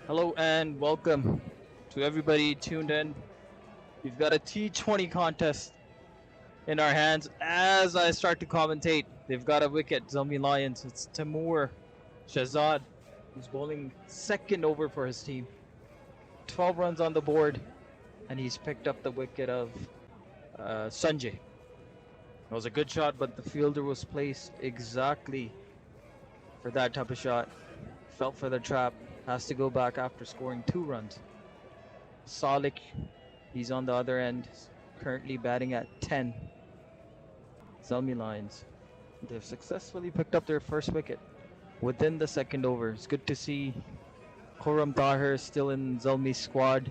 Hello and welcome to everybody tuned in. We've got a T20 contest in our hands as I start to commentate. They've got a wicket, Zomi Lions. It's Timur Shahzad who's bowling second over for his team. 12 runs on the board, and he's picked up the wicket of Sanjay. It was a good shot, but the fielder was placed exactly for that type of shot. Felt for the trap, has to go back after scoring 2 runs. Salik, he's on the other end, currently batting at 10. Zalmi Lions, they've successfully picked up their first wicket within the second over. It's good to see Khurram Tahir still in Zalmi's squad.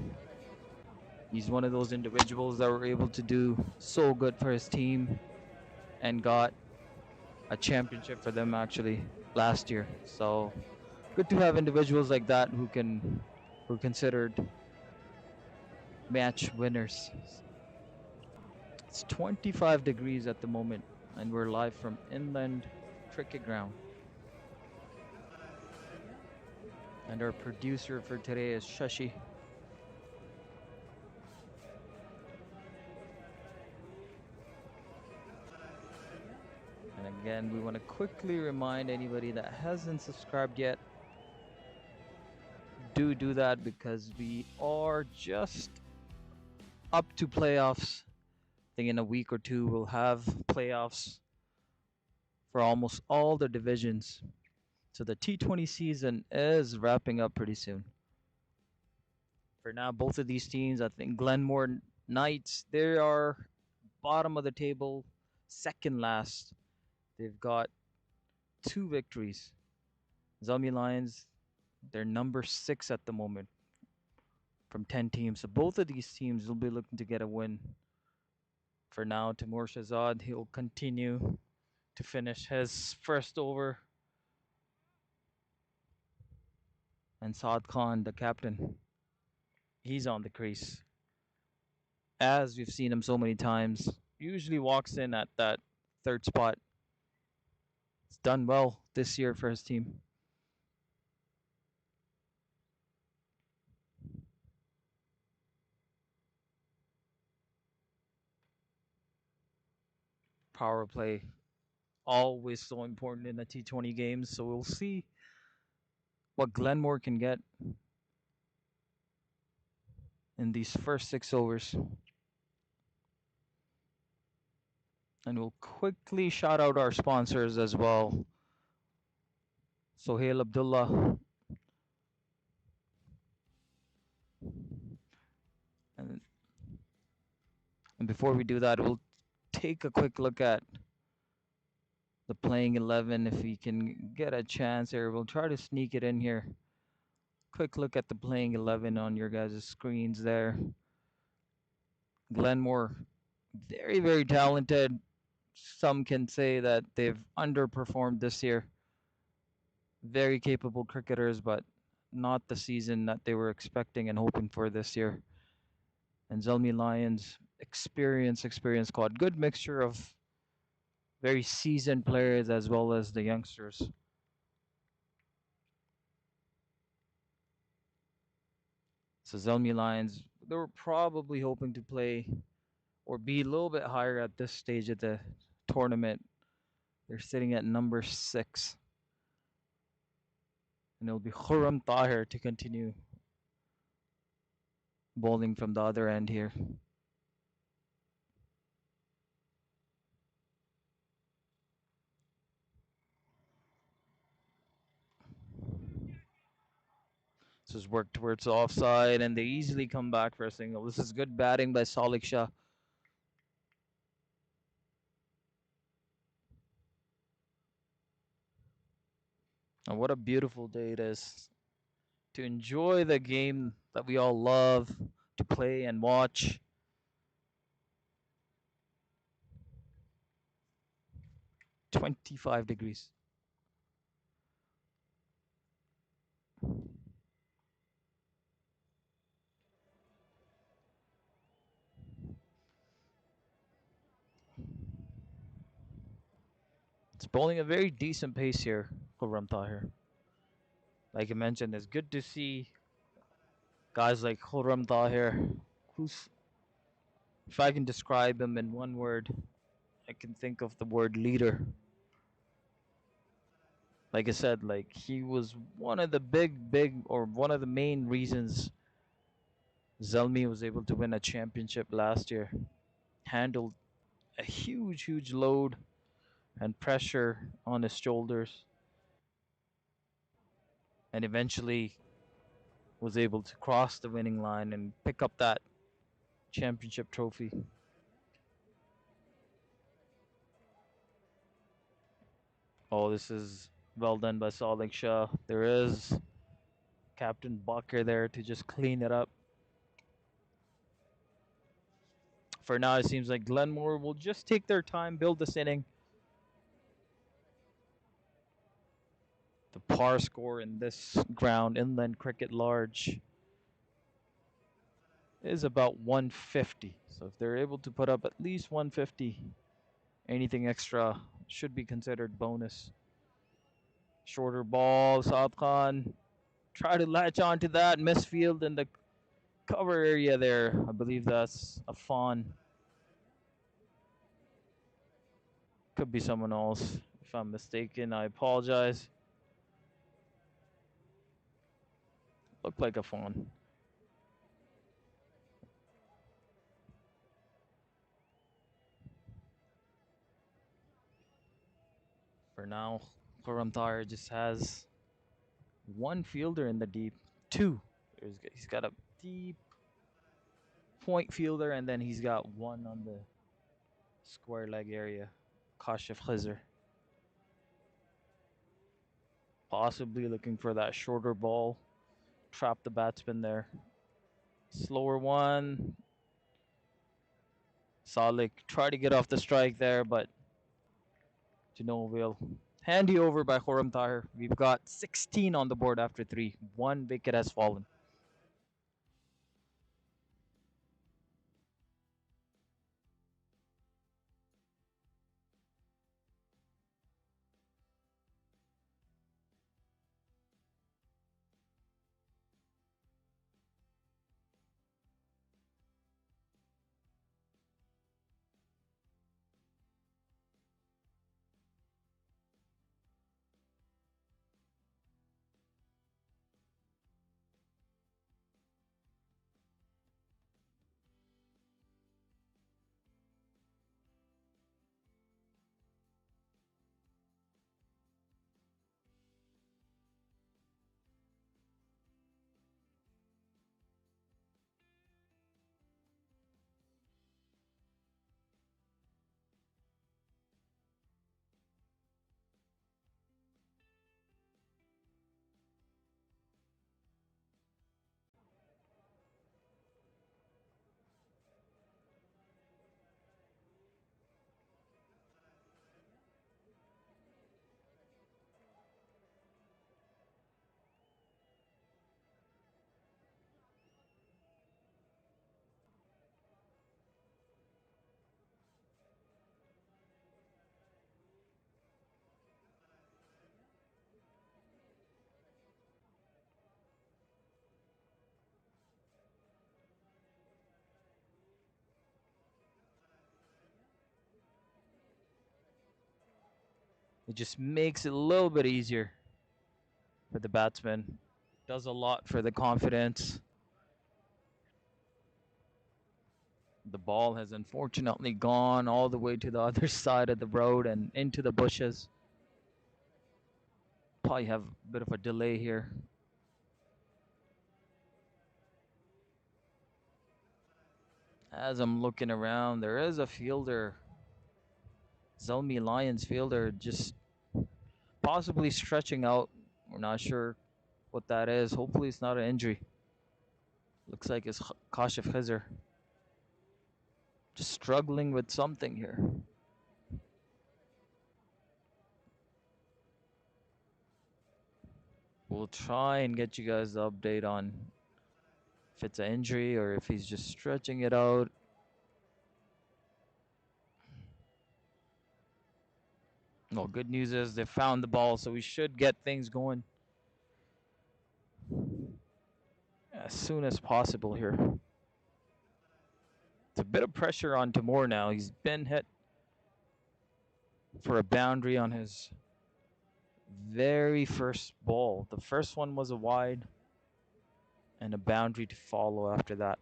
He's one of those individuals that were able to do so good for his team and got a championship for them actually last year. So good to have individuals like that who are considered match winners. It's 25 degrees at the moment, and we're live from Inland Cricket Ground. And our producer for today is Shashi. And again, we want to quickly remind anybody that hasn't subscribed yet, do that because we are just up to playoffs. I think in a week or two we'll have playoffs for almost all the divisions. So the T20 season is wrapping up pretty soon. For now, both of these teams, I think Glenmore Knights, they are bottom of the table, second last. They've got 2 victories. Zomi Lions, they're number 6 at the moment from 10 teams. So both of these teams will be looking to get a win. For now, Timur Shahzad, he'll continue to finish his first over. And Saad Khan, the captain, he's on the crease. As we've seen him so many times, usually walks in at that third spot. It's done well this year for his team. Power play, always so important in the T20 games. So we'll see what Glenmore can get in these first 6 overs. And we'll quickly shout out our sponsors as well. Sohail Abdullah. And, and before we do that, we'll take a quick look at the playing 11 if we can get a chance here. We'll try to sneak it in here. Quick look at the playing 11 on your guys' screens there. Glenmore, very, very talented. Some can say that they've underperformed this year. Very capable cricketers, but not the season that they were expecting and hoping for this year. And Zomi Lions, experienced squad. Good mixture of very seasoned players as well as the youngsters. So Zalmi Lions, they were probably hoping to play or be a little bit higher at this stage of the tournament. They're sitting at number 6. And it'll be Khurram Tahir to continue bowling from the other end here. This is work towards the offside, and they easily come back for a single. This is good batting by Salik Shah. And what a beautiful day it is to enjoy the game that we all love to play and watch. .25 degrees. It's bowling a very decent pace here, Khurram Tahir. Like I mentioned, it's good to see Guys like Khurram Tahir, who's, if I can describe him in one word, I can think of the word leader. Like I said, like he was one of the or one of the main reasons Zalmi was able to win a championship last year. Handled a huge load and pressure on his shoulders, and eventually was able to cross the winning line and pick up that championship trophy. Oh, this is well done by Salik Shah. There is Captain Bucker there to just clean it up. For now, it seems like Glenmore will just take their time, build this inning. The par score in this ground, inland cricket large, is about 150. So if they're able to put up at least 150, anything extra should be considered bonus. Shorter ball, Saad Khan. Try to latch onto that. Misfield in the cover area there. I believe that's a fawn. Could be someone else. If I'm mistaken, I apologize. Looked like a fawn. For now, Khurram Tahir just has one fielder in the deep. Two. He's got a deep point fielder, and then he's got one on the square leg area. Kashif Khizr. Possibly looking for that shorter ball. Trap the batsman there. Slower one. Salik tried to get off the strike there, but to no avail. Handy over by Khurram Tahir. We've got 16 on the board after 3. One wicket has fallen. It just makes it a little bit easier for the batsman. Does a lot for the confidence. The ball has unfortunately gone all the way to the other side of the road and into the bushes. Probably have a bit of a delay here. As I'm looking around, there is a fielder. Zomi Lions fielder just possibly stretching out. We're not sure what that is. Hopefully it's not an injury. Looks like it's Kashif Khizr. Just struggling with something here. We'll try and get you guys the update on if it's an injury or if he's just stretching it out. Well, good news is they found the ball, so we should get things going. as soon as possible here. It's a bit of pressure on Timur now. He's been hit for a boundary on his very first ball. The first one was a wide and a boundary to follow after that.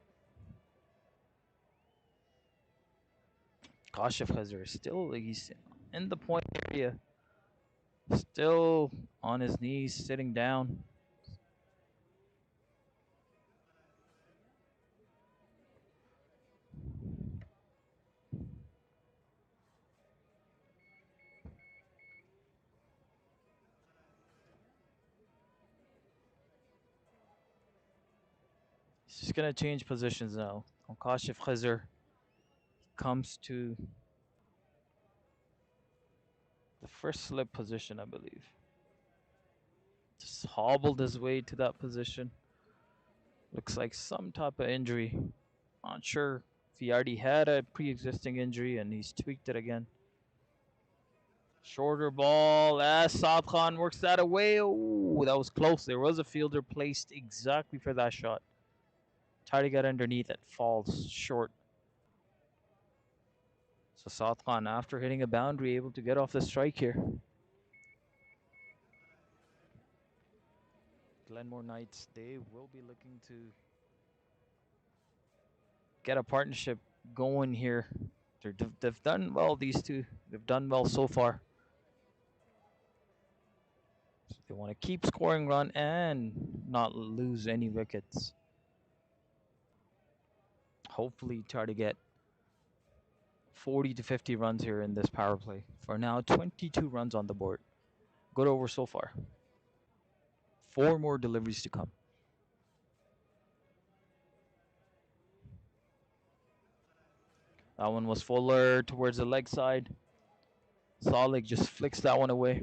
Kashif Khazar still, he's in the point area. Still on his knees, sitting down. He's just gonna change positions now. Kashif Khazar comes to the first slip position, I believe. Just hobbled his way to that position. Looks like some type of injury. Not sure if he already had a pre-existing injury and he's tweaked it again. Shorter ball as Saad Khan works that away. Oh, that was close. There was a fielder placed exactly for that shot. Tried to get underneath it. Falls short. So Saad Khan, after hitting a boundary, able to get off the strike here. Glenmore Knights, they will be looking to get a partnership going here. They've done well, these two. They've done well so far. So they want to keep scoring run and not lose any wickets. Hopefully try to get 40 to 50 runs here in this power play. For now, 22 runs on the board. Good over so far. 4 more deliveries to come. That one was fuller towards the leg side. Salik just flicks that one away.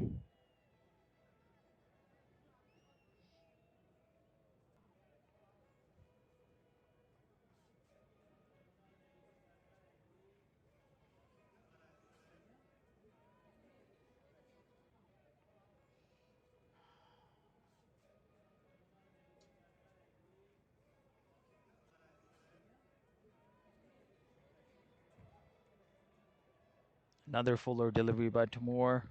Another fuller delivery by Timur.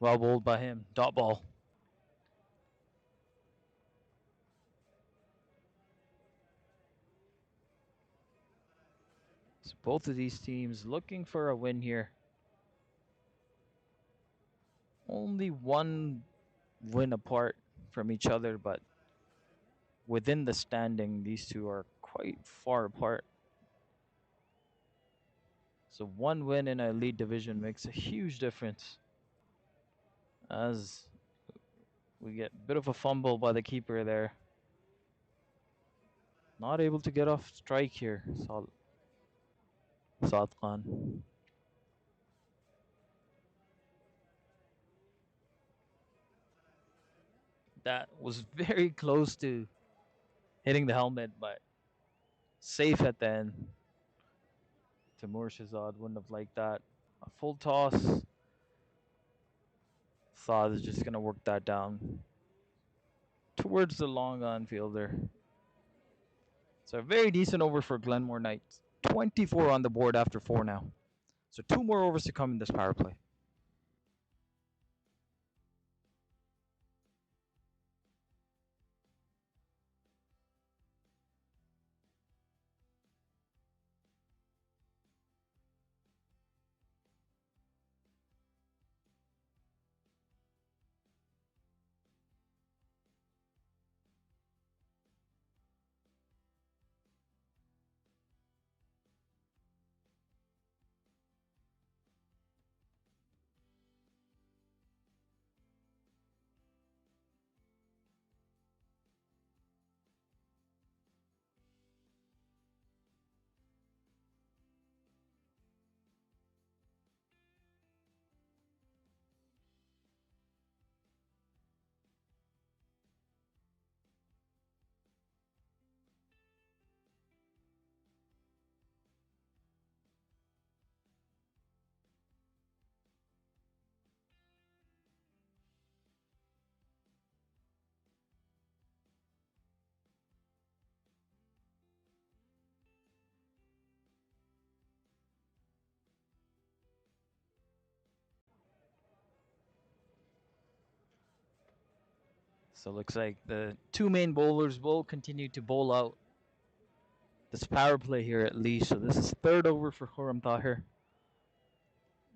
Well bowled by him. Dot ball. So both of these teams looking for a win here. Only one win apart from each other, but within the standing, these two are quite far apart. So one win in a elite division makes a huge difference. As we get a bit of a fumble by the keeper there. Not able to get off strike here, Saad Khan. That was very close to hitting the helmet, but safe at the end. Timur Shahzad wouldn't have liked that. A full toss. Saad is just going to work that down towards the long on fielder. So a very decent over for Glenmore Knights. 24 on the board after 4 now. So 2 more overs to come in this power play. So it looks like the two main bowlers will continue to bowl out this power play here at least. So this is third over for Khurram Tahir.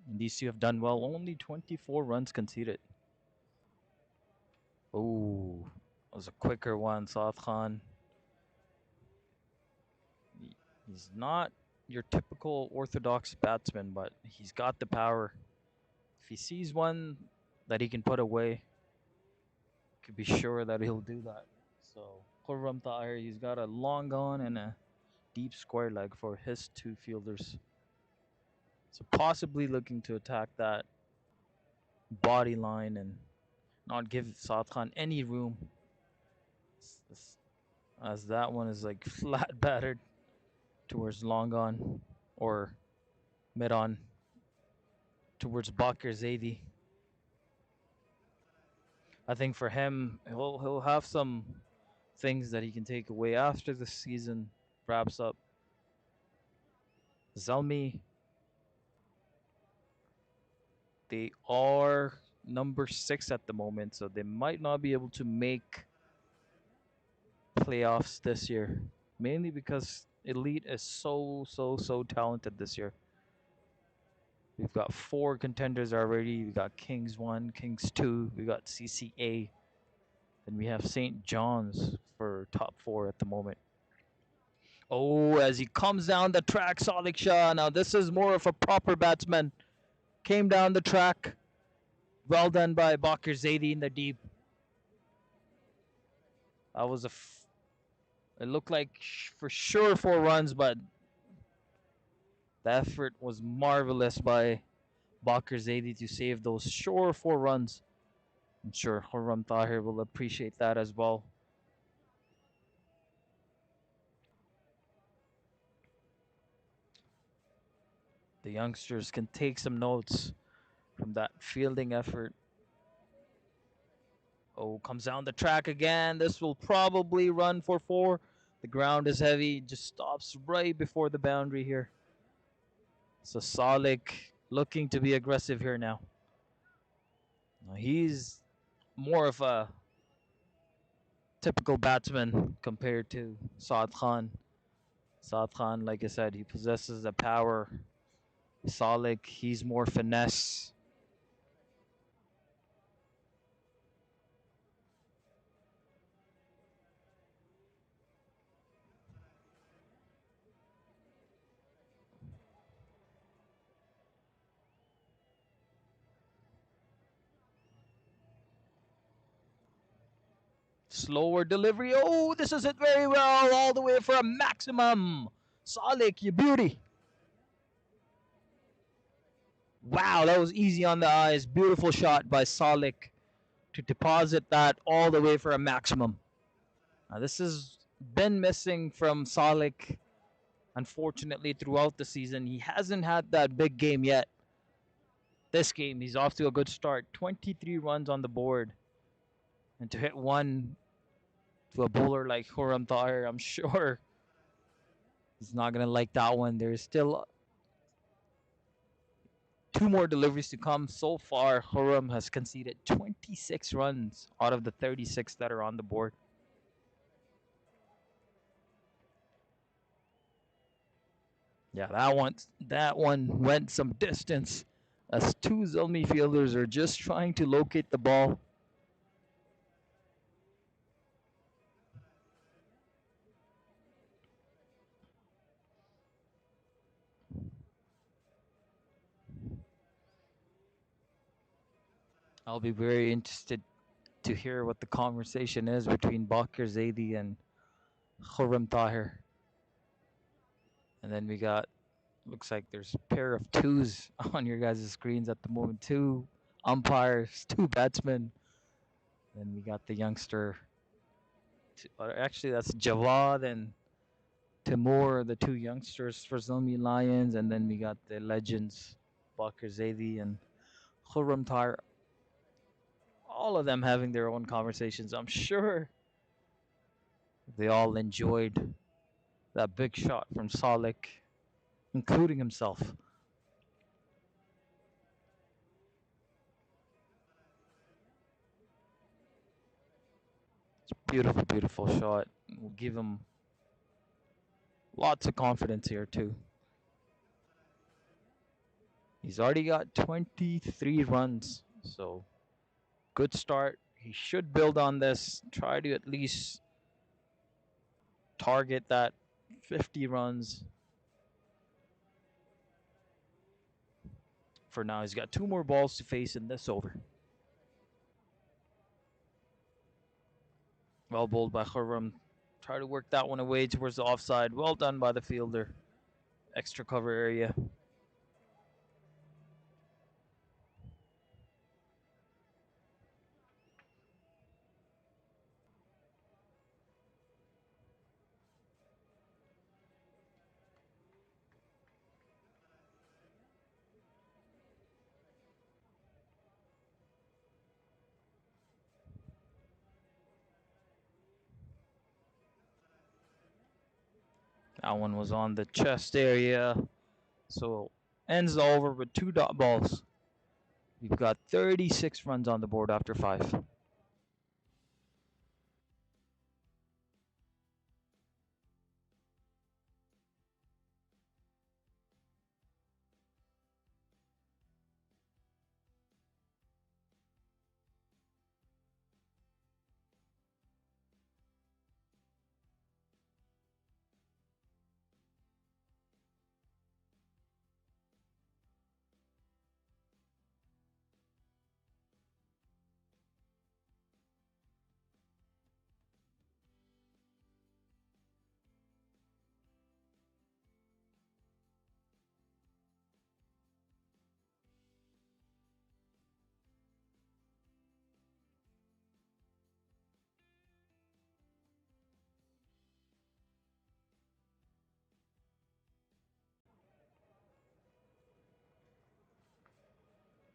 And these two have done well. Only 24 runs conceded. Oh, that was a quicker one, Saad Khan. He's not your typical orthodox batsman, but he's got the power. If he sees one that he can put away, could be sure that he'll do that. So Khurram Tahir, he's got a long on and a deep square leg for his two fielders. So possibly looking to attack that body line and not give Saad Khan any room. As that one is like flat battered towards long on or mid on towards Bakr Zaidi. I think for him, he'll have some things that he can take away after the season wraps up. Zalmi, they are number 6 at the moment, so they might not be able to make playoffs this year, mainly because Elite is so talented this year. We've got 4 contenders already. We got Kings 1, Kings 2, we got CCA, and we have St. John's for top 4 at the moment. Oh, as he comes down the track, Sadiq Shah. Now this is more of a proper batsman. Came down the track. Well done by Bakr Zaidi in the deep. That was it looked like for sure 4 runs, but the effort was marvelous by Bakr Zaidi to save those sure 4 runs. I'm sure Khurram Tahir will appreciate that as well. The youngsters can take some notes from that fielding effort. Oh, comes down the track again. This will probably run for 4. The ground is heavy. Just stops right before the boundary here. So Salik looking to be aggressive here now. He's more of a typical batsman compared to Saad Khan. Saad Khan, like I said, he possesses the power. Salik, he's more finesse. Slower delivery. Oh, this is it very well. All the way for a maximum. Salik, you beauty. Wow, that was easy on the eyes. Beautiful shot by Salik to deposit that all the way for a maximum. Now, this has been missing from Salik, unfortunately, throughout the season. He hasn't had that big game yet. This game, he's off to a good start. 23 runs on the board. And to hit one to a bowler like Khurram Tahir, I'm sure he's not going to like that one. There's still 2 more deliveries to come. So far, Khurram has conceded 26 runs out of the 36 that are on the board. Yeah, that one went some distance as 2 Zomi fielders are just trying to locate the ball. I'll be very interested to hear what the conversation is between Bakr Zaidi and Khurram Tahir. And then we got, looks like there's a pair of 2s on your guys' screens at the moment. 2 umpires, 2 batsmen. Then we got the youngster. Actually, that's Jawad and Timur, the 2 youngsters for Zomi Lions. And then we got the legends, Bakr Zaidi and Khurram Tahir. All of them having their own conversations. I'm sure they all enjoyed that big shot from Salik, including himself. Beautiful, beautiful shot. We'll give him lots of confidence here too. He's already got 23 runs, so good start. He should build on this, try to at least target that 50 runs. For now, he's got 2 more balls to face in this over. Well bowled by Khurram. Try to work that one away towards the offside. Well done by the fielder. Extra cover area. That one was on the chest area. So ends the over with 2 dot balls. We've got 36 runs on the board after 5.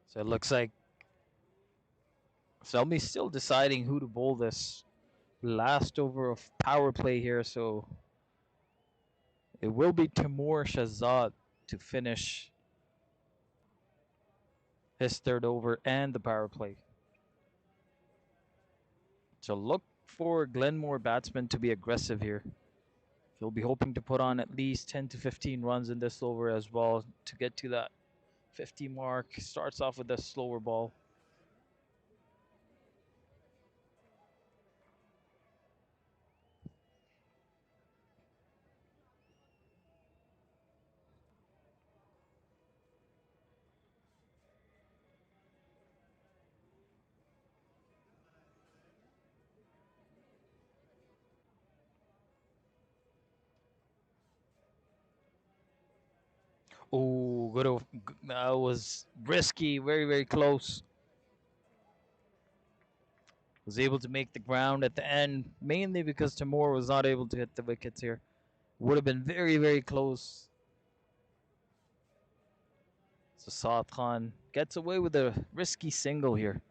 So it looks like Zalmi's still deciding who to bowl this last over of power play here. So it will be Timur Shahzad to finish his 3rd over and the power play. So look for Glenmore batsmen to be aggressive here. He'll be hoping to put on at least 10 to 15 runs in this over as well to get to that 50 mark. Starts off with a slower ball. Oh, that was risky, very, very close. Was able to make the ground at the end, mainly because Timur was not able to hit the wickets here. Would have been very, very close. So Saad Khan gets away with a risky single here.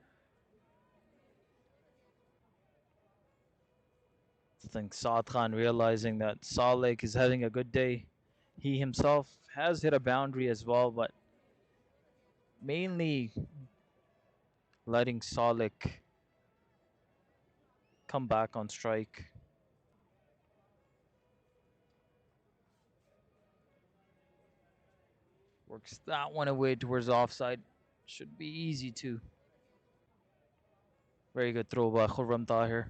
I think Saad Khan realizing that Saleh is having a good day. He himself has hit a boundary as well, but mainly letting Saleh come back on strike. Works that one away towards the offside. Should be easy too. Very good throw by Khurram Tahir.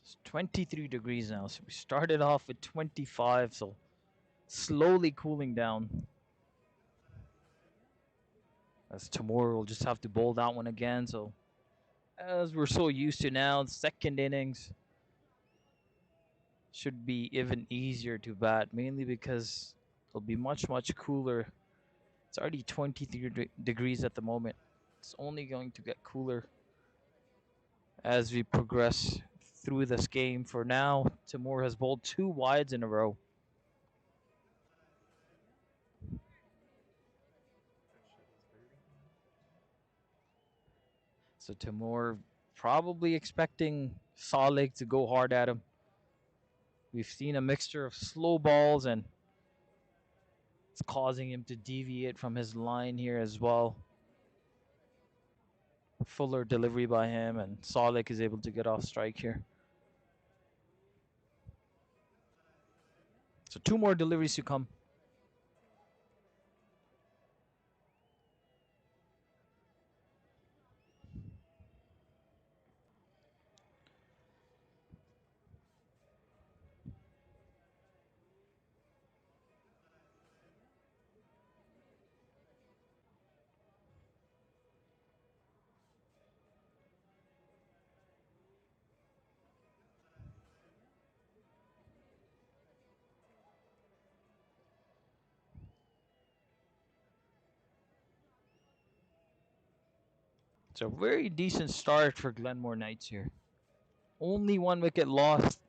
It's 23 degrees now. So we started off with 25, so slowly cooling down. As tomorrow we'll just have to bowl that one again. So as we're so used to now, 2nd innings should be even easier to bat, mainly because it'll be much, much cooler. It's already 23 degrees at the moment. It's only going to get cooler as we progress through this game. For now, Timur has bowled 2 wides in a row. So Timur probably expecting Salik to go hard at him. We've seen a mixture of slow balls and it's causing him to deviate from his line here as well. Fuller delivery by him, and Salik is able to get off strike here. So 2 more deliveries to come. It's a very decent start for Glenmore Knights here. Only 1 wicket lost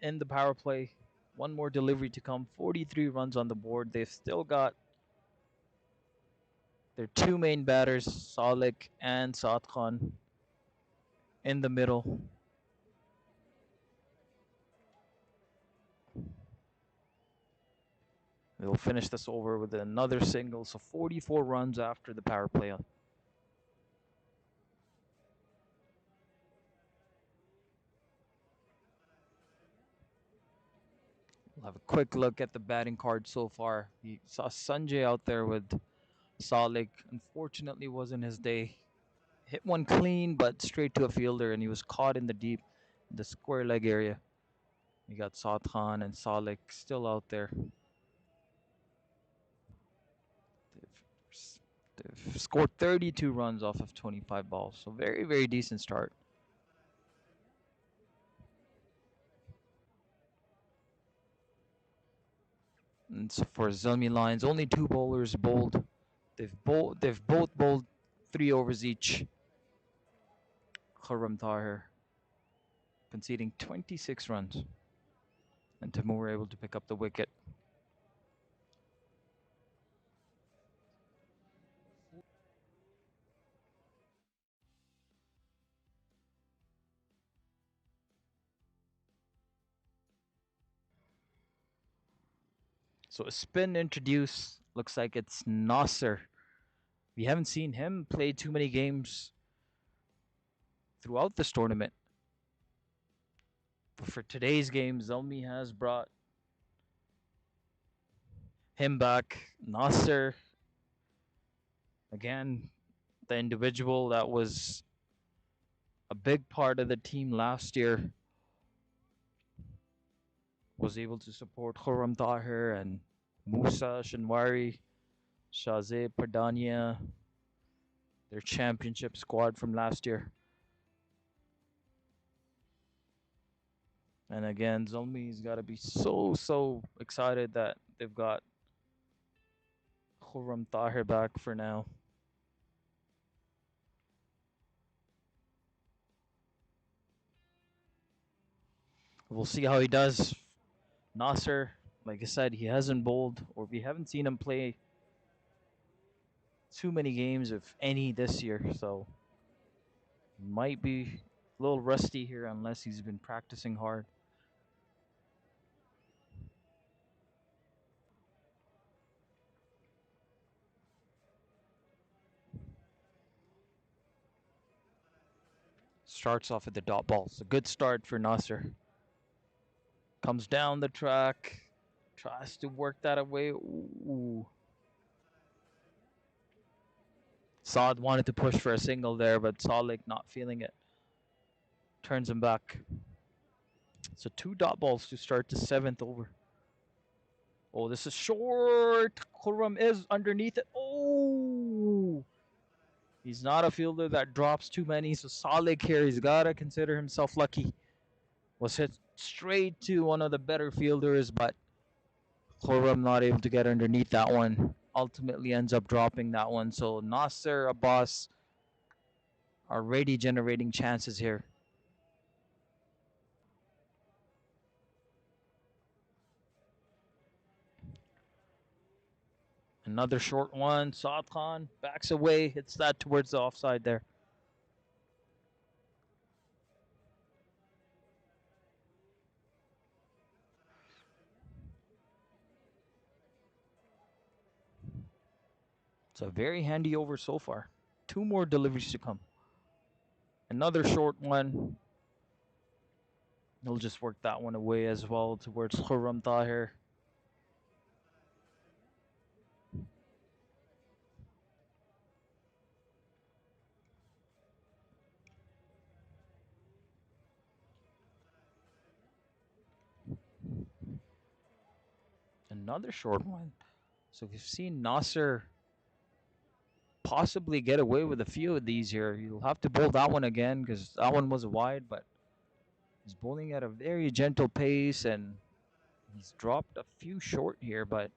in the power play. 1 more delivery to come. 43 runs on the board. They've still got their 2 main batters, Salik and Saad Khan, in the middle. They'll finish this over with another single, so 44 runs after the power play. We'll have a quick look at the batting card so far. We saw Sanjay out there with Salik. Unfortunately, wasn't his day. Hit one clean, but straight to a fielder, and he was caught in the deep, the square leg area. We got Saad Khan and Salik still out there. They've scored 32 runs off of 25 balls, so very, very decent start. And so for Zomi Lions, only 2 bowlers bowled. They've both bowled 3 overs each. Khurram Tahir conceding 26 runs, and Timur able to pick up the wicket. So a spin introduced. Looks like it's Nasser. We haven't seen him play too many games throughout this tournament. But for today's game, Zalmi has brought him back. Nasser, again, the individual that was a big part of the team last year, was able to support Khurram Tahir and Musa Shinwari, Shazeh Pardania, their championship squad from last year. And again, Zalmi's got to be so excited that they've got Khurram Tahir back for now. We'll see how he does. Nasser, like I said, he hasn't bowled, or we haven't seen him play too many games, if any, this year. So might be a little rusty here unless he's been practicing hard. Starts off at the dot ball. It's a good start for Nasser. Comes down the track, tries to work that away. Ooh. Saad wanted to push for a single there, but Salik not feeling it. Turns him back. So 2 dot balls to start the 7th over. Oh, this is short. Khurram is underneath it. Oh! He's not a fielder that drops too many, so Salik here, he's got to consider himself lucky. Was hit straight to one of the better fielders, but Khurram not able to get underneath that one. Ultimately ends up dropping that one. So Nasser, Abbas already generating chances here. Another short one. Saad Khan backs away, hits that towards the offside there. It's a very handy over so far. 2 more deliveries to come. Another short one. He'll just work that one away as well towards Khurram Tahir. Another short one. So we've seen Nasser possibly get away with a few of these here. You'll have to bowl that one again because that one was wide, but he's bowling at a very gentle pace and he's dropped a few short here, but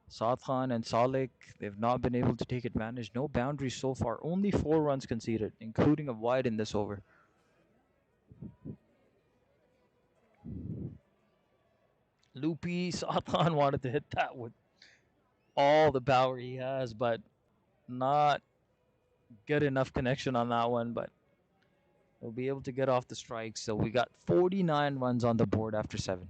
Saad Khan and Salik, they've not been able to take advantage. No boundaries so far. Only 4 runs conceded, including a wide in this over. Loopy, Saad Khan wanted to hit that with all the power he has, but not good enough connection on that one. But they'll be able to get off the strike. So we got 49 runs on the board after 7.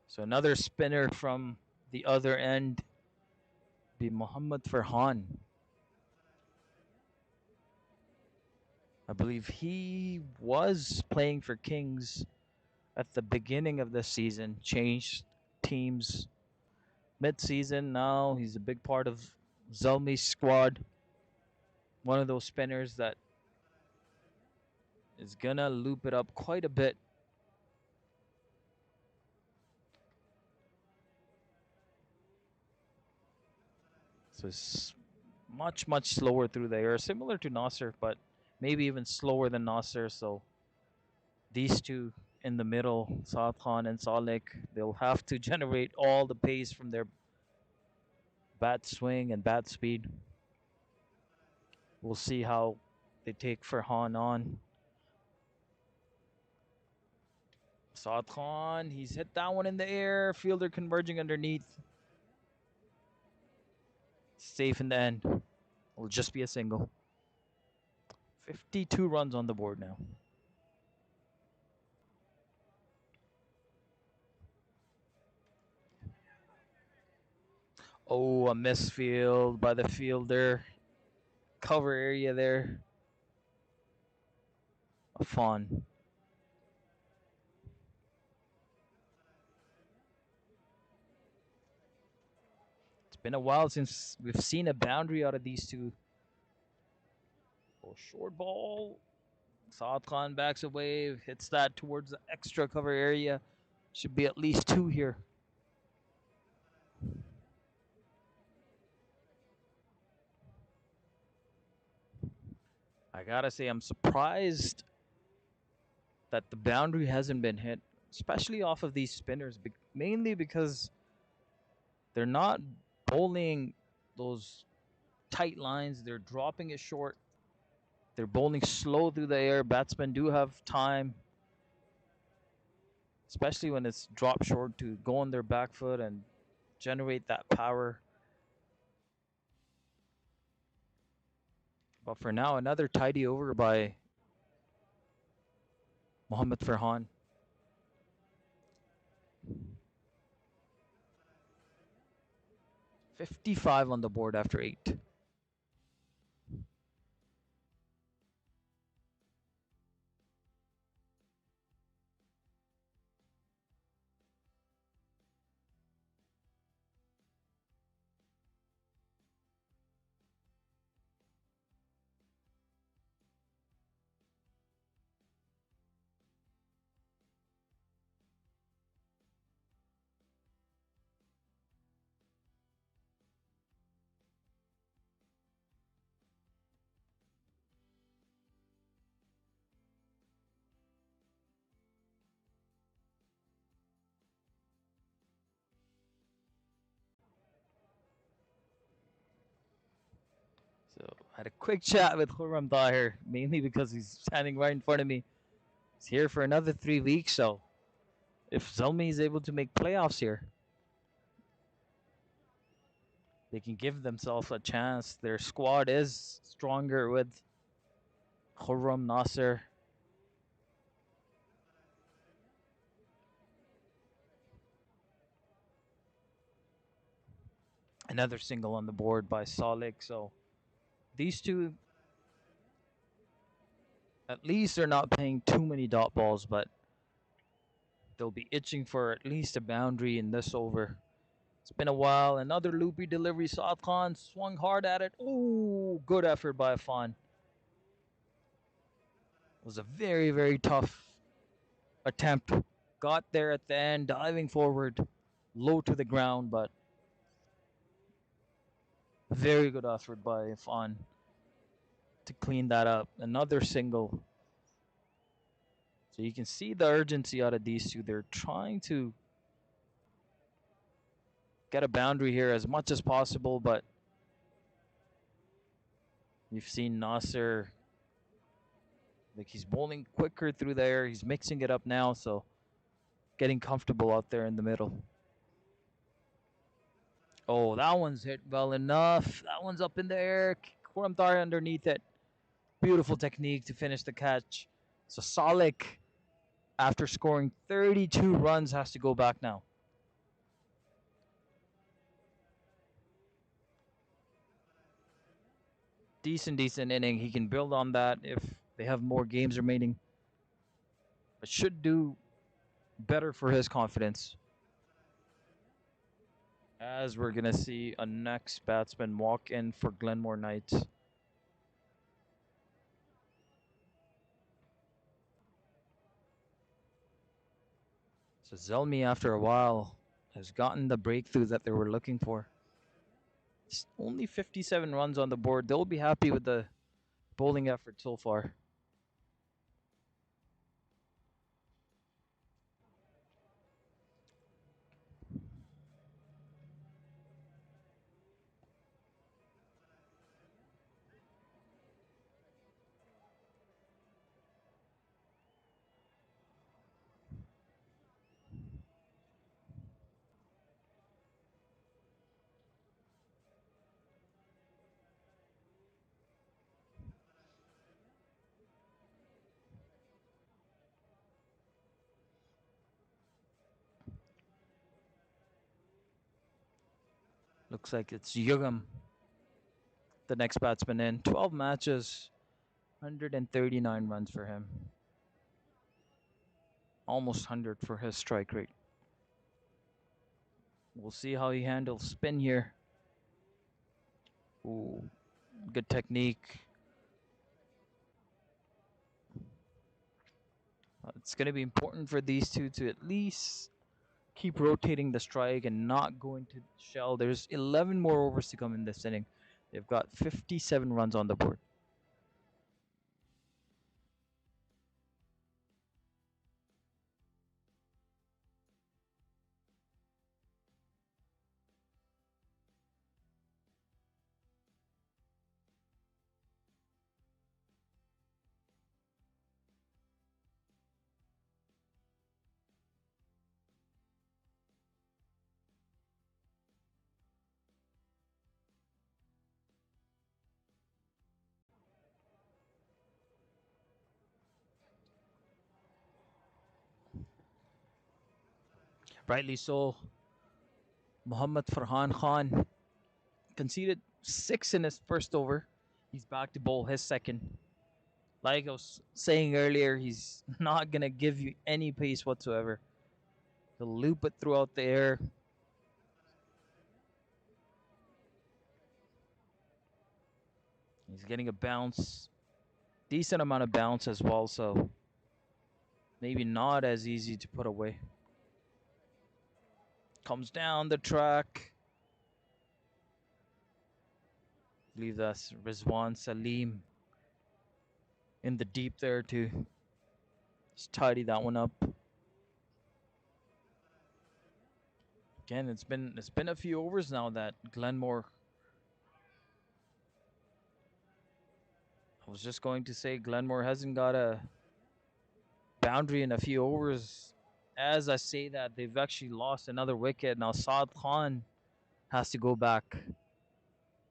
So another spinner from the other end be Muhammad Farhan. I believe he was playing for Kings at the beginning of the season, changed teams mid-season. Now he's a big part of Zalmi's squad. One of those spinners that is gonna loop it up quite a bit. So it's much slower through the air, similar to Nasser, but maybe even slower than Nasser. So these two in the middle, Saad Khan and Salik, they'll have to generate all the pace from their bat swing and bat speed. We'll see how they take Farhan on. Saad Khan, he's hit that one in the air. Fielder converging underneath. Safe in the end. It'll just be a single. 52 runs on the board now. Oh, a misfield by the fielder. Cover area there. A fawn. It's been a while since we've seen a boundary out of these two. Oh, short ball. Saad Khan backs away, hits that towards the extra cover area. Should be at least 2 here. I gotta say, I'm surprised that the boundary hasn't been hit, especially off of these spinners, mainly because they're not bowling those tight lines. They're dropping it short. They're bowling slow through the air. Batsmen do have time, especially when it's dropped short, to go on their back foot and generate that power. But for now, another tidy over by Mohammad Farhan. .55 on the board after 8. So I had a quick chat with Khurram Tahir, mainly because he's standing right in front of me. He's here for another 3 weeks, so if Zalmi is able to make playoffs here, they can give themselves a chance. Their squad is stronger with Khurram, Nasser. Another single on the board by Salik. So these two, at least they're not playing too many dot balls, but they'll be itching for at least a boundary in this over. It's been a while. Another loopy delivery. Saad Khan swung hard at it. Ooh, good effort by Afan. It was a very, very tough attempt. Got there at the end, diving forward, low to the ground, but very good effort by Afan to clean that up. Another single. So you can see the urgency out of these two. They're trying to get a boundary here as much as possible, but you've seen Nasser, like he's bowling quicker through there. He's mixing it up now, so getting comfortable out there in the middle. Oh, that one's hit well enough. That one's up in the air. Kuramtar underneath it. Beautiful technique to finish the catch. So Salik, after scoring 32 runs, has to go back now. Decent inning. He can build on that if they have more games remaining. It should do better for his confidence. As we're going to see a next batsman walk in for Glenmore Knights. So Zalmi, after a while, has gotten the breakthrough that they were looking for. It's only 57 runs on the board. They'll be happy with the bowling effort so far. Looks like it's Yugam, the next batsman in. 12 matches, 139 runs for him. Almost 100 for his strike rate. We'll see how he handles spin here. Ooh, good technique. It's going to be important for these two to at least keep rotating the strike and not go into shell. There's 11 more overs to come in this inning. They've got 57 runs on the board. Rightly so. Muhammad Farhan Khan conceded 6 in his first over. He's back to bowl his second. Like I was saying earlier, he's not going to give you any pace whatsoever. He'll loop it throughout the air. He's getting a bounce. Decent amount of bounce as well, so maybe not as easy to put away. Comes down the track. I believe that's Rizwan Salim in the deep there to just tidy that one up. Again, it's been a few overs now that Glenmore I was just going to say Glenmore hasn't got a boundary in a few overs. As I say that, they've actually lost another wicket. Now Saad Khan has to go back.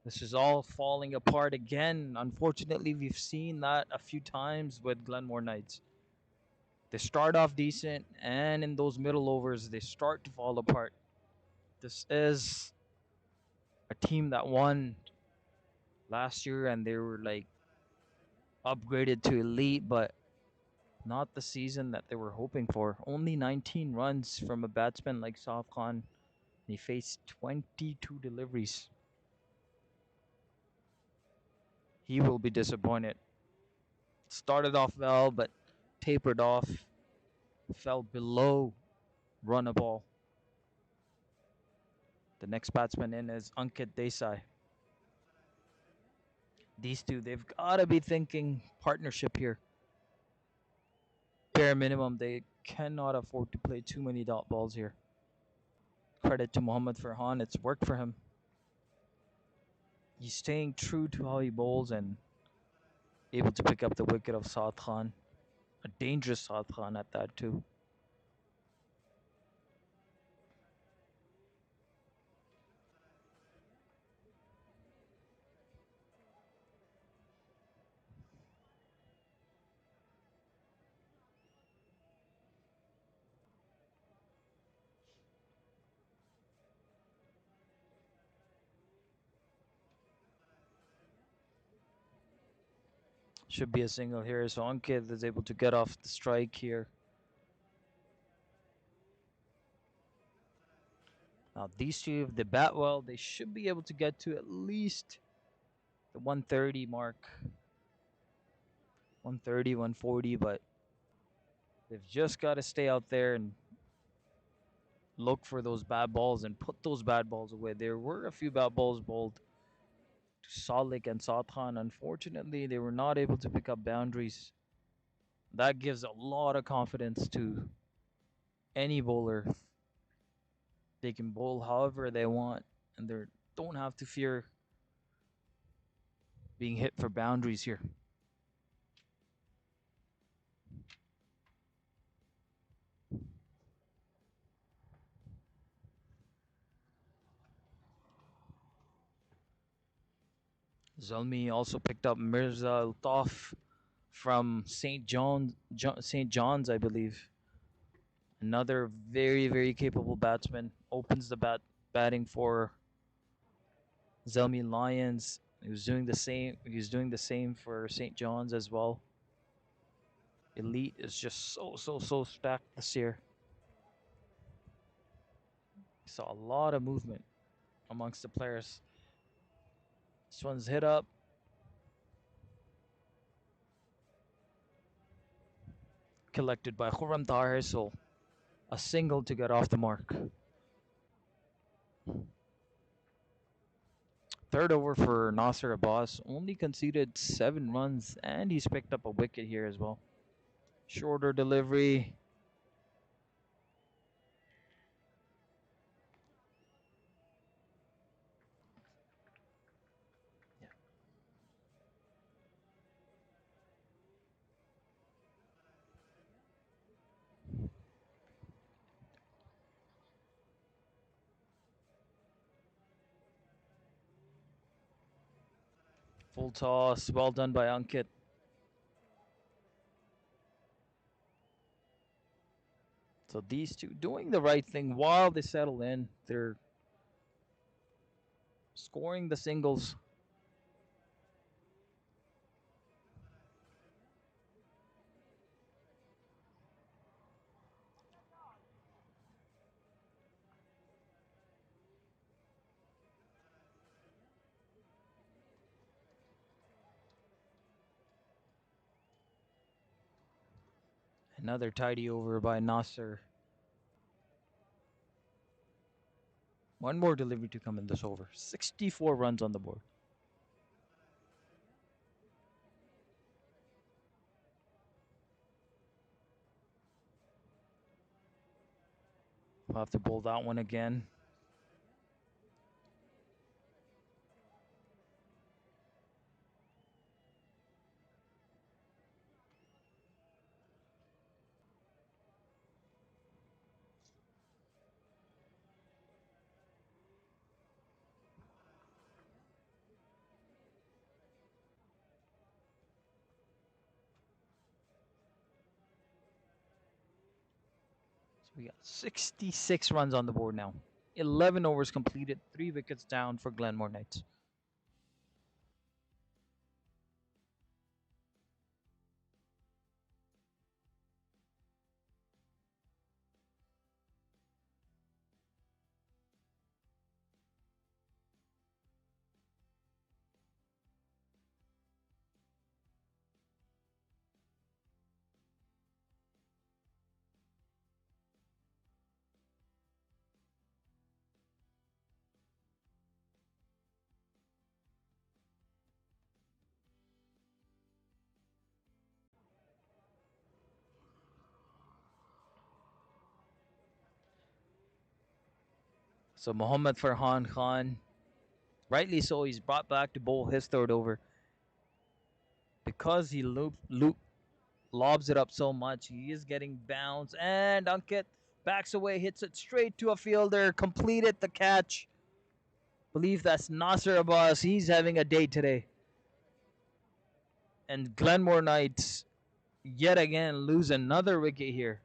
This is all falling apart again. Unfortunately, we've seen that a few times with Glenmore Knights. They start off decent, and in those middle overs, they start to fall apart. This is a team that won last year, and they were like upgraded to elite, but not the season that they were hoping for. Only 19 runs from a batsman like Saad Khan. He faced 22 deliveries. He will be disappointed. Started off well, but tapered off. Fell below run a ball. The next batsman in is Ankit Desai. These two, they've got to be thinking partnership here. Bare minimum, they cannot afford to play too many dot balls here. Credit to Mohammad Farhan, it's worked for him. He's staying true to how he bowls and able to pick up the wicket of Saad Khan. A dangerous Saad Khan at that too. Should be a single here, so Ankit is able to get off the strike here. Now these two, if they bat well, they should be able to get to at least the 130 mark. 130, 140, but they've just got to stay out there and look for those bad balls and put those bad balls away. There were a few bad balls bowled to Salik and Saad Khan. Unfortunately, they were not able to pick up boundaries. That gives a lot of confidence to any bowler. They can bowl however they want, and they don't have to fear being hit for boundaries here. Zalmi also picked up Mirza Altaf from St. John's, I believe. Another very, very capable batsman. Opens the batting for Zomi Lions. He was doing the same. He's doing the same for St. John's as well. Elite is just so stacked this year. Saw a lot of movement amongst the players. This one's hit up. Collected by Khurram Tahir, so a single to get off the mark. Third over for Nasser Abbas. Only conceded 7 runs, and he's picked up a wicket here as well. Shorter delivery. Yeah. Full toss. Well done by Ankit. So these two doing the right thing while they settle in. They're scoring the singles. Another tidy over by Nasser. One more delivery to come in this over. 64 runs on the board. We'll have to bowl that one again. We got 66 runs on the board now. 11 overs completed, 3 wickets down for Glenmore Knights. So Mohammad Farhan Khan, rightly so, he's brought back to bowl his third over. Because he lobs it up so much, he is getting bounced. And Ankit backs away, hits it straight to a fielder, completed the catch. Believe that's Nasser Abbas. He's having a day today. And Glenmore Knights yet again lose another wicket here.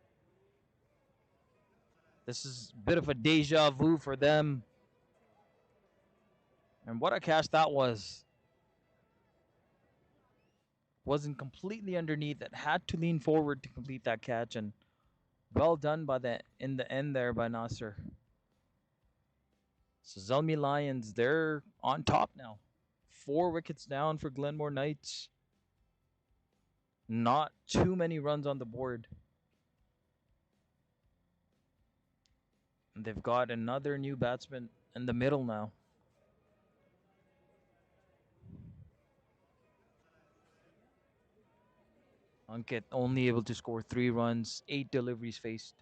This is a bit of a deja vu for them. And what a catch that was. Wasn't completely underneath. It had to lean forward to complete that catch. And well done by in the end there by Nasser. So Zomi Lions, they're on top now. 4 wickets down for Glenmore Knights. Not too many runs on the board. And they've got another new batsman in the middle now. Ankit only able to score 3 runs, 8 deliveries faced.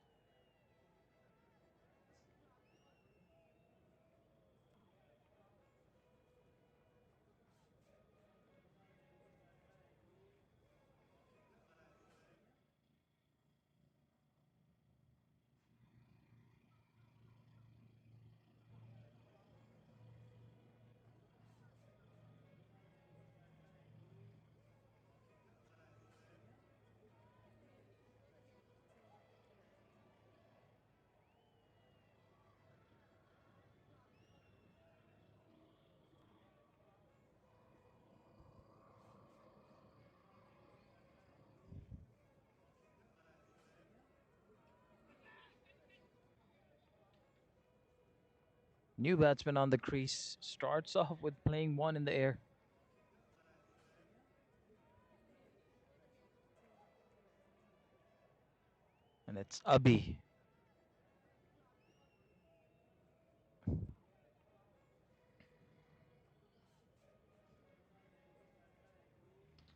New batsman on the crease. Starts off with playing 1 in the air. And it's Abi.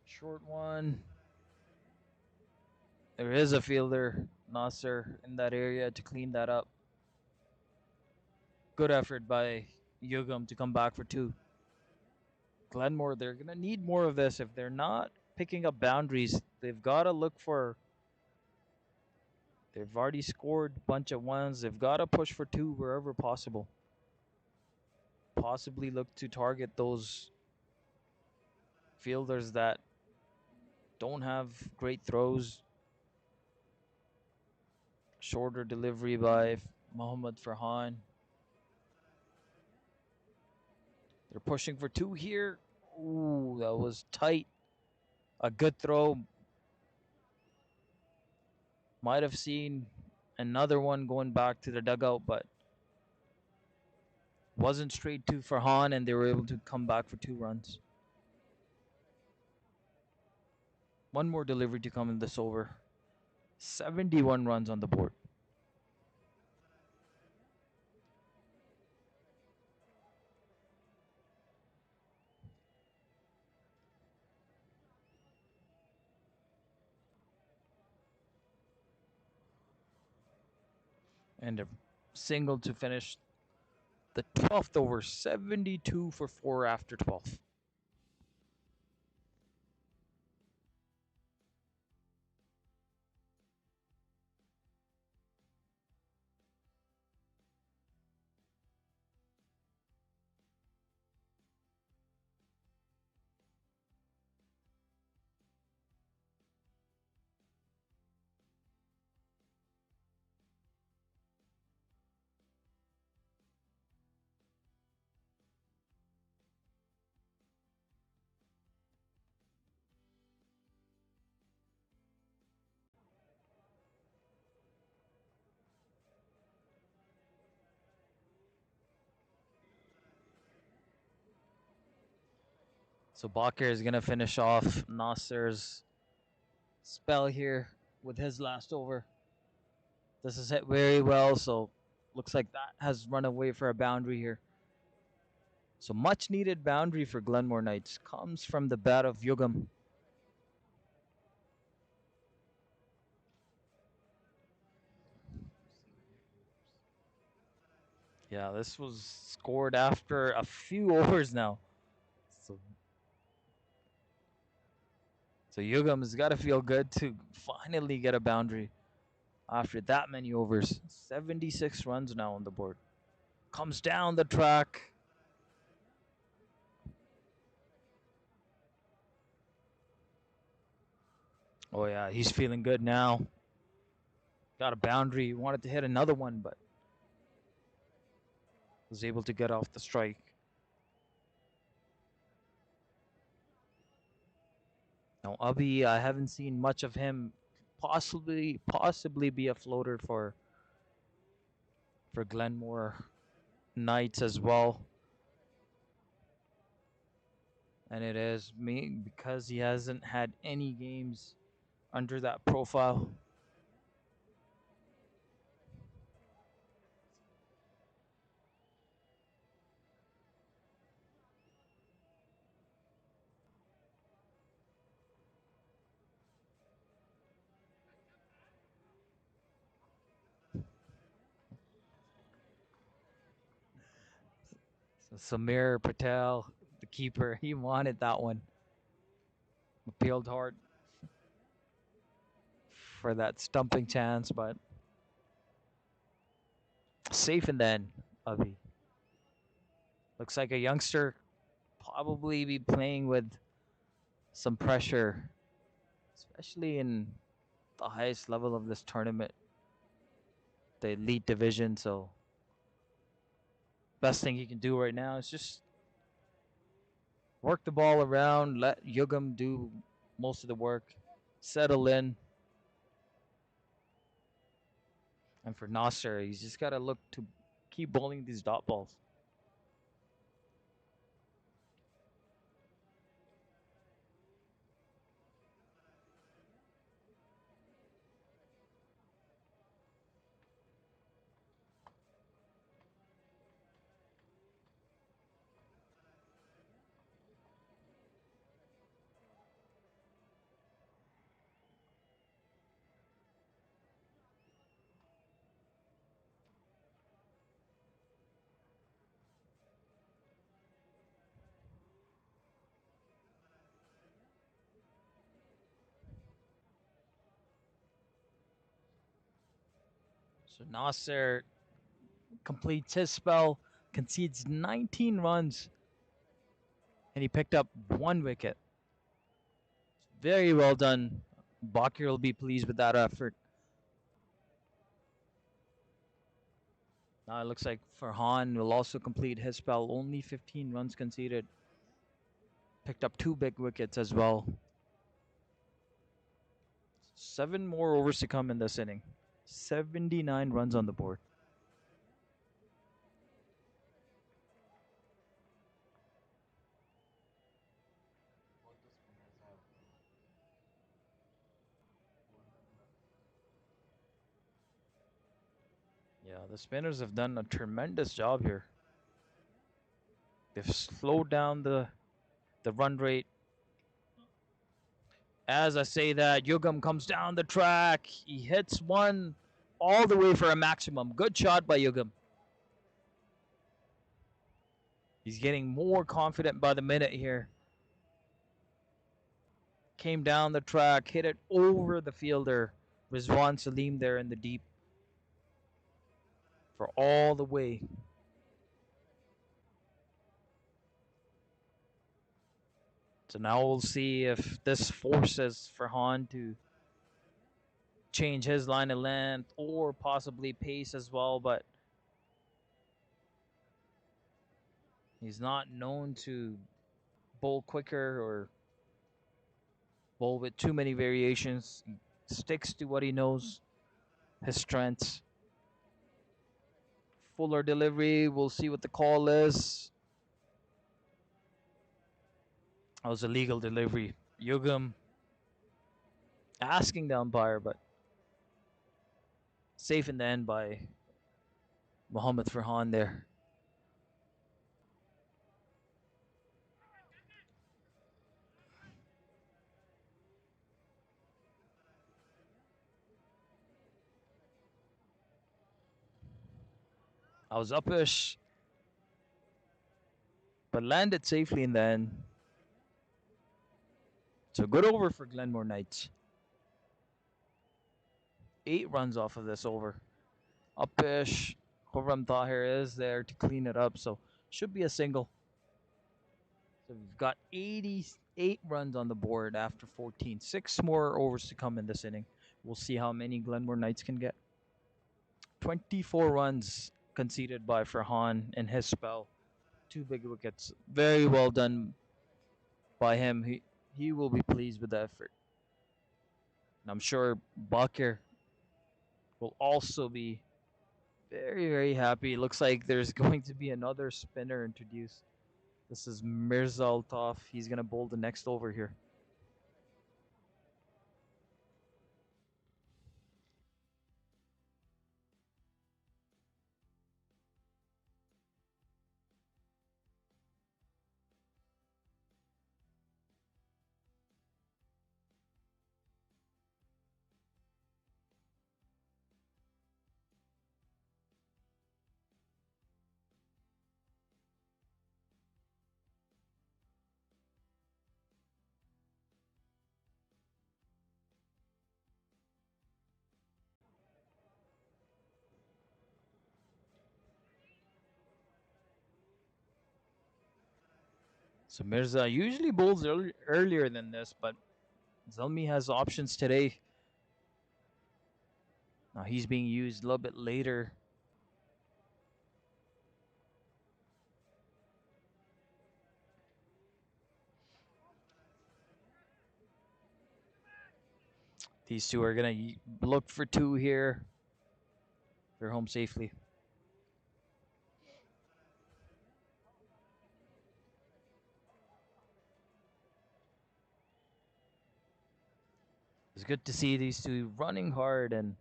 Short one. There is a fielder, Nasser, in that area to clean that up. Good effort by Yugam to come back for 2. Glenmore, they're going to need more of this. If they're not picking up boundaries, they've got to look for. They've already scored a bunch of 1s. They've got to push for 2 wherever possible. Possibly look to target those fielders that don't have great throws. Shorter delivery by Mohammad Farhan. They're pushing for 2 here. Ooh, that was tight. A good throw. Might have seen another one going back to the dugout, but wasn't straight to Farhan, and they were able to come back for 2 runs. One more delivery to come in this over. 71 runs on the board. And a single to finish the 12th over. 72 for 4 after 12. So Bakir is going to finish off Nasser's spell here with his last over. This is hit very well, so looks like that has run away for a boundary here. So much needed boundary for Glenmore Knights comes from the bat of Yugam. Yeah, this was scored after a few overs now. So Yugam's got to feel good to finally get a boundary after that many overs. 76 runs now on the board. Comes down the track. Oh yeah, he's feeling good now. Got a boundary. Wanted to hit another one, but was able to get off the strike. Now Abhi, I haven't seen much of him. Possibly be a floater for Glenmore Knights as well. And it is me because he hasn't had any games under that profile. So Samir Patel, the keeper, he wanted that one. Appealed hard for that stumping chance, but safe in the end, Abhi. Looks like a youngster probably be playing with some pressure, especially in the highest level of this tournament, the elite division. So best thing he can do right now is just work the ball around, let Yugam do most of the work, settle in. And for Nasser, he's just got to look to keep bowling these dot balls. So Nasser completes his spell, concedes 19 runs, and he picked up 1 wicket. Very well done. Bakir will be pleased with that effort. Now it looks like Farhan will also complete his spell. Only 15 runs conceded. Picked up 2 big wickets as well. 7 more overs to come in this inning. 79 runs on the board. Yeah, the spinners have done a tremendous job here. They've slowed down the run rate. As I say that, Yugam comes down the track. He hits one all the way for a maximum. Good shot by Yugam. He's getting more confident by the minute here. Came down the track, hit it over the fielder. Rizwan Salim there in the deep for all the way. So now we'll see if this forces Farhan to change his line of length or possibly pace as well, but he's not known to bowl quicker or bowl with too many variations. He sticks to what he knows, his strengths. Fuller delivery, we'll see what the call is. That was a legal delivery. Yugam asking the umpire, but safe in the end by Mohammad Farhan there. I was upish, but landed safely in the end. It's a good over for Glenmore Knights. 8 runs off of this over. Upish. Khurram Tahir is there to clean it up, so should be a single. So we've got 88 runs on the board after 14. 6 more overs to come in this inning. We'll see how many Glenmore Knights can get. 24 runs conceded by Farhan in his spell. 2 big wickets. Very well done by him. He will be pleased with the effort. And I'm sure Bakir will also be very, very happy. Looks like there's going to be another spinner introduced. This is Mirza Altaf. He's going to bowl the next over here. So Mirza usually bowls earlier than this, but Zalmi has options today. Now he's being used a little bit later. These two are going to look for 2 here. They're home safely. It's good to see these two running hard and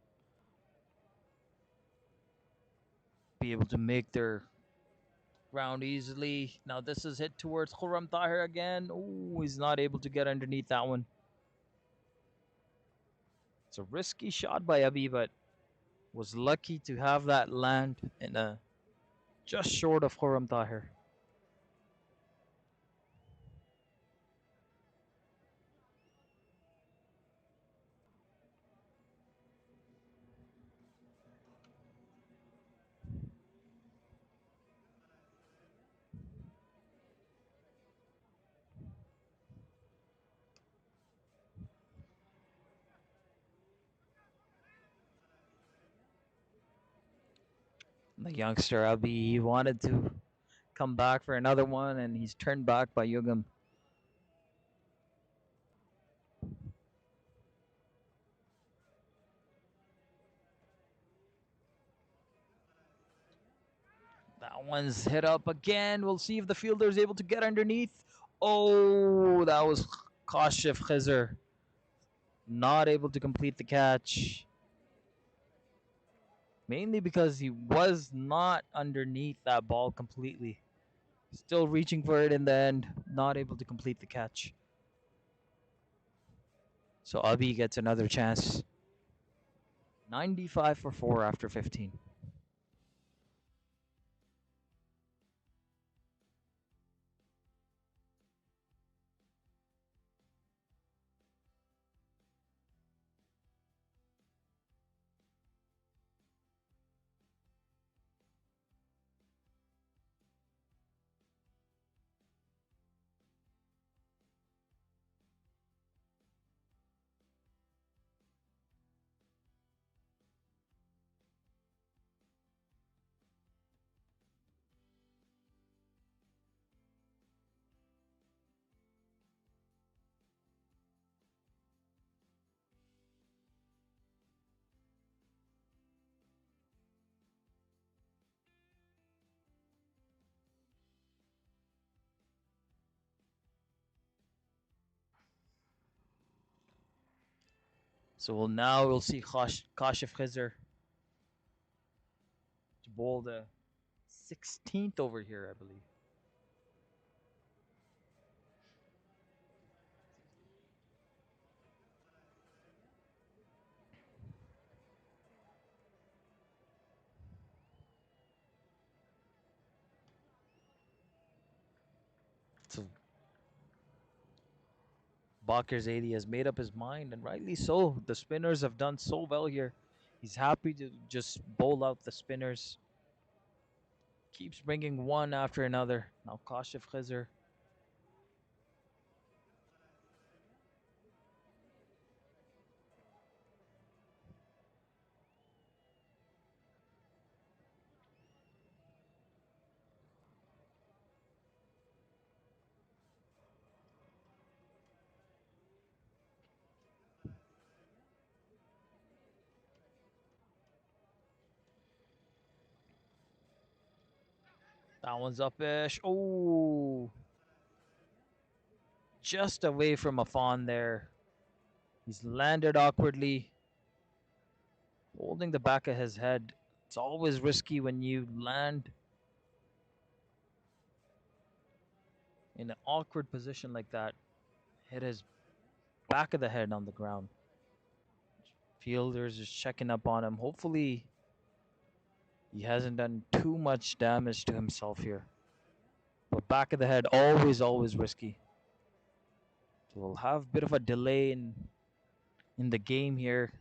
be able to make their ground easily. Now this is hit towards Khurram Tahir again. Oh, he's not able to get underneath that one. It's a risky shot by Abi, but was lucky to have that land in just short of Khurram Tahir. The youngster Abi, he wanted to come back for another one, and he's turned back by Yugam. That one's hit up again. We'll see if the fielder is able to get underneath. Oh, that was Kashif Khizr. Not able to complete the catch. Mainly because he was not underneath that ball completely. Still reaching for it in the end. Not able to complete the catch. So Abi gets another chance. 95 for 4 after 15. So we'll see Kashif Khizr to bowl the 16th over here, I believe. So Bakir Zaidi has made up his mind, and rightly so. The spinners have done so well here. He's happy to just bowl out the spinners. Keeps bringing one after another. Now Kashif Khizr. That one's up-ish. Oh, just away from a fawn there. He's landed awkwardly, holding the back of his head. It's always risky when you land in an awkward position like that. Hit his back of the head on the ground. Fielders is checking up on him. Hopefully, he hasn't done too much damage to himself here. But back of the head, always risky. So we'll have a bit of a delay in the game here.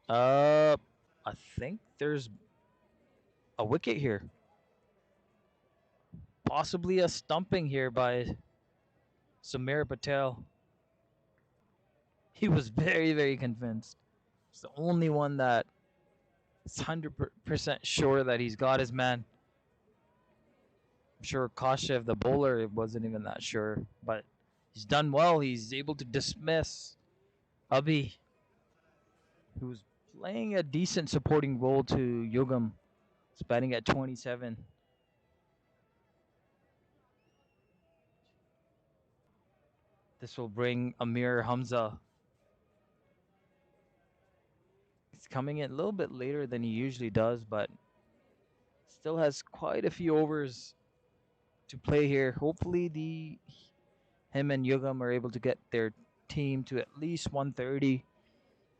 Uh, I think there's a wicket here. Possibly a stumping here by Samir Patel. He was very convinced. He's the only one that is 100% sure that he's got his man. I'm sure Kashev, the bowler, wasn't even that sure, but he's done well. He's able to dismiss Abhi, who's playing a decent supporting role to Yugam. He's batting at 27. This will bring Amir Hamza. He's coming in a little bit later than he usually does, but still has quite a few overs to play here. Hopefully, him and Yugam are able to get their team to at least 130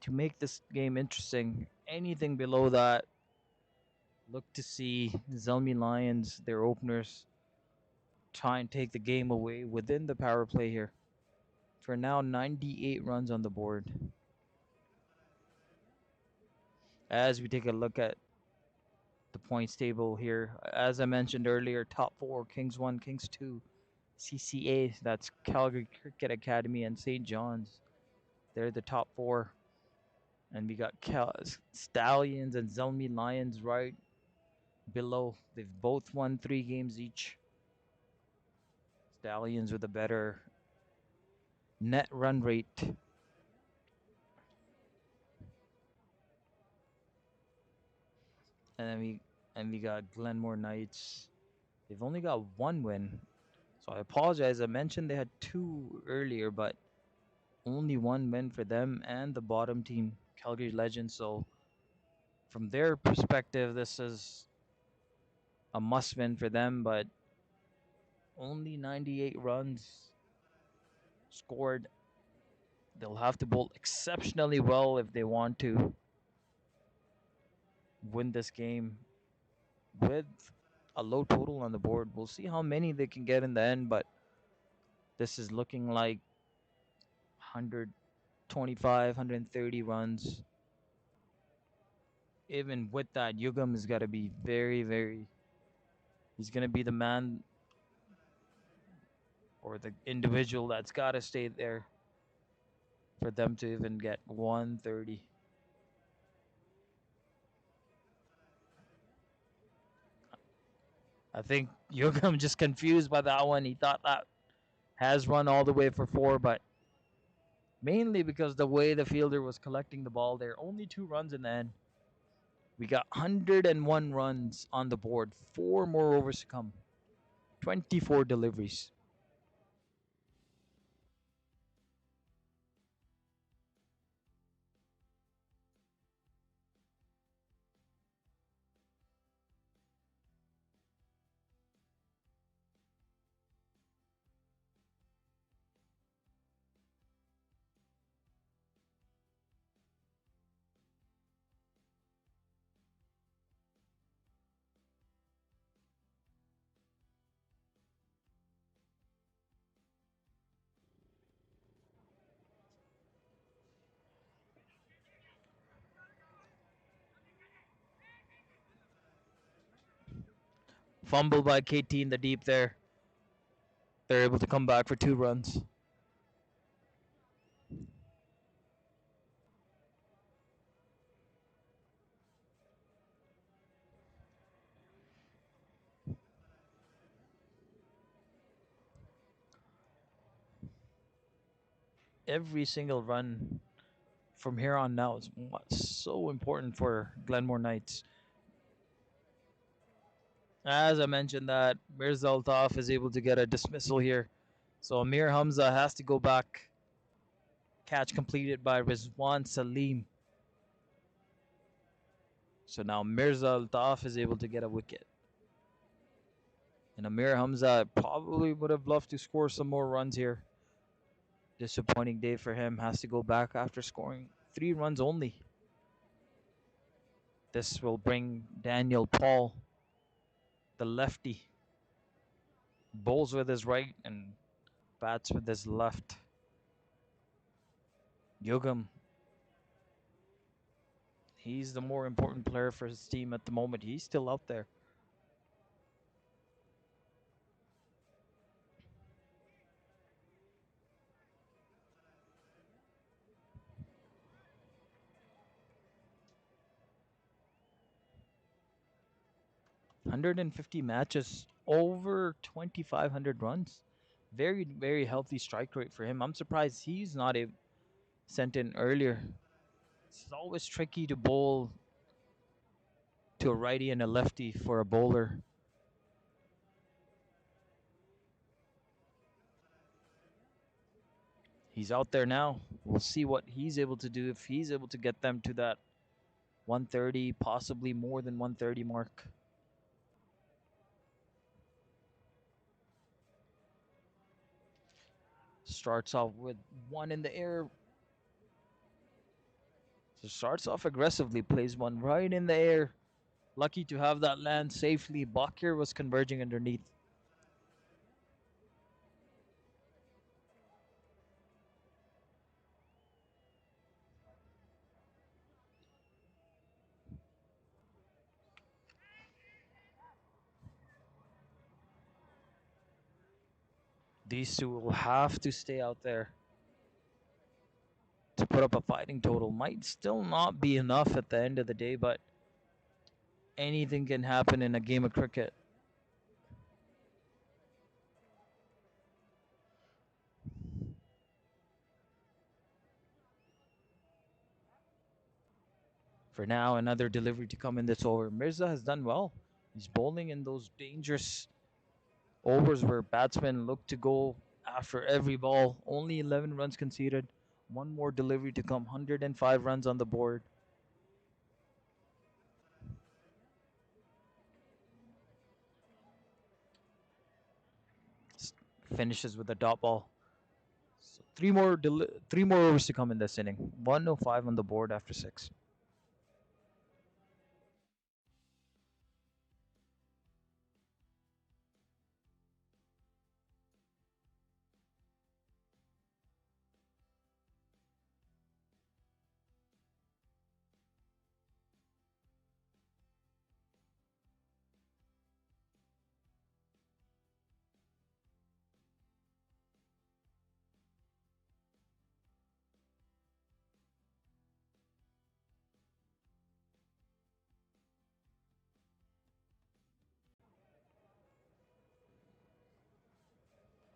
to make this game interesting. Anything below that, look to see Zalmi Lions, their openers, try and take the game away within the power play here. For now, 98 runs on the board. As we take a look at the points table here, as I mentioned earlier, top four, Kings 1, Kings 2, CCA, that's Calgary Cricket Academy, and St. John's. They're the top four. And we got Stallions and Zalmi Lions right below. They've both won 3 games each. Stallions with a better net run rate. And we got Glenmore Knights. They've only got 1 win. So I apologize. I mentioned they had 2 earlier, but only 1 win for them and the bottom team, Calgary Legends. So from their perspective, this is a must win for them, but only 98 runs scored. They'll have to bowl exceptionally well if they want to win this game with a low total on the board. We'll see how many they can get in the end, but this is looking like 125, 130 runs. Even with that, Yugam has got to be very, very. He's going to be the man or the individual that's got to stay there for them to even get 130. I think Yugam just confused by that one. He thought that has run all the way for 4, but mainly because the way the fielder was collecting the ball there, only 2 runs in the end. We got 101 runs on the board, 4 more overs to come, 24 deliveries. Fumble by KT in the deep there. They're able to come back for 2 runs. Every single run from here on now is so important for Glenmore Knights. As I mentioned, that Mirza Altaf is able to get a dismissal here. So Amir Hamza has to go back. Catch completed by Rizwan Salim. So now Mirza Altaf is able to get a wicket. And Amir Hamza probably would have loved to score some more runs here. Disappointing day for him. Has to go back after scoring 3 runs only. This will bring Daniel Paul, the lefty, bowls with his right and bats with his left. Yugam, he's the more important player for his team at the moment. He's still out there. "150 matches, over 2,500 runs. Very, very healthy strike rate for him. I'm surprised he's not sent in earlier. It's always tricky to bowl to a righty and a lefty for a bowler. He's out there now. We'll see what he's able to do, if he's able to get them to that 130, possibly more than 130 mark. Starts off with 1 in the air. So starts off aggressively, plays 1 right in the air. Lucky to have that land safely. Bakir was converging underneath. These two will have to stay out there to put up a fighting total. Might still not be enough at the end of the day, but anything can happen in a game of cricket. For now, another delivery to come in this over. Mirza has done well. He's bowling in those dangerous overs where batsmen look to go after every ball. Only 11 runs conceded. One more delivery to come. 105 runs on the board. Finishes with a dot ball. So three more overs to come in this inning. 105 on the board after 6.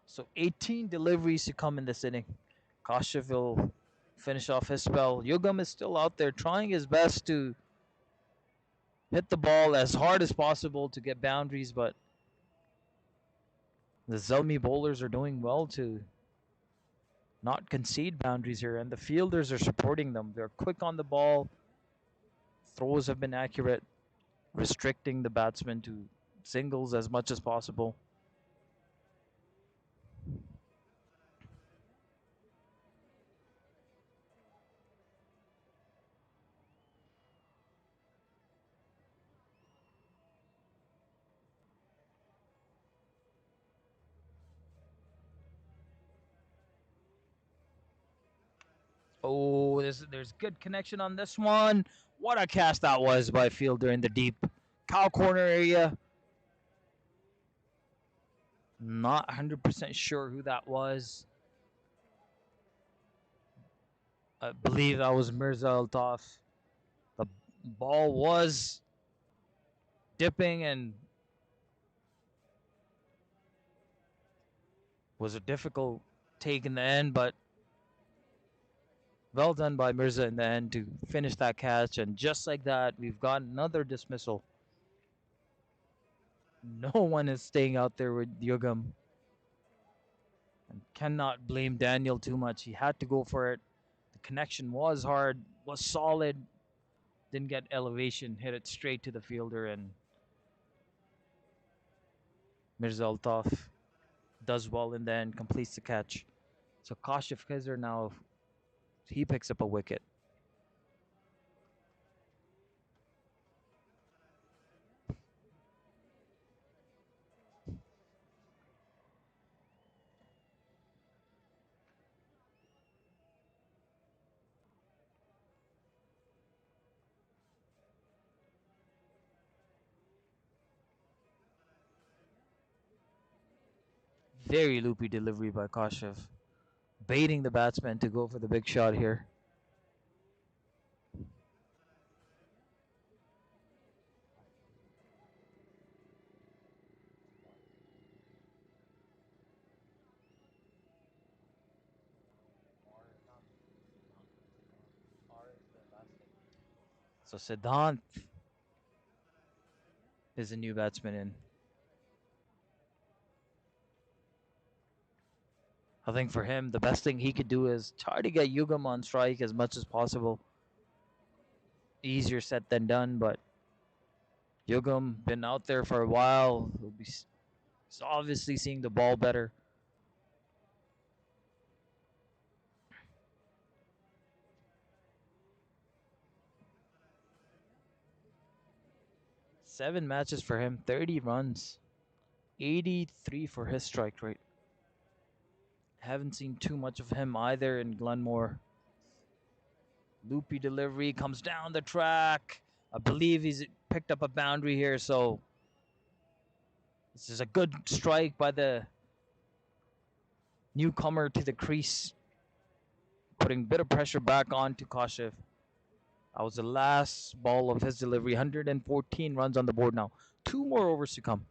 So 18 deliveries to come in this inning. Kashyap will finish off his spell. Yugam is still out there trying his best to hit the ball as hard as possible to get boundaries, but the Zalmi bowlers are doing well to not concede boundaries here, and the fielders are supporting them. They're quick on the ball. Throws have been accurate, restricting the batsmen to singles as much as possible. Oh, there's good connection on this one. What a cast that was by fielder in the deep cow corner area. Not 100% sure who that was. I believe that was Mirza Altaf. The ball was dipping and was a difficult take in the end, but well done by Mirza in the end to finish that catch. And just like that, we've got another dismissal. No one is staying out there with Yugam. And cannot blame Daniel too much. He had to go for it. The connection was hard, was solid, didn't get elevation, hit it straight to the fielder, and Mirza Altaf does well in the end, completes the catch. So Kashif Khizr now, he picks up a wicket. Very loopy delivery by Kashif, baiting the batsman to go for the big shot here. So Siddhant is a new batsman in. I think for him, the best thing he could do is try to get Yugam on strike as much as possible. Easier said than done, but Yugam been out there for a while. He's obviously seeing the ball better. Seven matches for him, 30 runs, 83 for his strike rate. Haven't seen too much of him either in Glenmore. Loopy delivery comes down the track. I believe he's picked up a boundary here, so this is a good strike by the newcomer to the crease, putting a bit of pressure back onto Kashev. That was the last ball of his delivery. 114 runs on the board now. 2 more overs to come.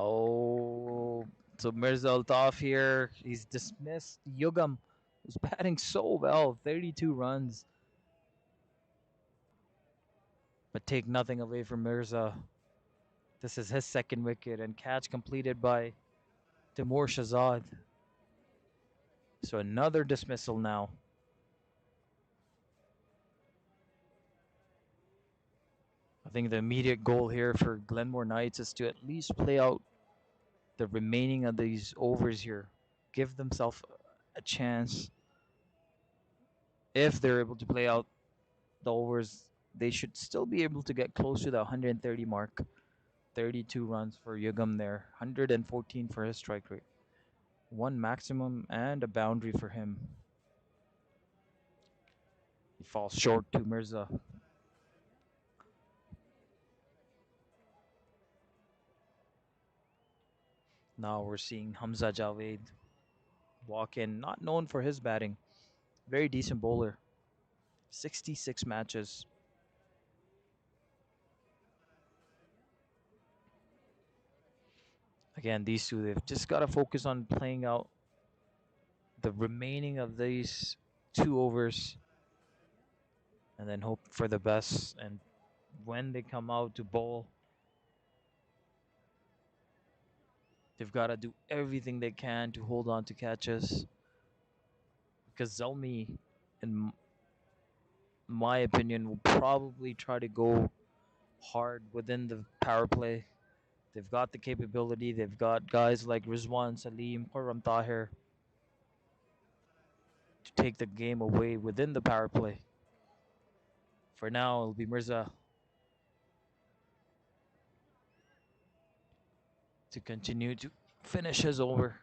Oh, so Mirza Altaf here. He's dismissed Yugam, who's batting so well. 32 runs. But take nothing away from Mirza. This is his second wicket and catch completed by Timur Shahzad. So another dismissal now. I think the immediate goal here for Glenmore Knights is to at least play out the remaining of these overs here. Give themselves a chance. If they're able to play out the overs, they should still be able to get close to the 130 mark. 32 runs for Yugam there, 114 for his strike rate. One maximum and a boundary for him. He falls short to Mirza. Now we're seeing Hamza Javed walk in, not known for his batting. Very decent bowler. 66 matches. Again, these two, they've just got to focus on playing out the remaining of these 2 overs and then hope for the best. And when they come out to bowl, they've got to do everything they can to hold on to catches. Because Zalmi, in my opinion, will probably try to go hard within the power play. They've got the capability. They've got guys like Rizwan, Salim, Khurram Tahir to take the game away within the power play. For now, it'll be Mirza to continue to finish his over.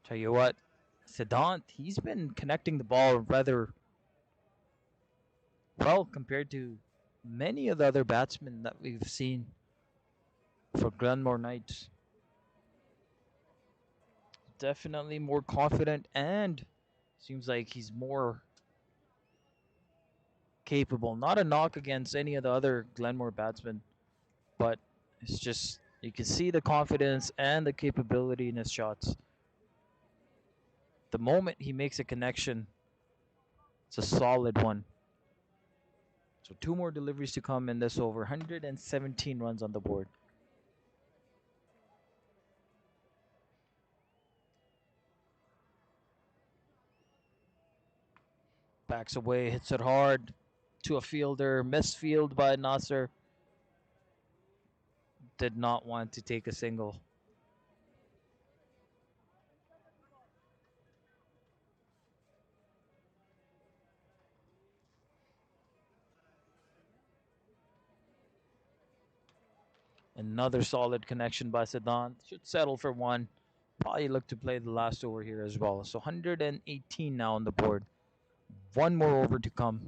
Tell you what, Sedant, he's been connecting the ball rather well compared to many of the other batsmen that we've seen for Glenmore Knights. Definitely more confident and seems like he's more capable. Not a knock against any of the other Glenmore batsmen, but it's just you can see the confidence and the capability in his shots. The moment he makes a connection, it's a solid one. So 2 more deliveries to come in this over. 117 runs on the board. Backs away, hits it hard to a fielder. Misfield by Nasser. Did not want to take a single. Another solid connection by Sedan. Should settle for one. Probably look to play the last over here as well. So 118 now on the board. 1 more over to come.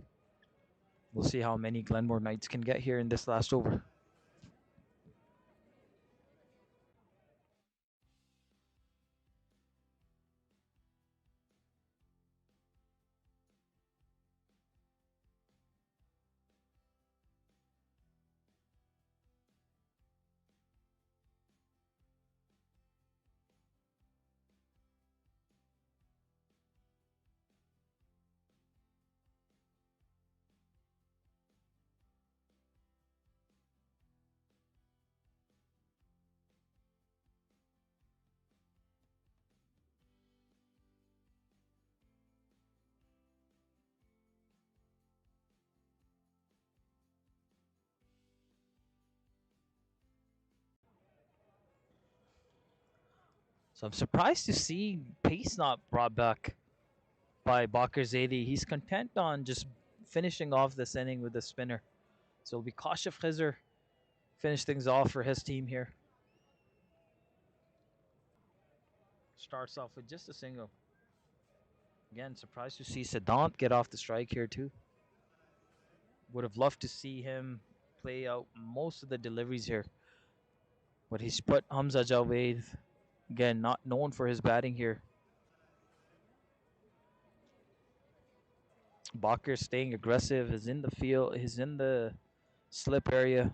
We'll see how many Glenmore Knights can get here in this last over. So I'm surprised to see pace not brought back by Bakr Zaidi. He's content on just finishing off this inning with a spinner. So it'll be Kashif Khizr finish things off for his team here. Starts off with just a single. Again, surprised to see Sedant get off the strike here too. Would have loved to see him play out most of the deliveries here. But he's put Hamza Javed, again, not known for his batting here. Bakr staying aggressive, is in the field, he's in the slip area.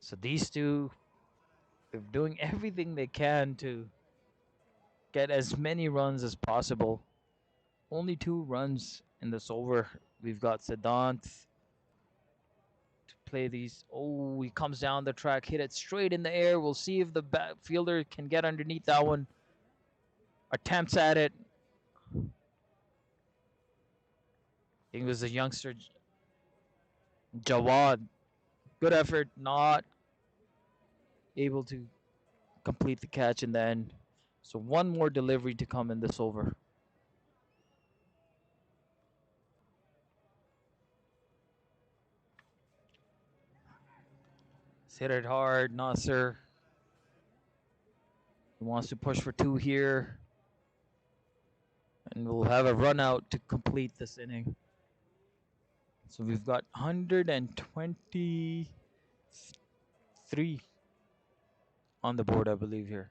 So these two are doing everything they can to get as many runs as possible. Only 2 runs in this over. We've got Sedant to play these. Oh, he comes down the track, hit it straight in the air. We'll see if the fielder can get underneath that one. Attempts at it. I think it was a youngster, Jawad. Good effort, not able to complete the catch in the end. So one more delivery to come in this over. Hit it hard, Nasser. He wants to push for 2 here. And we'll have a run out to complete this inning. So we've got 123 on the board, I believe, here.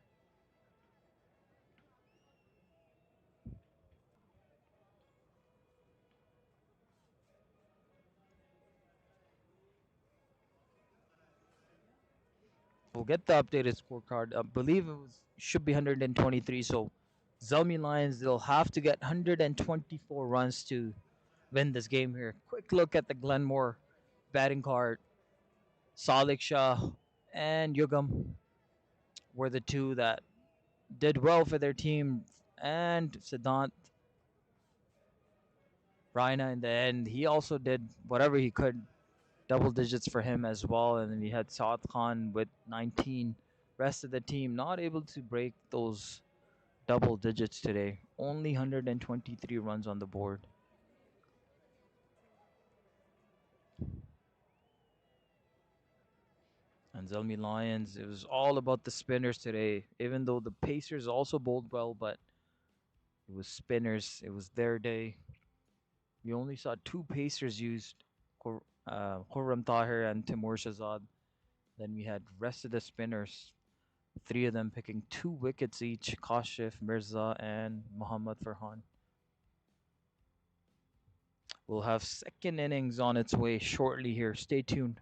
We'll get the updated scorecard. I believe should be 123. So Zomi Lions, they'll have to get 124 runs to win this game here. Quick look at the Glenmore batting card. Salik Shah and Yugam were the two that did well for their team. And Siddhant Raina in the end, he also did whatever he could, double digits for him as well. And then we had Saad Khan with 19. Rest of the team not able to break those double digits today. Only 123 runs on the board. And Zalmi Lions, it was all about the spinners today. Even though the Pacers also bowled well, but it was spinners. It was their day. We only saw 2 Pacers used, Khurram Tahir and Timur Shahzad. Then we had rest of the spinners, 3 of them picking 2 wickets each, Kashif, Mirza, and Muhammad Farhan. We'll have second innings on its way shortly here. Stay tuned.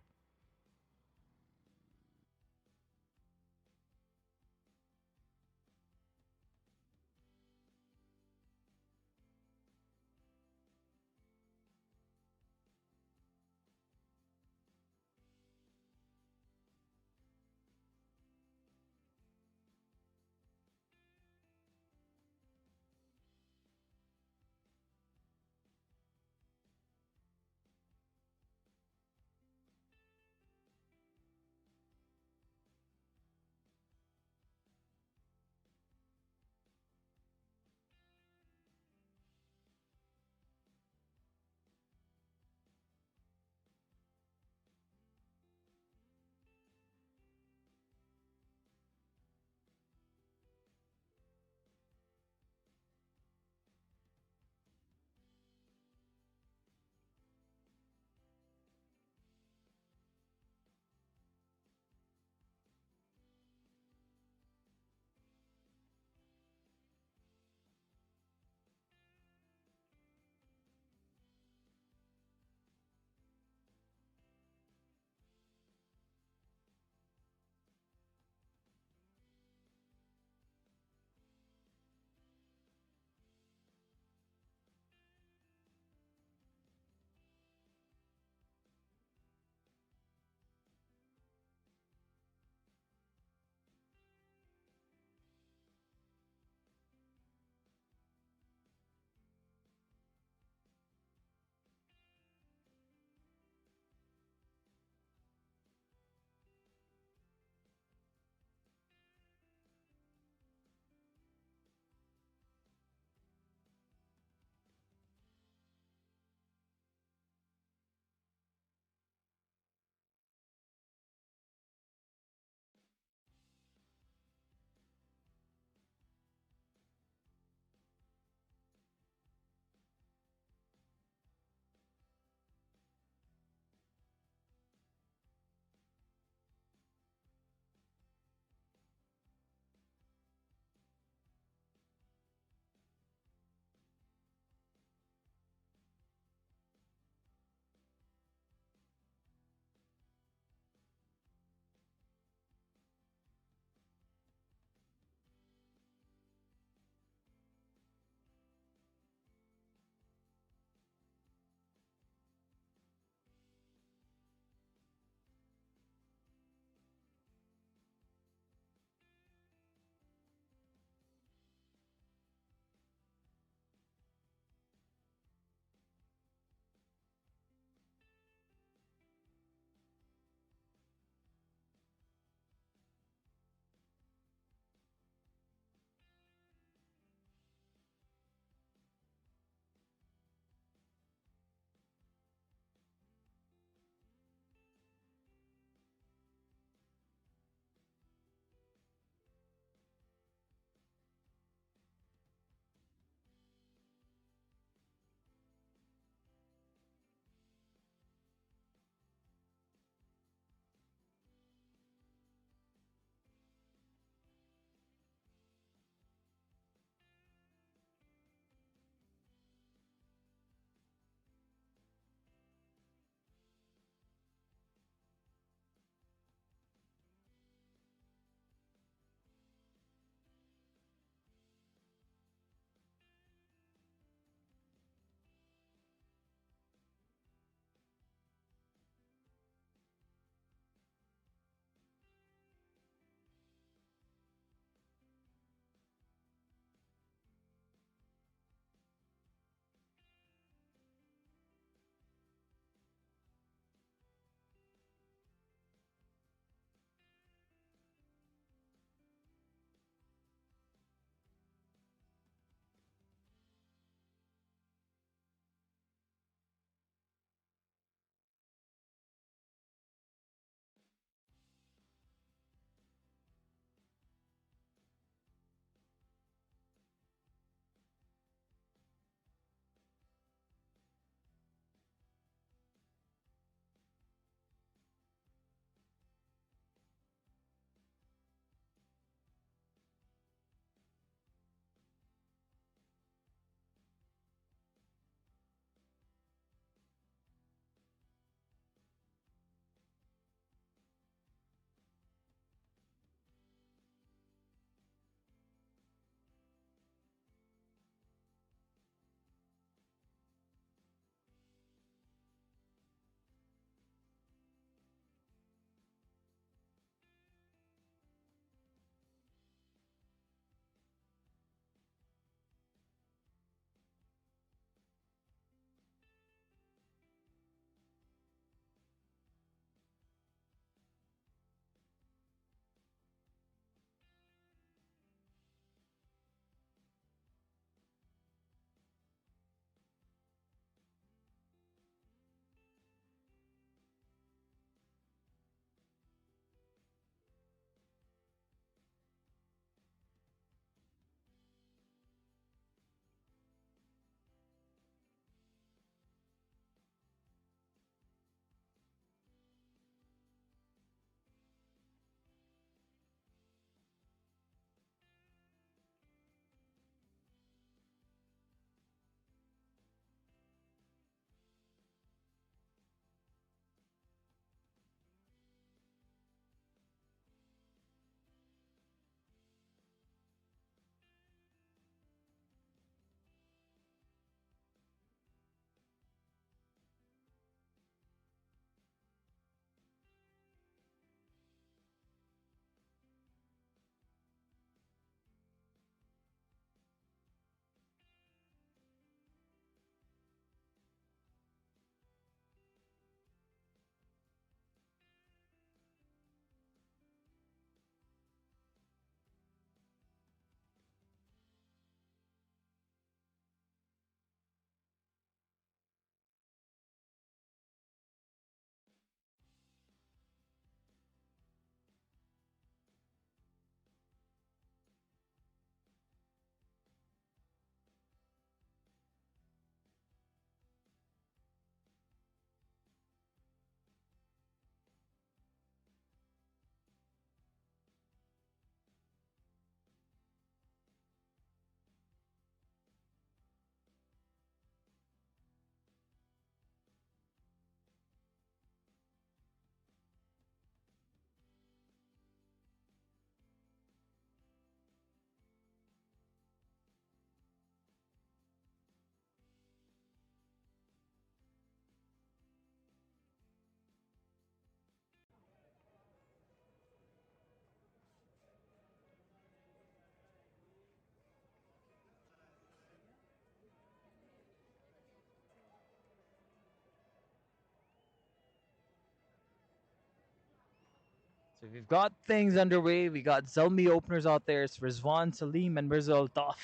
So we've got things underway. We got Zalmi openers out there. It's Rizwan Salim and Mirza Altaf.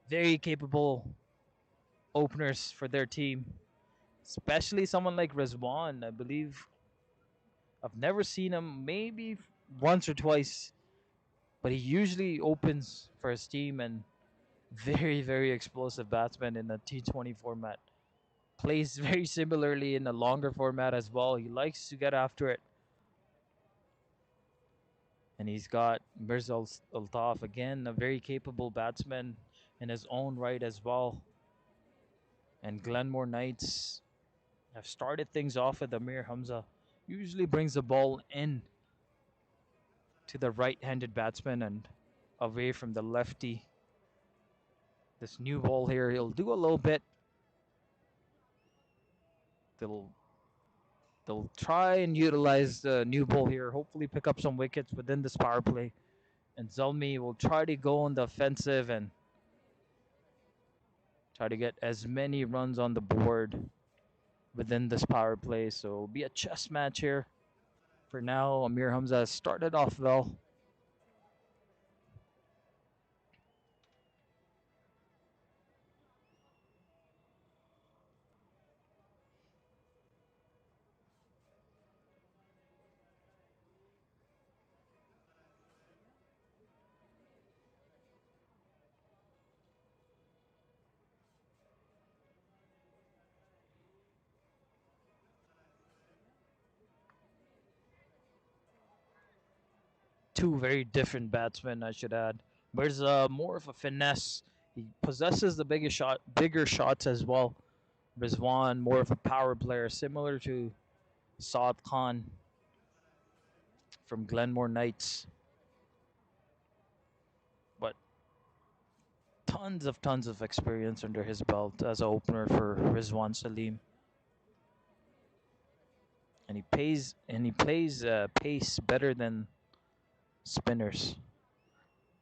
Very capable openers for their team. Especially someone like Rizwan. I believe I've never seen him, maybe once or twice, but he usually opens for his team and very, very explosive batsman in the T20 format. Plays very similarly in a longer format as well. He likes to get after it. And he's got Mirza Altaf, again, a very capable batsman in his own right as well. And Glenmore Knights have started things off with Amir Hamza. Usually brings the ball in to the right-handed batsman and away from the lefty. This new ball here, he'll do a little bit. They'll try and utilize the new ball here. Hopefully pick up some wickets within this power play. And Zalmi will try to go on the offensive and try to get as many runs on the board within this power play. So it'll be a chess match here. For now, Amir Hamza has started off well. Two very different batsmen, I should add. Mirza more of a finesse. He possesses the bigger shots as well. Rizwan more of a power player, similar to Saad Khan from Glenmore Knights. But tons of experience under his belt as an opener for Rizwan Salim. And he plays pace better than spinners.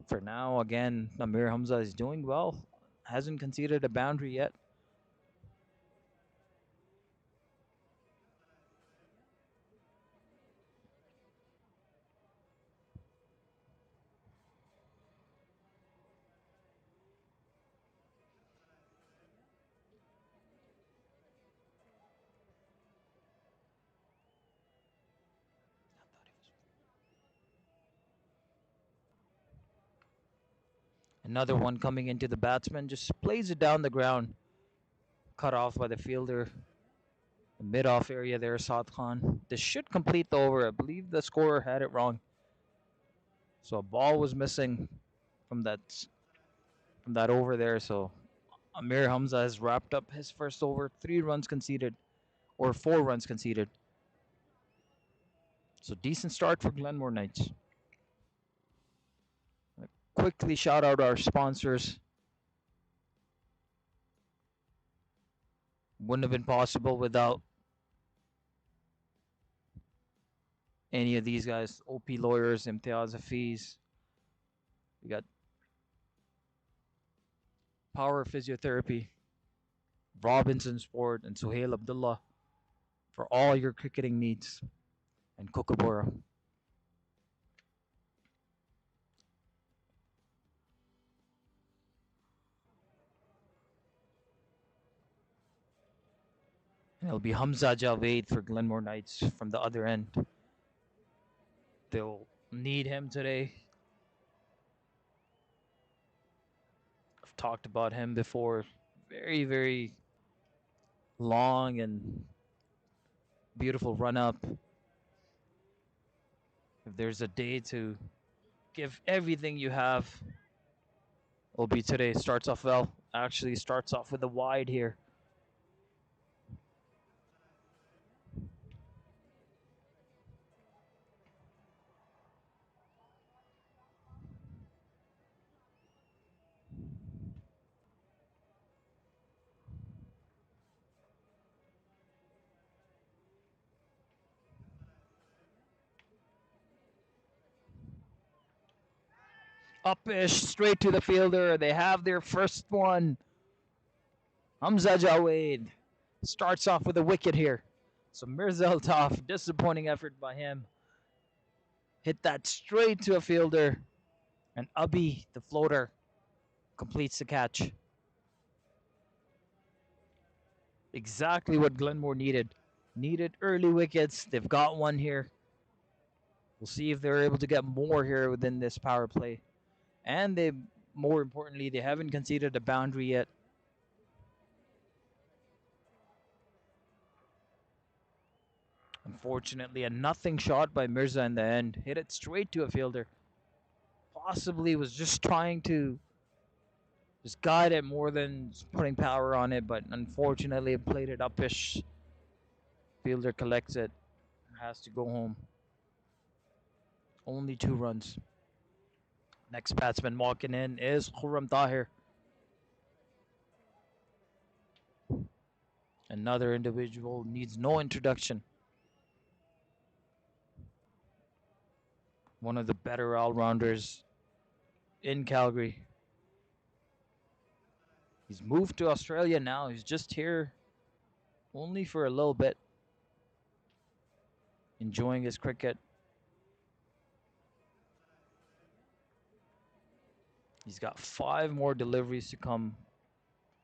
For now, again, Amir Hamza is doing well. Hasn't conceded a boundary yet. Another one coming into the batsman, just plays it down the ground. Cut off by the fielder. The mid-off area there, Saad Khan. This should complete the over. I believe the scorer had it wrong. So a ball was missing from that over there. So Amir Hamza has wrapped up his first over. 3 runs conceded, or 4 runs conceded. So decent start for Glenmore Knights. Quickly shout out our sponsors. Wouldn't have been possible without any of these guys. OP Lawyers, Imtiaz Hafiz. We got Power Physiotherapy, Robinson Sport, and Suhail Abdullah for all your cricketing needs. And Kookaburra. And it'll be Hamza Javed for Glenmore Knights from the other end. They'll need him today. I've talked about him before. Very, very long and beautiful run up. If there's a day to give everything you have, it'll be today. Starts off well. Actually starts off with a wide here. Upish straight to the fielder. They have their first one. Hamza Javed starts off with a wicket here. So Mirza Altaf, disappointing effort by him. Hit that straight to a fielder. And Ubby, the floater, completes the catch. Exactly what Glenmore needed. Needed early wickets. They've got one here. We'll see if they're able to get more here within this power play. And they, more importantly, they haven't conceded a boundary yet. Unfortunately, a nothing shot by Mirza in the end. Hit it straight to a fielder. Possibly was just trying to just guide it more than putting power on it, but unfortunately it played it upish. Fielder collects it. Has to go home. Only 2 runs. Next batsman walking in is Khurram Tahir. Another individual needs no introduction. One of the better all-rounders in Calgary. He's moved to Australia now. He's just here only for a little bit. Enjoying his cricket. He's got 5 more deliveries to come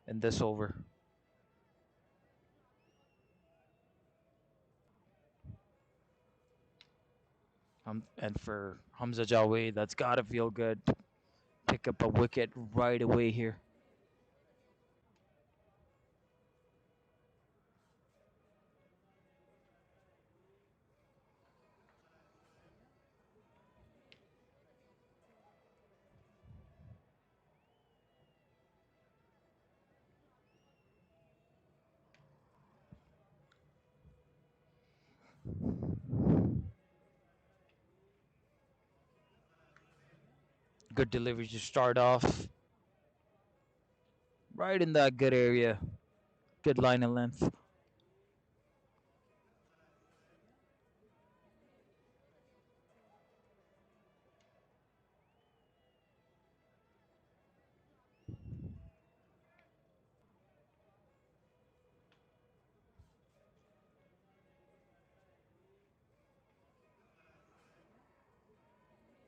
in this over. And for Hamza Javed, that's got to feel good to pick up a wicket right away here. Good delivery to start off. Right in that good area. Good line of length.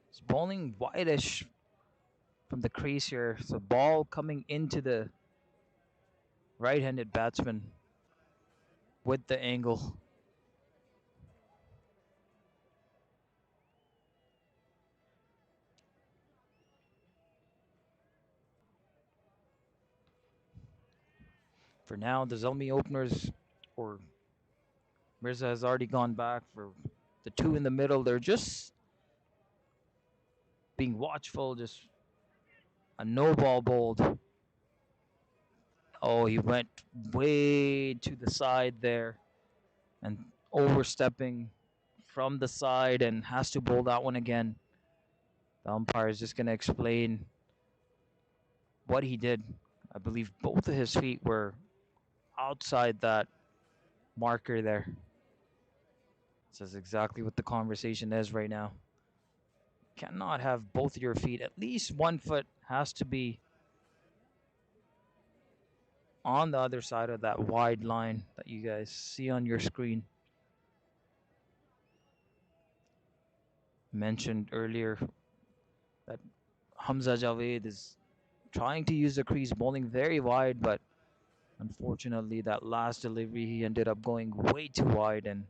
He's bowling wideish from the crease here. So ball coming into the right-handed batsman with the angle. For now, the Zalmi openers, or Mirza has already gone back. For the 2 in the middle, they're just being watchful. Just a no ball bowled. Oh, he went way to the side there and overstepping from the side and has to bowl that one again. The umpire is just going to explain what he did. I believe both of his feet were outside that marker there. Says exactly what the conversation is right now. Cannot have both of your feet. At least one foot has to be on the other side of that wide line that you guys see on your screen. Mentioned earlier that Hamza Javed is trying to use the crease, bowling very wide, but unfortunately that last delivery he ended up going way too wide and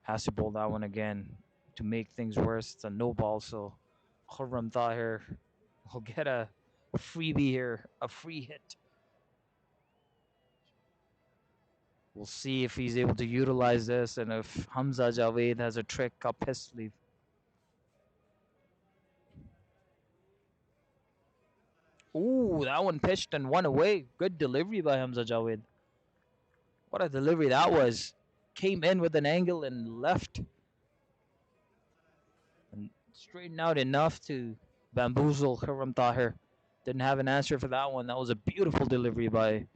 has to bowl that one again to make things worse. It's a no ball, so Khurram Tahir will get a freebie here, a free hit. We'll see if he's able to utilize this and if Hamza Javed has a trick up his sleeve. Ooh, that one pitched and one away. Good delivery by Hamza Javed. What a delivery that was. Came in with an angle and left. And straightened out enough to bamboozle Khurram Tahir. Didn't have an answer for that one. That was a beautiful delivery by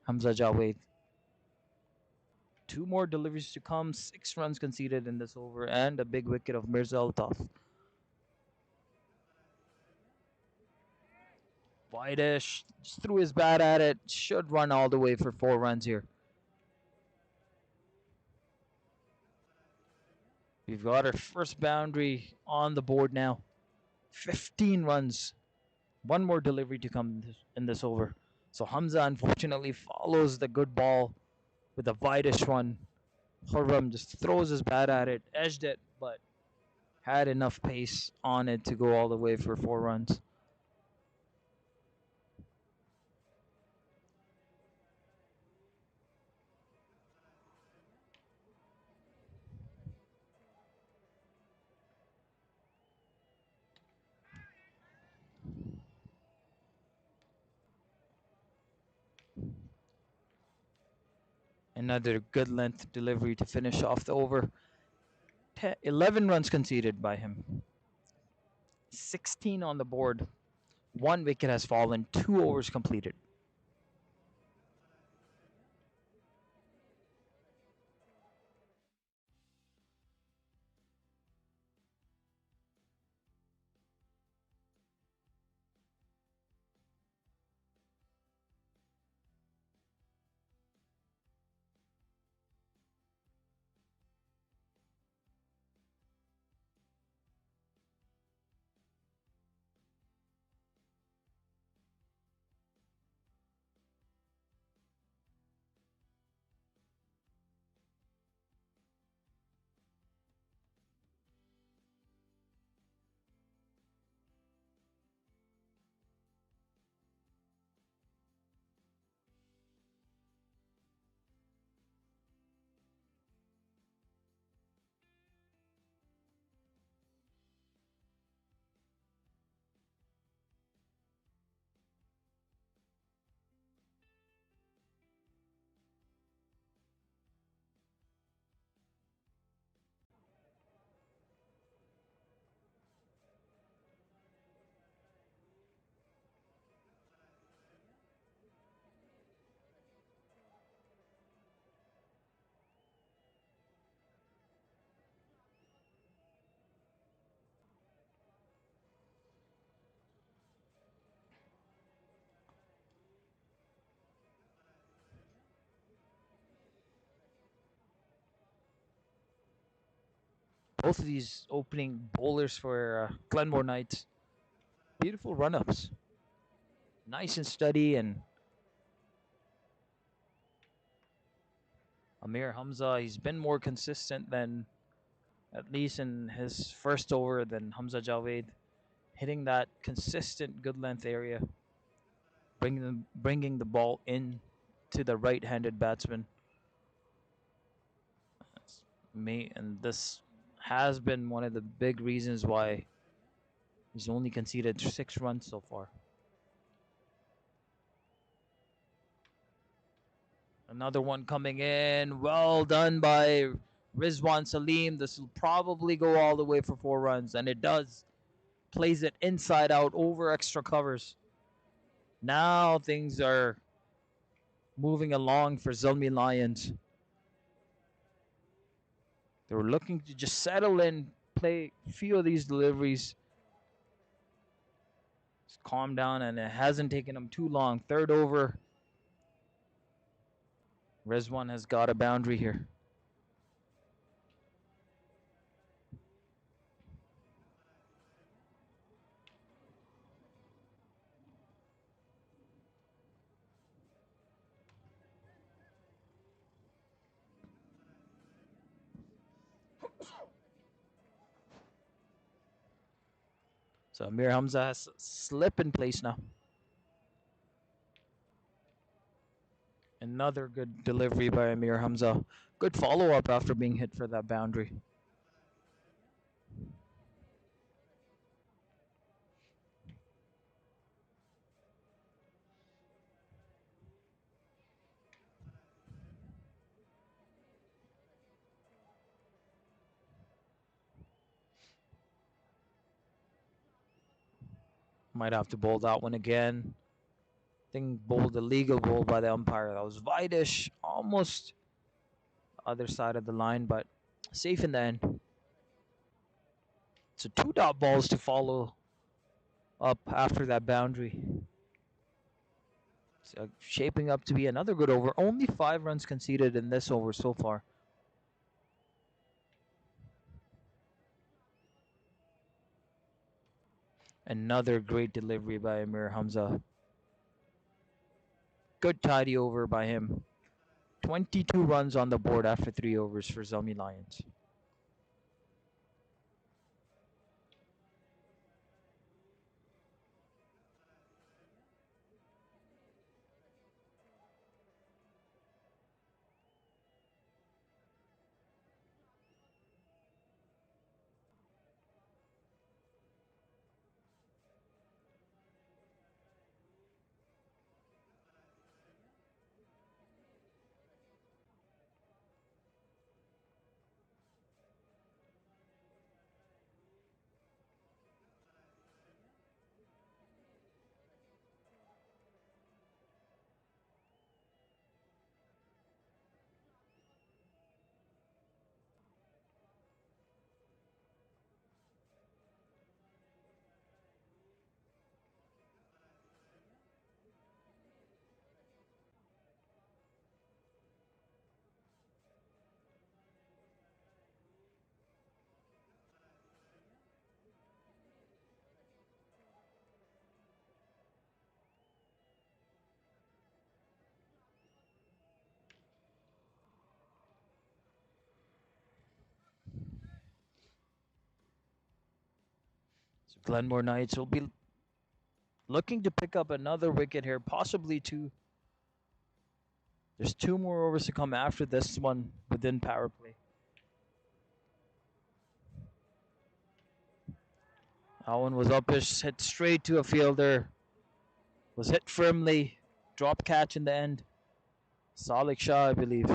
Hamza Javed. 2 more deliveries to come. 6 runs conceded in this over and a big wicket of Mirza Altaf. Wideish, just threw his bat at it. Should run all the way for 4 runs here. We've got our first boundary on the board now. 15 runs. One more delivery to come in this over. So Hamza unfortunately follows the good ball with a widest run. Khurram just throws his bat at it, edged it, but had enough pace on it to go all the way for 4 runs. Another good length delivery to finish off the over. 11 runs conceded by him. 16 on the board. 1 wicket has fallen. 2 overs completed. Both of these opening bowlers for Glenmore Knights. Beautiful run-ups. Nice and steady, and Amir Hamza, he's been more consistent than, at least in his first over, than Hamza Javed, hitting that consistent good length area, bringing the ball in to the right-handed batsman. And this has been one of the big reasons why he's only conceded 6 runs so far. Another one coming in. Well done by Rizwan Salim. This will probably go all the way for 4 runs, and it does. Plays it inside out over extra covers. Now things are moving along for Zomi Lions. They were looking to just settle in, play a few of these deliveries. Just calm down, and it hasn't taken them too long. Third over. Rizwan has got a boundary here. So Amir Hamza has slip in place now. Another good delivery by Amir Hamza. Good follow-up after being hit for that boundary. Might have to bowl that one again. I think bowled a legal bowl by the umpire. That was Vidish, almost other side of the line, but safe in the end. So 2 dot balls to follow up after that boundary. So shaping up to be another good over. Only 5 runs conceded in this over so far. Another great delivery by Amir Hamza. Good tidy over by him. 22 runs on the board after 3 overs for Zomi Lions. So Glenmore Knights will be looking to pick up another wicket here, possibly two. There's 2 more overs to come after this one within power play. That one was uppish, hit straight to a fielder. Was hit firmly. Drop catch in the end. Salik Shah, I believe.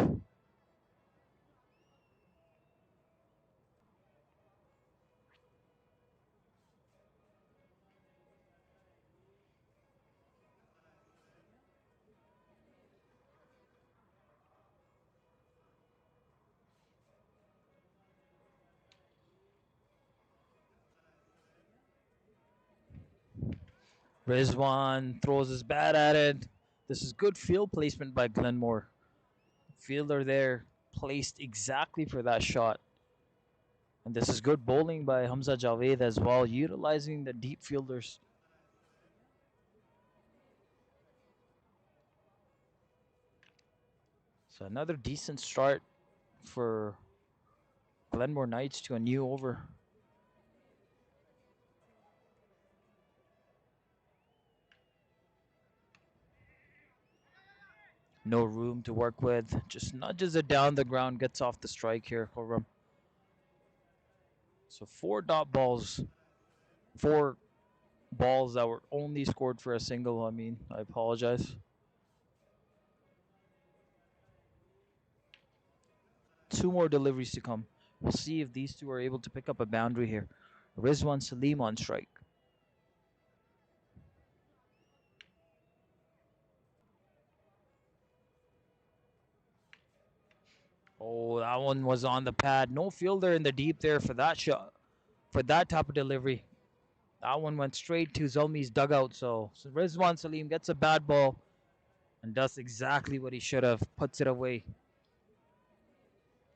Rizwan throws his bat at it. This is good field placement by Glenmore. Fielder there placed exactly for that shot. And this is good bowling by Hamza Javed as well, utilizing the deep fielders. So another decent start for Glenmore Knights to a new over. No room to work with. Just nudges it down the ground, gets off the strike here, Khurram. So 4 dot balls. 4 balls that were only scored for a single. I apologize. 2 more deliveries to come. We'll see if these two are able to pick up a boundary here. Rizwan Salim on strike. Oh, that one was on the pad. No fielder in the deep there for that shot, for that type of delivery. That one went straight to Zalmi's dugout. So Rizwan Salim gets a bad ball and does exactly what he should have. Puts it away.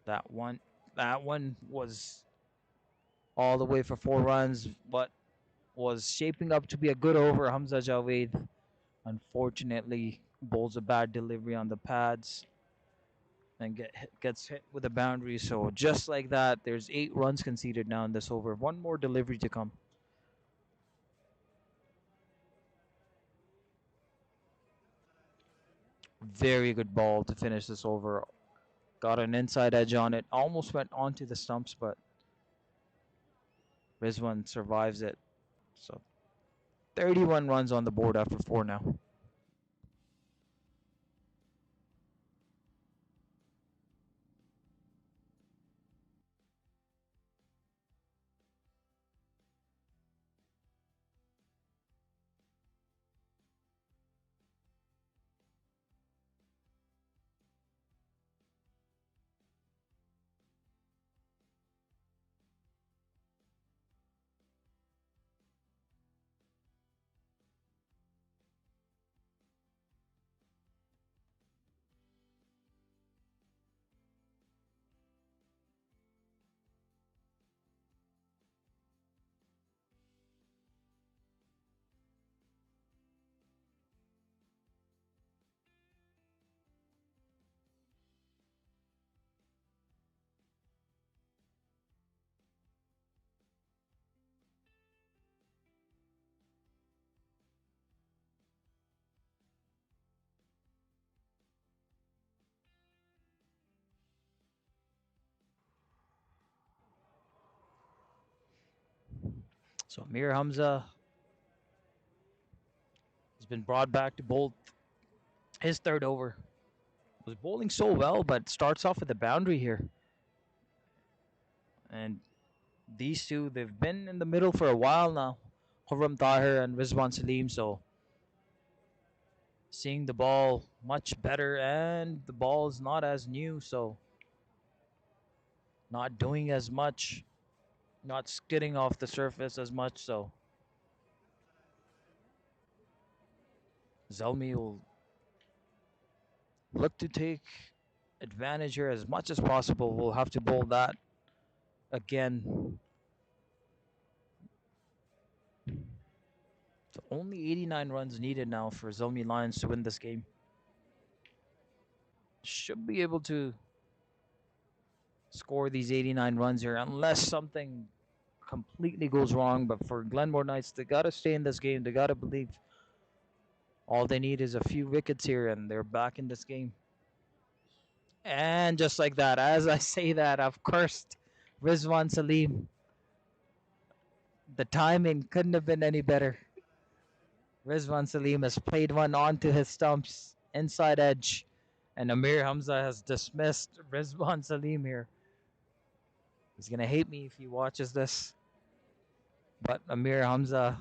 That one, that one was all the way for 4 runs, but was shaping up to be a good over. Hamza Javed, unfortunately, bowls a bad delivery on the pads and gets hit with a boundary. So just like that, there's 8 runs conceded now in this over. 1 more delivery to come. Very good ball to finish this over. Got an inside edge on it. Almost went onto the stumps, but Rizwan survives it. So 31 runs on the board after 4 now. So Amir Hamza has been brought back to bowl his third over. Was bowling so well, but starts off with a boundary here. And these two, they've been in the middle for a while now. Khurram Tahir and Rizwan Salim. So seeing the ball much better, and the ball is not as new, so not doing as much, not skidding off the surface as much. So Zalmi will look to take advantage here as much as possible. We'll have to bowl that again. So only 89 runs needed now for Zomi Lions to win this game. Should be able to score these 89 runs here unless something completely goes wrong. But for Glenmore Knights, they got to stay in this game. They got to believe all they need is a few wickets here and they're back in this game. And just like that, as I say that, I've cursed Rizwan Salim. The timing couldn't have been any better. Rizwan Salim has played one onto his stumps, inside edge, and Amir Hamza has dismissed Rizwan Salim here. He's going to hate me if he watches this, but Amir Hamza,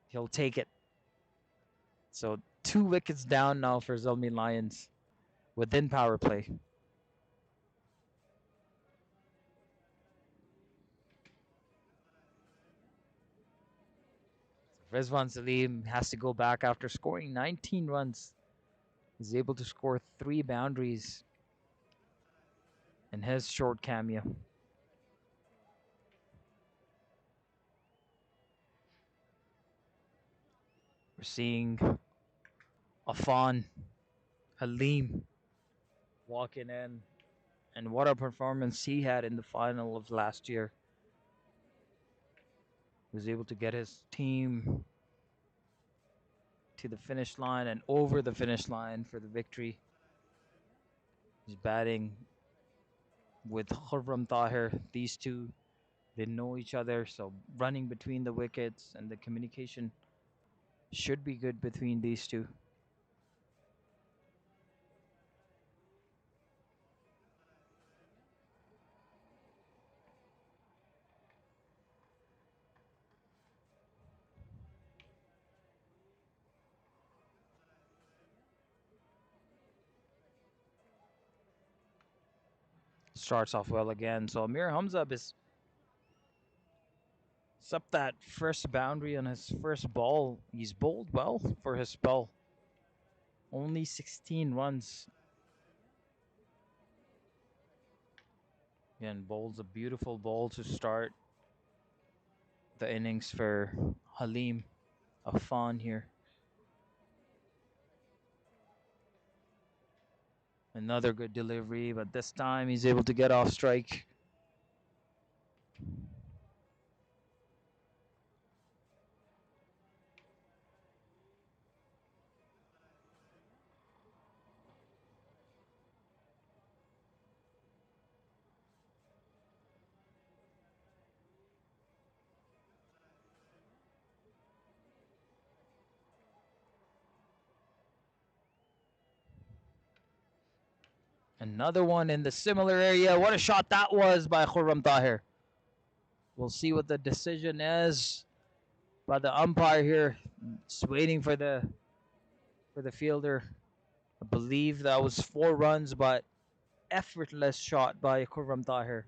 he'll take it. So 2 wickets down now for Zomi Lions within power play. Rizwan Salim has to go back after scoring 19 runs. He's able to score 3 boundaries in his short cameo. We're seeing Afan Halim walking in, and what a performance he had in the final of last year. He was able to get his team to the finish line and over the finish line for the victory. He's batting with Khurram Tahir. These two, they know each other, so running between the wickets and the communication should be good between these two. Starts off well again. So Amir Hamza is up that first boundary on his first ball. He's bowled well for his spell. Only 16 runs. Again, bowls a beautiful ball to start the innings for Halim Afan here. Another good delivery, but this time he's able to get off strike. Another one in the similar area. What a shot that was by Khurram Tahir. We'll see what the decision is by the umpire here. Just waiting for the fielder. I believe that was 4 runs, but effortless shot by Khurram Tahir.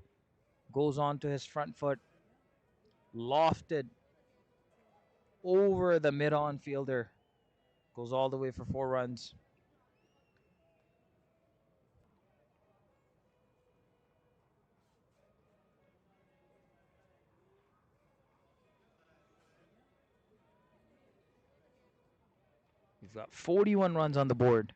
Goes on to his front foot, lofted over the mid-on fielder. Goes all the way for 4 runs. We've got 41 runs on the board.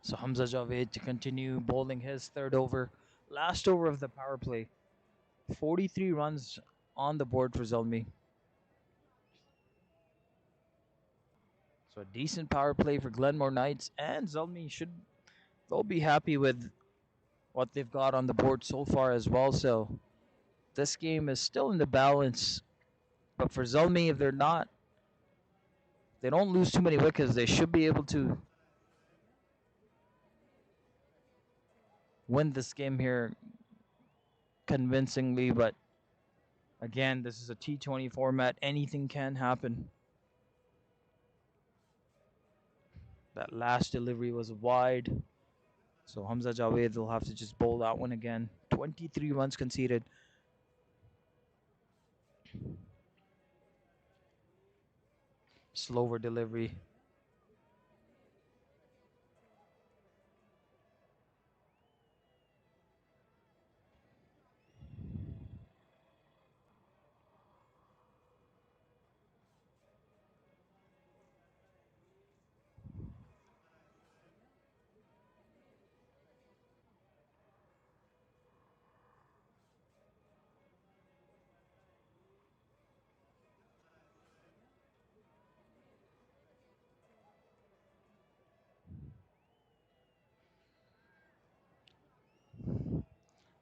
So Hamza Javed to continue bowling his third over. Last over of the power play. 43 runs on the board for Zalmi. So a decent power play for Glenmore Knights, and Zalmi they'll be happy with what they've got on the board so far as well. So this game is still in the balance. But for Zalmi, if they don't lose too many wickets, they should be able to win this game here convincingly. But again, this is a T20 format. Anything can happen. That last delivery was wide. So Hamza Javed will have to just bowl that one again. 23 runs conceded. Slower delivery.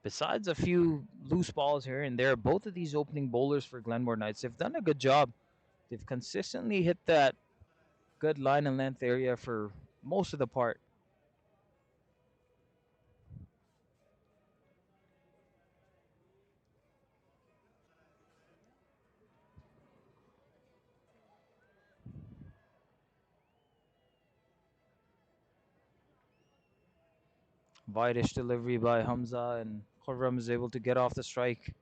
Besides a few loose balls here and there, both of these opening bowlers for Glenmore Knights, they've done a good job. They've consistently hit that good line and length area for most of the part. Wide-ish delivery by Hamza, and Khurram is able to get off the strike.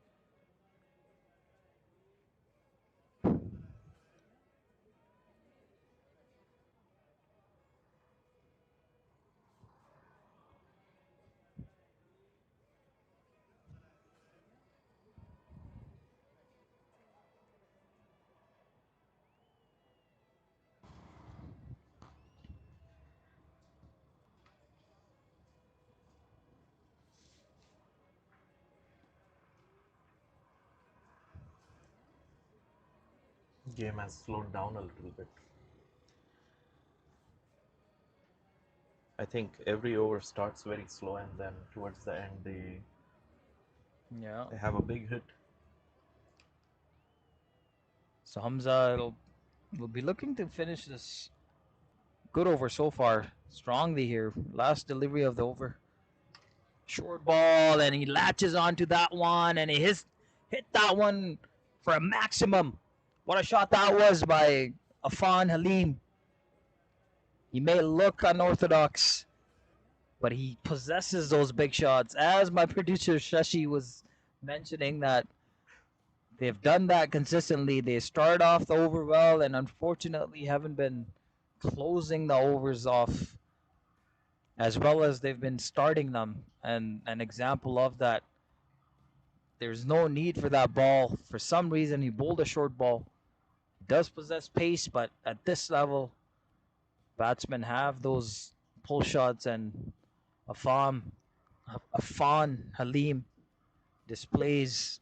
Game has slowed down a little bit. I think every over starts very slow, and then towards the end Yeah. they have a big hit. So Hamza will be looking to finish this good over so far. Strongly here. Last delivery of the over. Short ball, and he latches onto that one, and hit that one for a maximum. What a shot that was by Afan Halim. He may look unorthodox, but he possesses those big shots. As my producer Shashi was mentioning, that they've done that consistently. They start off the over well, and unfortunately haven't been closing the overs off as well as they've been starting them. And an example of that, there's no need for that ball. For some reason, he bowled a short ball. He does possess pace, but at this level, batsmen have those pull shots, and Afan, Afan Halim displays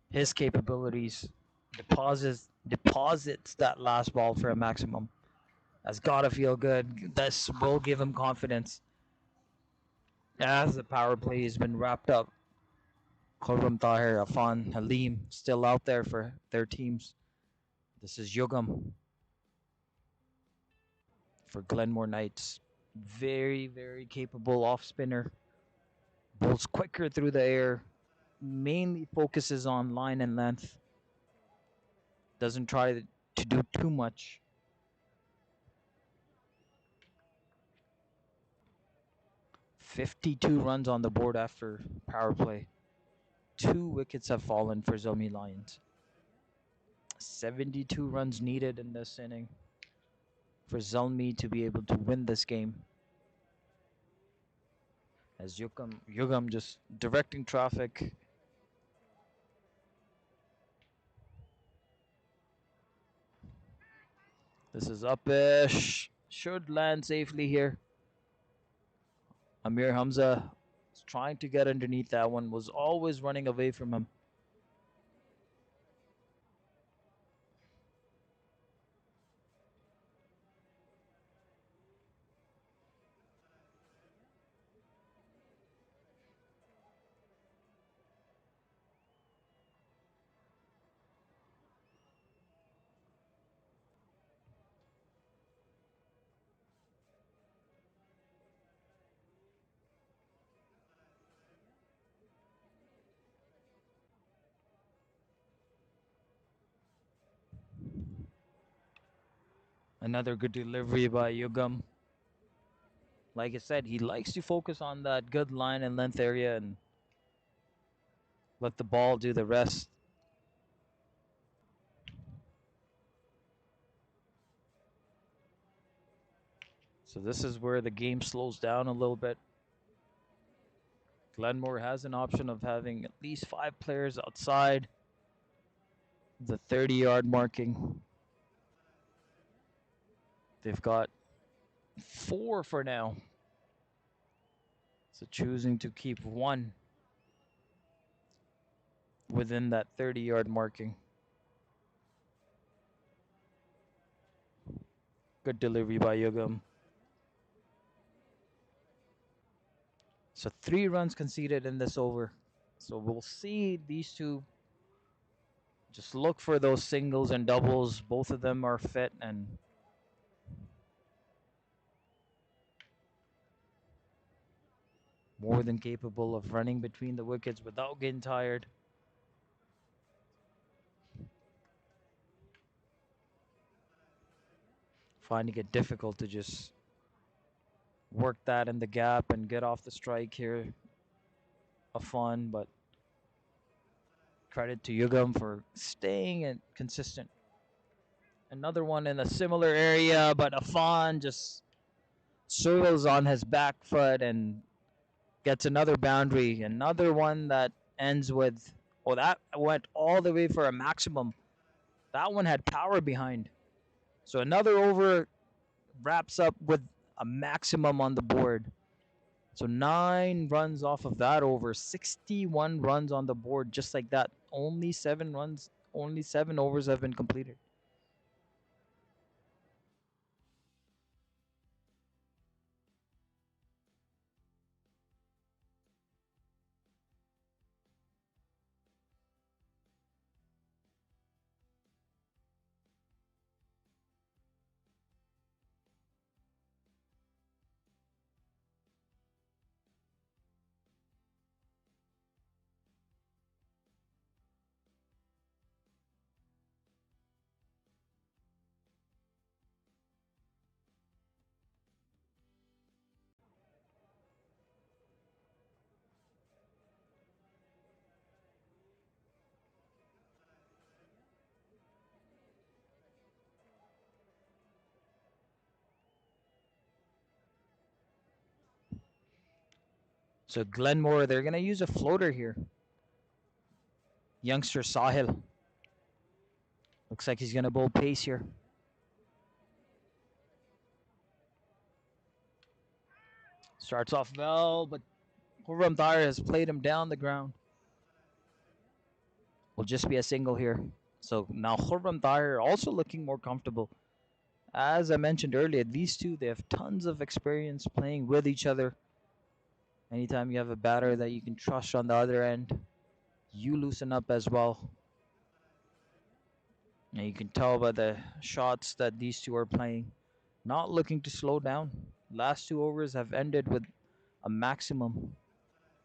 his capabilities, deposits that last ball for a maximum. That's gotta feel good. This will give him confidence. As the power play has been wrapped up, Khurram Tahir, Afan Halim still out there for their teams. This is Yugam for Glenmore Knights. Very, very capable off spinner. Bowls quicker through the air. Mainly focuses on line and length. Doesn't try to do too much. 52 runs on the board after power play. 2 wickets have fallen for Zomi Lions. 72 runs needed in this inning for Zalmi to be able to win this game. As Yugam just directing traffic. This is upish. Should land safely here. Amir Hamza was trying to get underneath that one, was always running away from him. Another good delivery by Yugam. Like I said, he likes to focus on that good line and length area and let the ball do the rest. So this is where the game slows down a little bit. Glenmore has an option of having at least 5 players outside the 30-yard marking. They've got 4 for now. So choosing to keep 1 within that 30-yard marking. Good delivery by Yugam. So 3 runs conceded in this over. So we'll see these two just look for those singles and doubles. Both of them are fit and more than capable of running between the wickets without getting tired. Finding it difficult to just work that in the gap and get off the strike here. A fun, but credit to Yugam for staying consistent. Another one in a similar area, but Afan just swivels on his back foot and gets another boundary. Another one that ends with, oh, that went all the way for a maximum. That one had power behind. So another over wraps up with a maximum on the board. So 9 runs off of that over, 61 runs on the board just like that. Only 7 runs, only 7 overs have been completed. So Glenmore, they're going to use a floater here. Youngster Sahil. Looks like he's going to bowl pace here. Starts off well, but Khurram Tahir has played him down the ground. Will just be a single here. So now Khurram Tahir also looking more comfortable. As I mentioned earlier, these two, they have tons of experience playing with each other. Anytime you have a batter that you can trust on the other end, you loosen up as well. And you can tell by the shots that these two are playing. Not looking to slow down. Last 2 overs have ended with a maximum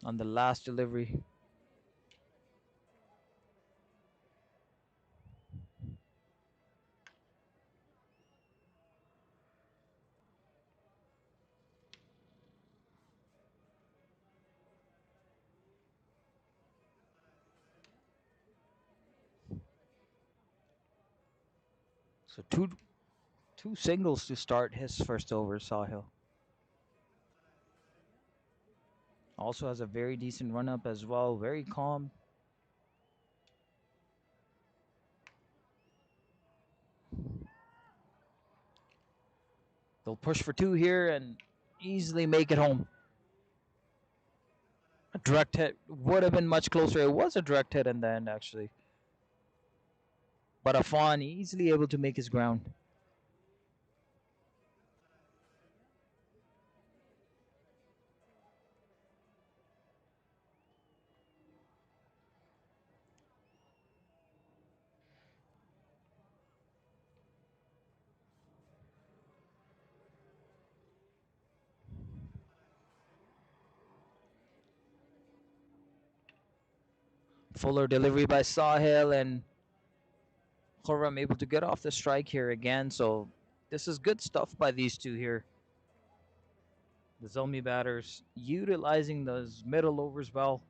on the last delivery. So two singles to start his first over, Sahil. Also has a very decent run up as well, very calm. They'll push for 2 here and easily make it home. A direct hit would have been much closer. It was a direct hit in the end, actually. But Afan easily able to make his ground. Fuller delivery by Sahil, and Khurram able to get off the strike here again. So this is good stuff by these two here. The Zomi batters utilizing those middle overs well,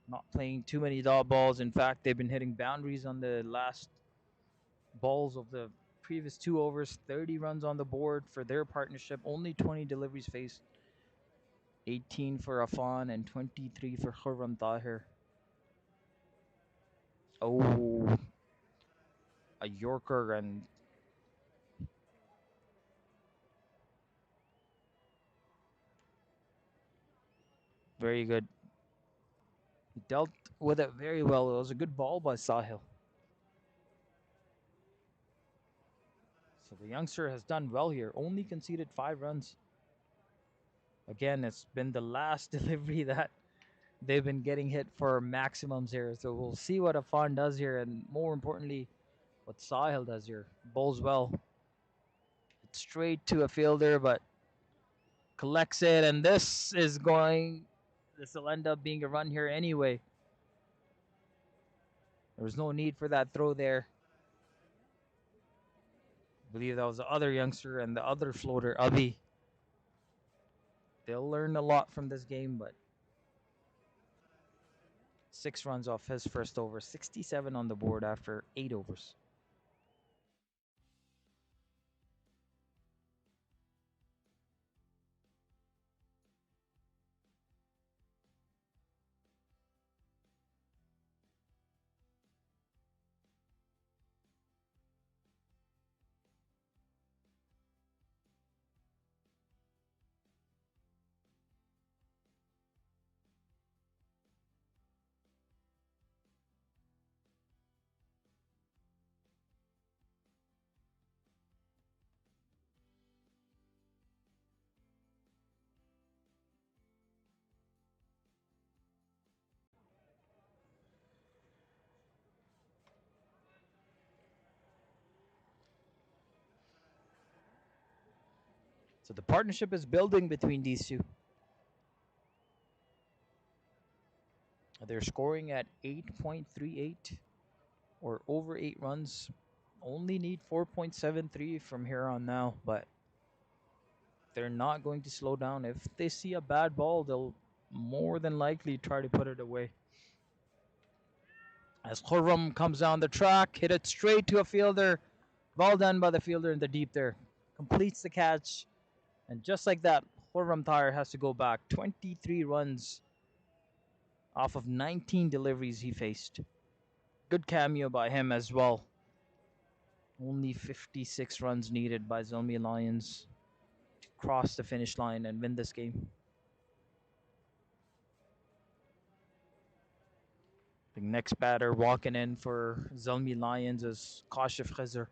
not playing too many dot balls. In fact, they've been hitting boundaries on the last balls of the previous 2 overs. 30 runs on the board for their partnership. Only 20 deliveries faced. 18 for Afan and 23 for Khurram Tahir. Oh, a Yorker, and very good. He dealt with it very well. It was a good ball by Sahil. So the youngster has done well here. Only conceded 5 runs. Again, it's been the last delivery that they've been getting hit for maximums here. So we'll see what Afan does here, and more importantly, what Sahil does here. Bowls well. It's straight to a fielder, but collects it, and this will end up being a run here anyway. There was no need for that throw there. I believe that was the other youngster and the other floater, Abhi. They'll learn a lot from this game, but 6 runs off his first over, 67 on the board after 8 overs. So the partnership is building between these two. They're scoring at 8.38 or over 8 runs. Only need 4.73 from here on now, but they're not going to slow down. If they see a bad ball, they'll more than likely try to put it away. As Khurram comes down the track, hit it straight to a fielder. Well done by the fielder in the deep there. Completes the catch. And just like that, Khurram Tahir has to go back. 23 runs off of 19 deliveries he faced. Good cameo by him as well. Only 56 runs needed by Zomi Lions to cross the finish line and win this game. The next batter walking in for Zalmi Lions is Kashif Khizr.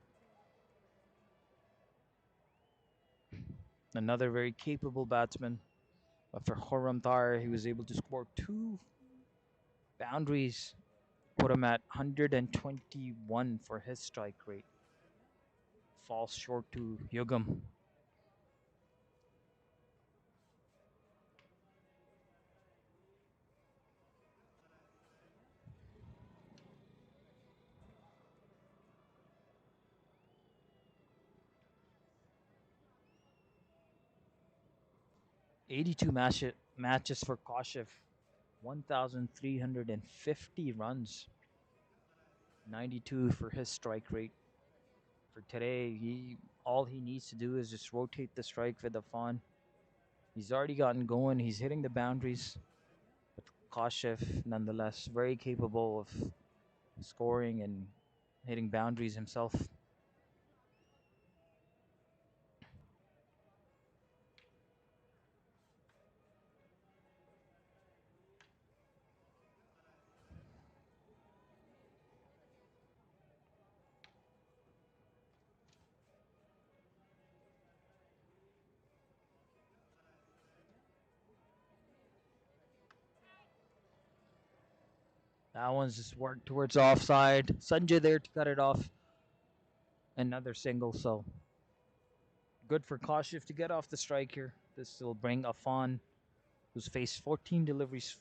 Another very capable batsman. But for Khurram Tahir, he was able to score 2 boundaries, put him at 121 for his strike rate. Falls short to Yugam. Matches for Kashif. 1,350 runs. 92 for his strike rate. For today, all he needs to do is just rotate the strike with the Afan. He's already gotten going. He's hitting the boundaries. But Kashif, nonetheless, very capable of scoring and hitting boundaries himself. That one's just worked towards offside. Sanjay there to cut it off. Another single, so good for Kashif to get off the strike here. This will bring Afan, who's faced 14 deliveries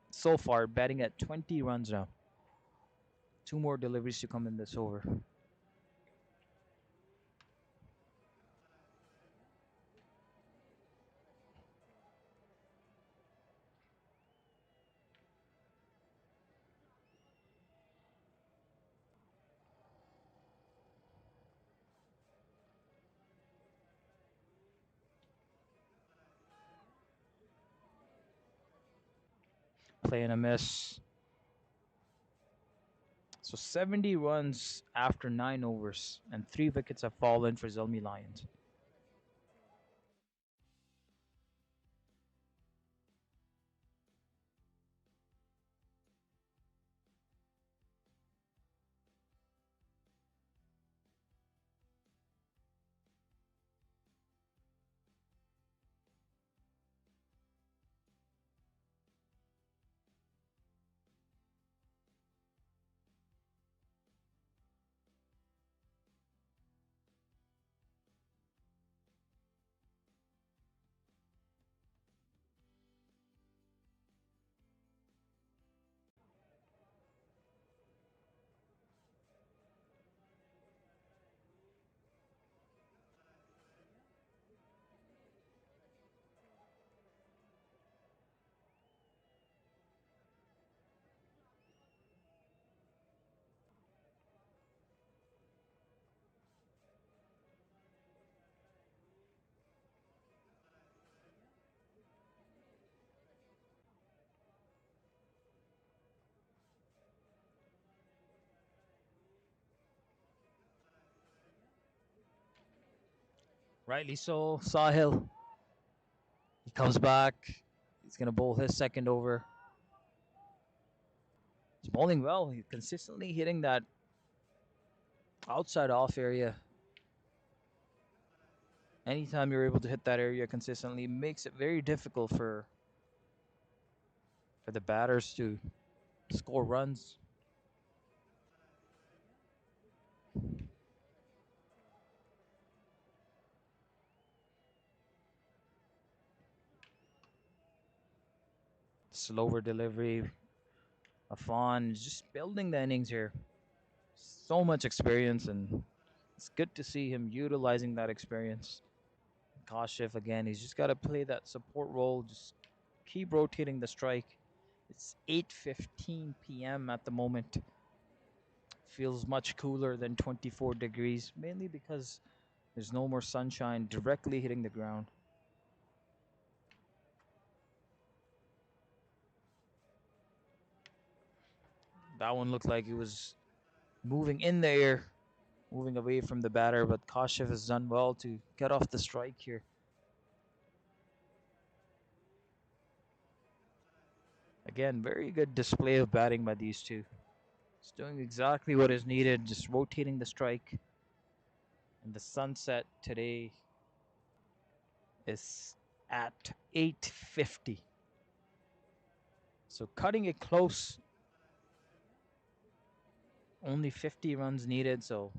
so far, batting at 20 runs now. 2 more deliveries to come in this over. Play and a miss. So 70 runs after 9 overs, and 3 wickets have fallen for Zomi Lions. Rightly so, Sahil. He comes back. He's going to bowl his second over. He's bowling well. He's consistently hitting that outside off area. Anytime you're able to hit that area consistently, makes it very difficult for the batters to score runs. Slower delivery. Afan is just building the innings here. So much experience, and it's good to see him utilizing that experience. Kashif again, he's just got to play that support role, just keep rotating the strike. It's 8:15 p.m. at the moment. Feels much cooler than 24 degrees, mainly because there's no more sunshine directly hitting the ground. That one looked like it was moving in the air, moving away from the batter, but Kashif has done well to get off the strike here. Again, very good display of batting by these two. It's doing exactly what is needed, just rotating the strike. And the sunset today is at 8:50. So cutting it close. Only 50 runs needed, so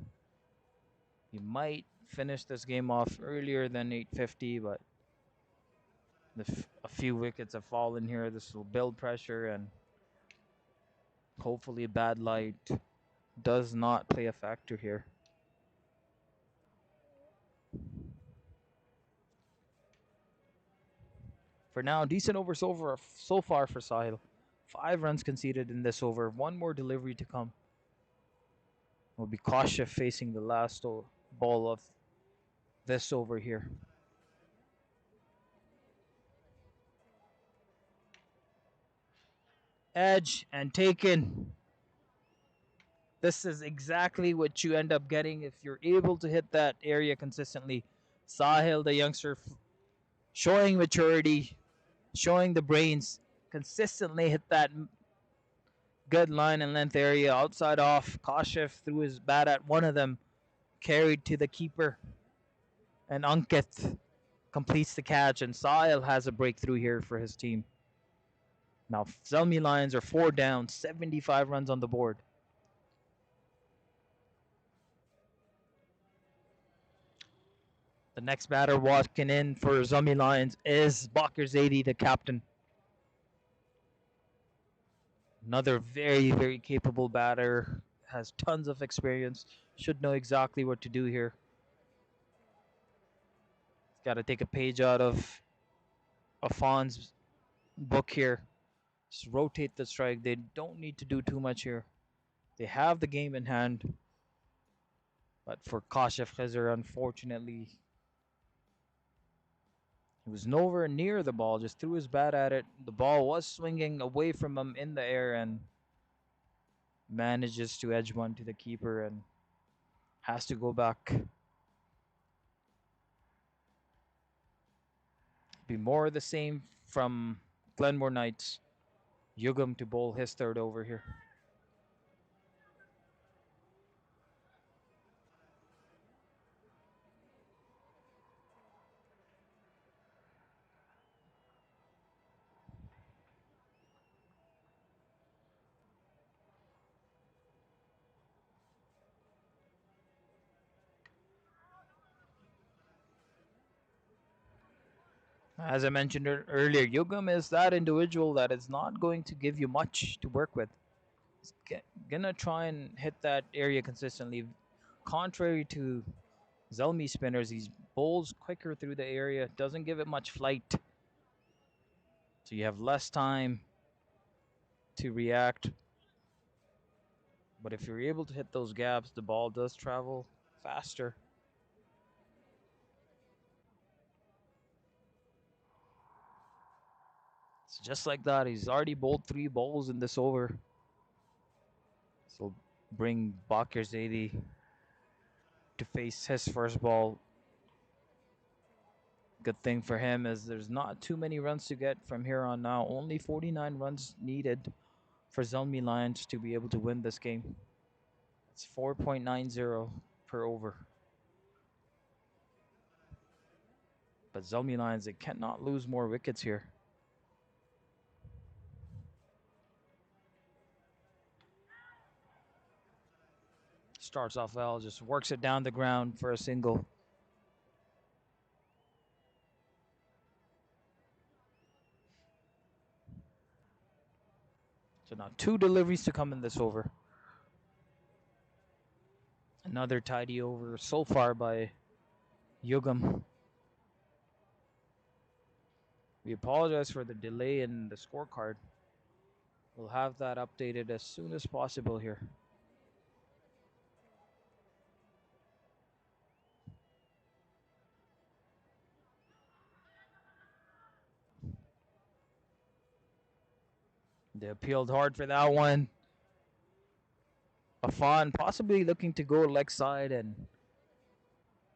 you might finish this game off earlier than 8:50, but a few wickets have fallen here. This will build pressure, and hopefully bad light does not play a factor here. For now, decent overs over so far for Sahil. 5 runs conceded in this over. 1 more delivery to come. Will be Kashif facing the last ball of this over here. Edge and taken. This is exactly what you end up getting if you're able to hit that area consistently. Sahil, the youngster, showing maturity, showing the brains, consistently hit that good line and length area, outside off. Kashif threw his bat at one of them, carried to the keeper, and Ankit completes the catch, and Sahil has a breakthrough here for his team. Now, Zalmi Lions are 4 down, 75 runs on the board. The next batter walking in for Zomi Lions is Bakir the captain. Another very, very capable batter. Has tons of experience. Should know exactly what to do here. He's got to take a page out of Afon's book here. Just rotate the strike. They don't need to do too much here. They have the game in hand. But for Kashif Khizr, unfortunately, he was nowhere near the ball. Just threw his bat at it. The ball was swinging away from him in the air and manages to edge one to the keeper and has to go back. Be more of the same from Glenmore Knights. Yugam to bowl his third over here. As I mentioned earlier, Yugam is that individual that is not going to give you much to work with. He's gonna try and hit that area consistently. Contrary to Zalmi spinners, he bowls quicker through the area, doesn't give it much flight. So you have less time to react. But if you're able to hit those gaps, the ball does travel faster. So just like that, he's already bowled 3 balls in this over. So bring Bakir Zaidi to face his first ball. Good thing for him is there's not too many runs to get from here on now. Only 49 runs needed for Zomi Lions to be able to win this game. It's 4.90 per over. But Zomi Lions, they cannot lose more wickets here. Starts off well, just works it down the ground for a single. So now 2 deliveries to come in this over. Another tidy over so far by Yugam. We apologize for the delay in the scorecard. We'll have that updated as soon as possible here. They appealed hard for that one. Afan possibly looking to go leg side and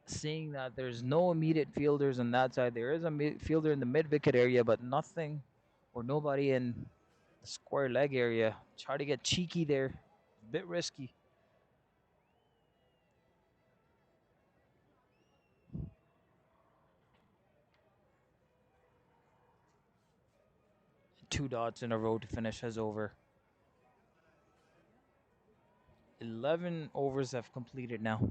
seeing that there's no immediate fielders on that side. There is a fielder in the mid wicket area, but nothing or nobody in the square leg area. Try to get cheeky there. A bit risky. Two dots in a row to finish his over. 11 overs have completed now.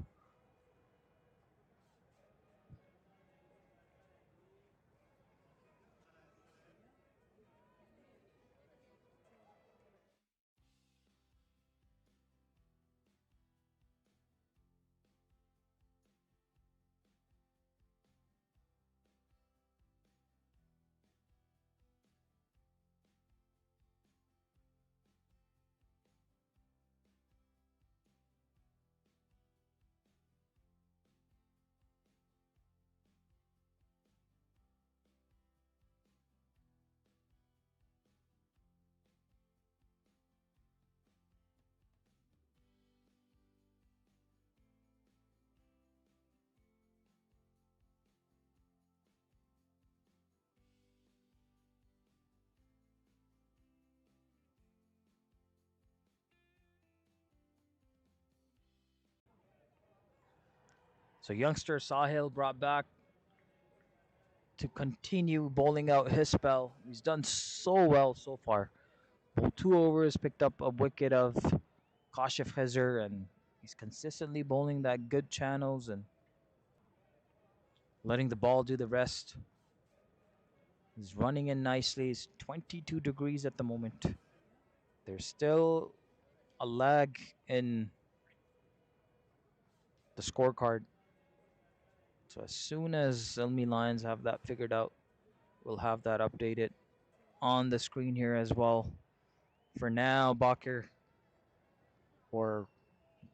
So youngster Sahil brought back to continue bowling out his spell. He's done so well so far. Bowled 2 overs, picked up a wicket of Kashif Khazer, and he's consistently bowling that good channels and letting the ball do the rest. He's running in nicely. It's 22 degrees at the moment. There's still a lag in the scorecard. So as soon as Zomi Lions have that figured out, we'll have that updated on the screen here as well. For now, Bakir or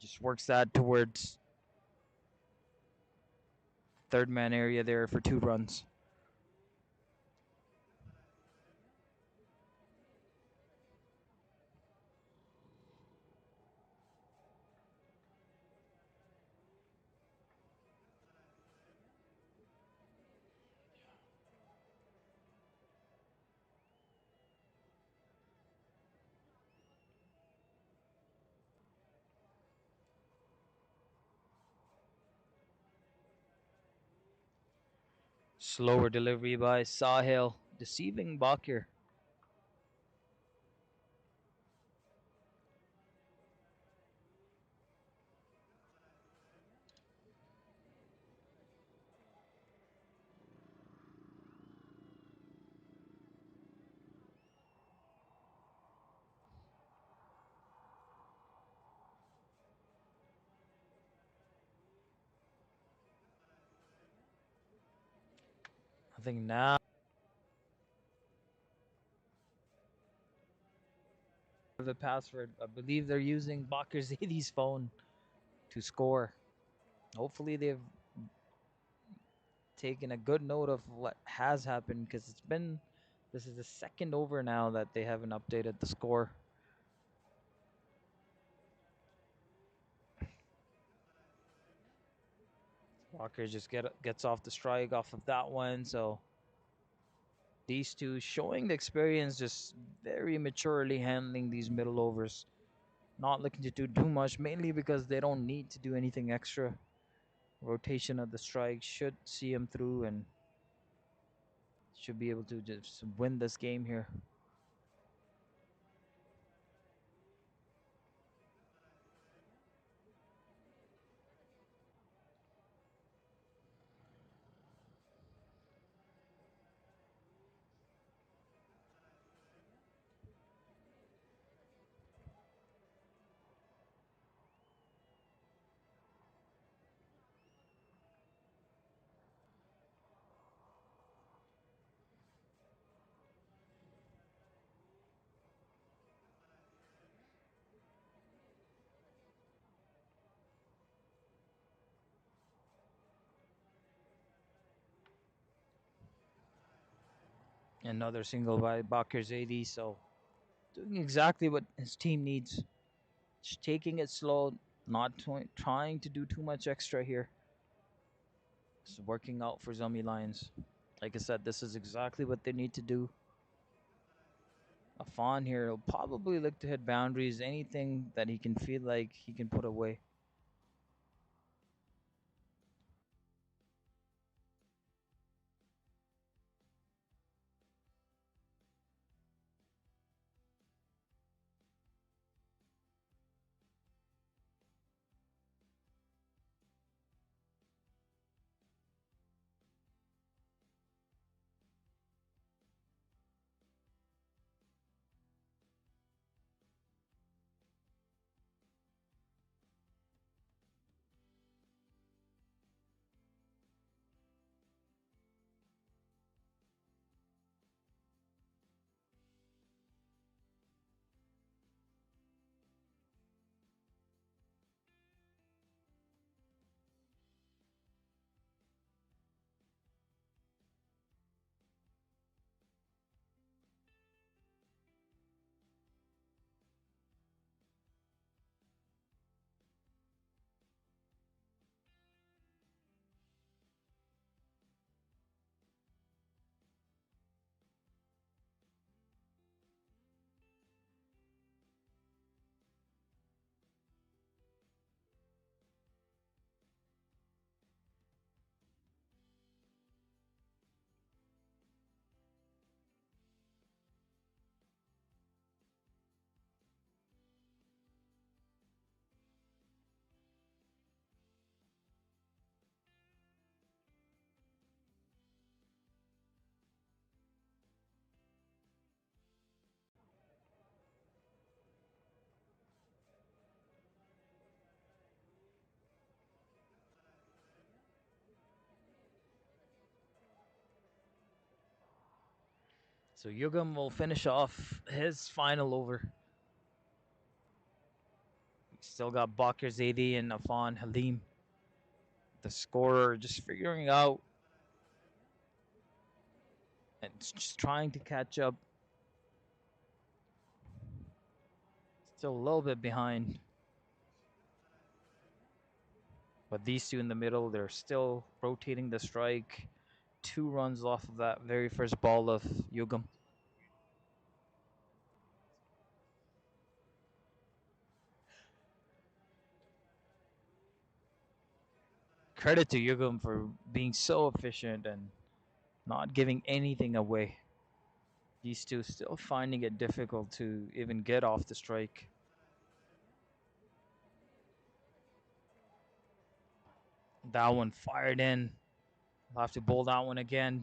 just works that towards third man area there for 2 runs. Slower delivery by Sahil, deceiving Bakir. I think now the password. I believe they're using Bakir Zaidi's phone to score. Hopefully they've taken a good note of what has happened because this is the second over now that they haven't updated the score. Walker just gets off the strike off of that one. So these two showing the experience, just very maturely handling these middle overs. Not looking to do too much, mainly because they don't need to do anything extra. Rotation of the strike should see him through and should be able to just win this game here. Another single by Bakir Zaidi. So doing exactly what his team needs. Just taking it slow, not trying to do too much extra here. It's working out for Zomi Lions. Like I said, this is exactly what they need to do. Afan here will probably look to hit boundaries, anything that he can feel like he can put away. So Yugam will finish off his final over. We still got Bakir Zaidi and Afan Halim. The scorer just figuring out and just trying to catch up. Still a little bit behind. But these two in the middle, they're still rotating the strike. 2 runs off of that very first ball of Yugam. Credit to Yugam for being so efficient and not giving anything away. These two still finding it difficult to even get off the strike. That one fired in. I'll have to bowl that one again.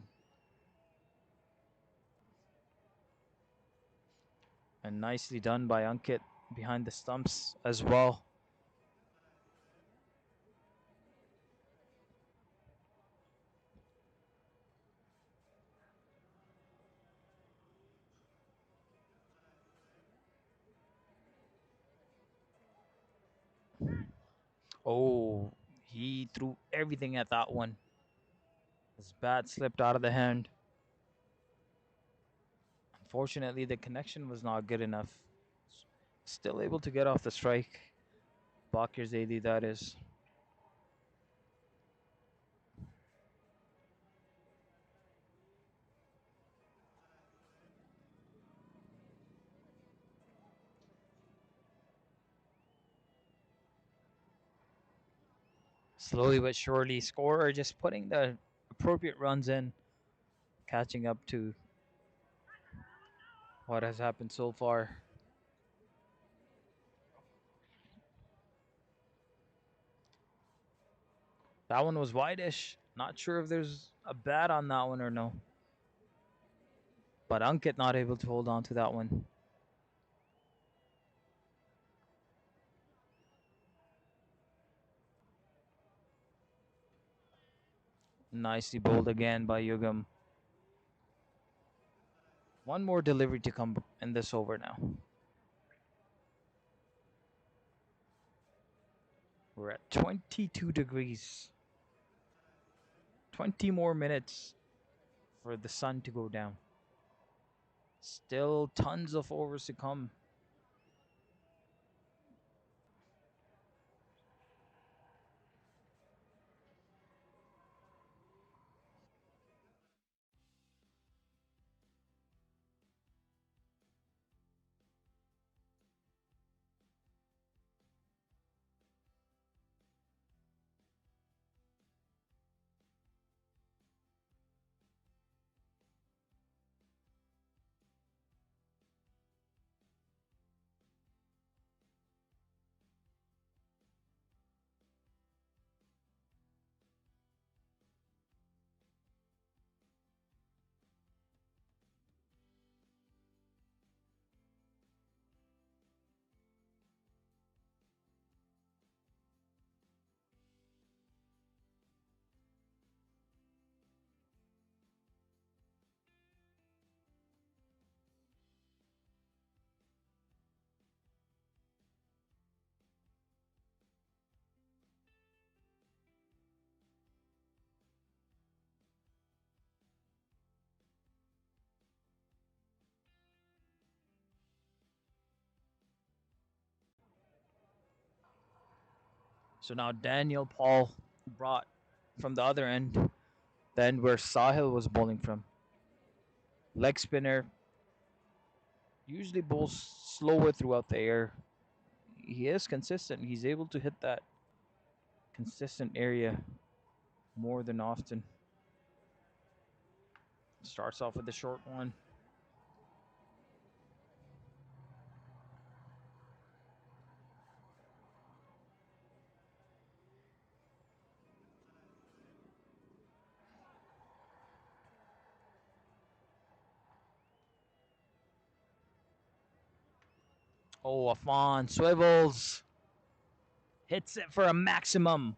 And nicely done by Ankit behind the stumps as well. Oh, he threw everything at that one. His bat slipped out of the hand. Unfortunately, the connection was not good enough. Still able to get off the strike. Bakir Zaidi, that is. Slowly but surely, scorer just putting the appropriate runs in, catching up to what has happened so far. That one was wide-ish. Not sure if there's a bat on that one or no. But Ankit not able to hold on to that one. Nicely bowled again by Yugam. One more delivery to come in this over now. We're at 22 degrees. 20 more minutes for the sun to go down. Still tons of overs to come. So now Daniel Paul brought from the other end, the end where Sahil was bowling from. Leg spinner, usually bowls slower throughout the air. He is consistent. He's able to hit that consistent area more than often. Starts off with the short one. Oh, Afan swivels. Hits it for a maximum.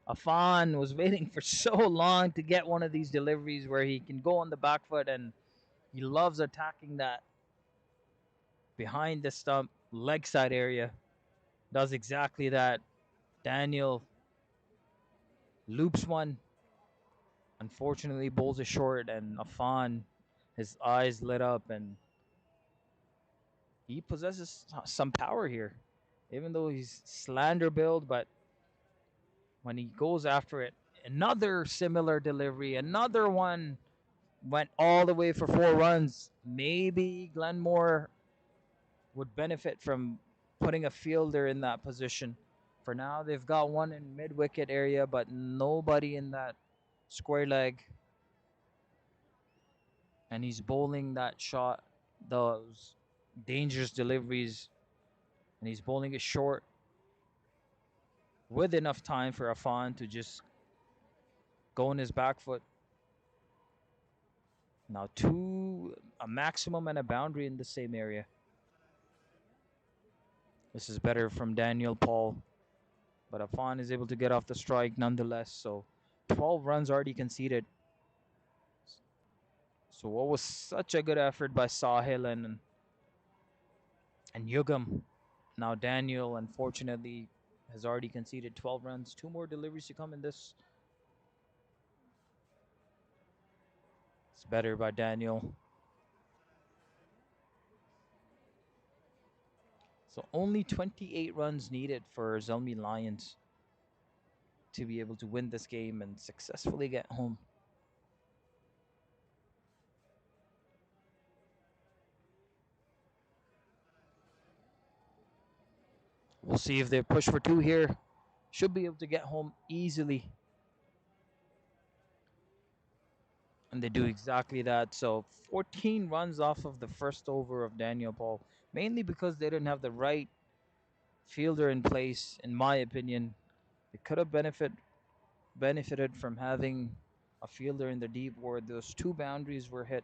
Afan was waiting for so long to get one of these deliveries where he can go on the back foot and He loves attacking that behind the stump, leg side area. Does exactly that. Daniel loops one. Unfortunately, bowls it short, and Afan, his eyes lit up, and he possesses some power here. Even though he's slender build, but when he goes after it, another similar delivery, another one went all the way for 4 runs. Maybe Glenmore would benefit from putting a fielder in that position. For now, they've got one in mid wicket area, but nobody in that square leg. And he's bowling that shot, those dangerous deliveries, and he's bowling it short with enough time for Afan to just go on his back foot. Now a maximum and a boundary in the same area. This is better from Daniel Paul, but Afan is able to get off the strike nonetheless. So 12 runs already conceded. So what was such a good effort by Sahil and Yugam. Now Daniel, unfortunately, has already conceded 12 runs. 2 more deliveries to come in this. It's better by Daniel. So only 28 runs needed for Zomi Lions to be able to win this game and successfully get home. We'll see if they push for 2 here. Should be able to get home easily. And they do exactly that. So 14 runs off of the first over of Daniel Paul, mainly because they didn't have the right fielder in place, in my opinion. They could have benefited from having a fielder in the deep where those 2 boundaries were hit,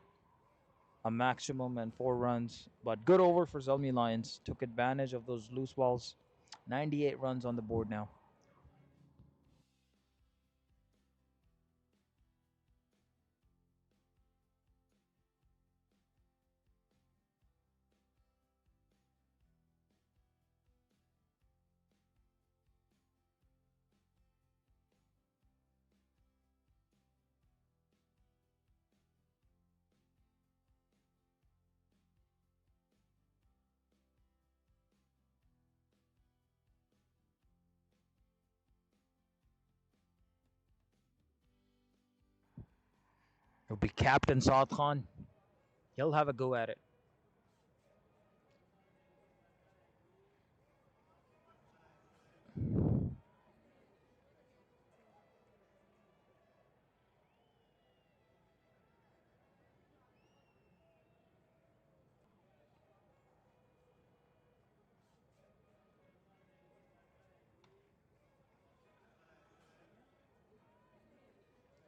a maximum and 4 runs. But good over for Zalmi Lions. Took advantage of those loose balls. 98 runs on the board now. It'll be Captain Saad Khan. He'll have a go at it.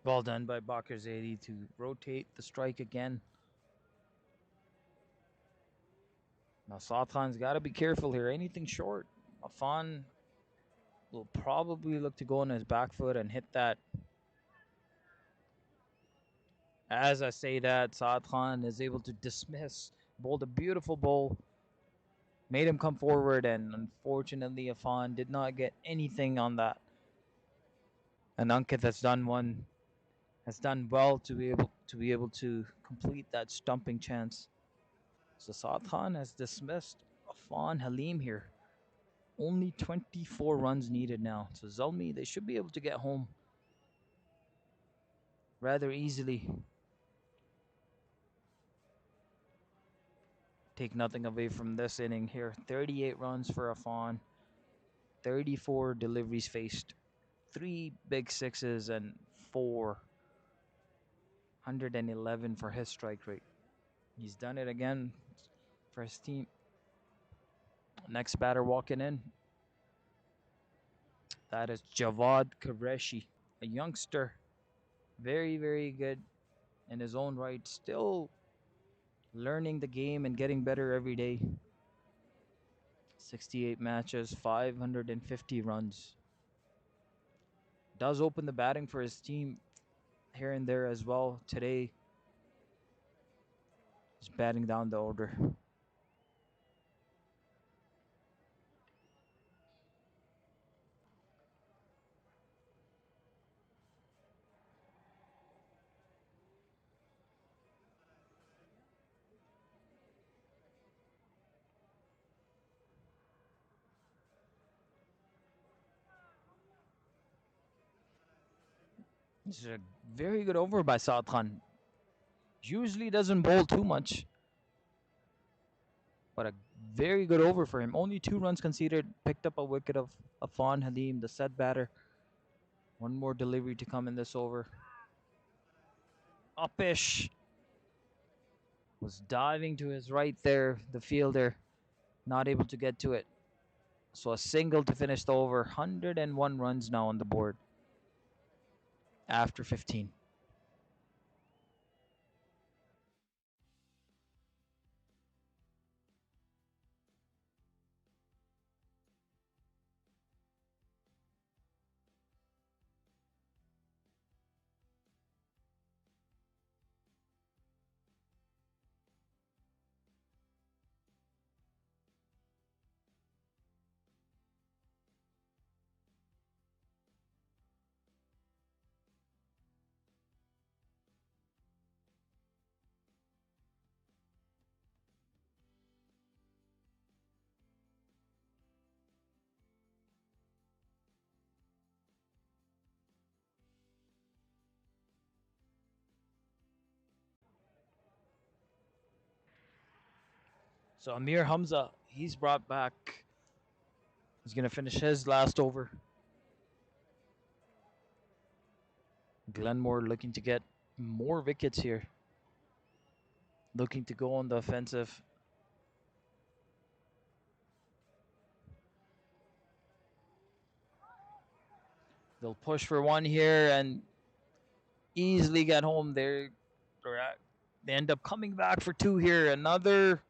Well done by Bakr Zaidi to rotate the strike again. Now Saad Khan's got to be careful here. Anything short, Afan will probably look to go on his back foot and hit that. As I say that, Saad Khan is able to dismiss, bowled a beautiful bowl, made him come forward, and unfortunately Afan did not get anything on that. And Ankit has done well to be able to complete that stumping chance. So Saad Khan has dismissed Afan Halim here. Only 24 runs needed now. So Zalmi, they should be able to get home rather easily. Take nothing away from this inning here. 38 runs for Afan. 34 deliveries faced. 3 big sixes and 411 for his strike rate. He's done it again for his team. Next batter walking in. That is Javad Qureshi, a youngster. Very, very good in his own right. Still learning the game and getting better every day. 68 matches, 550 runs. Does open the batting for his team here and there as well today. He's batting down the order. This is a very good over by Saad Khan. Usually doesn't bowl too much, but a very good over for him. Only 2 runs conceded. Picked up a wicket of Afan Halim, the set batter. One more delivery to come in this over. Upish was diving to his right there, the fielder, not able to get to it. So a single to finish the over. 101 runs now on the board after 15. So Amir Hamza, he's brought back. He's going to finish his last over. Glenmore looking to get more wickets here. Looking to go on the offensive. They'll push for 1 here and easily get home there. They end up coming back for 2 here. Another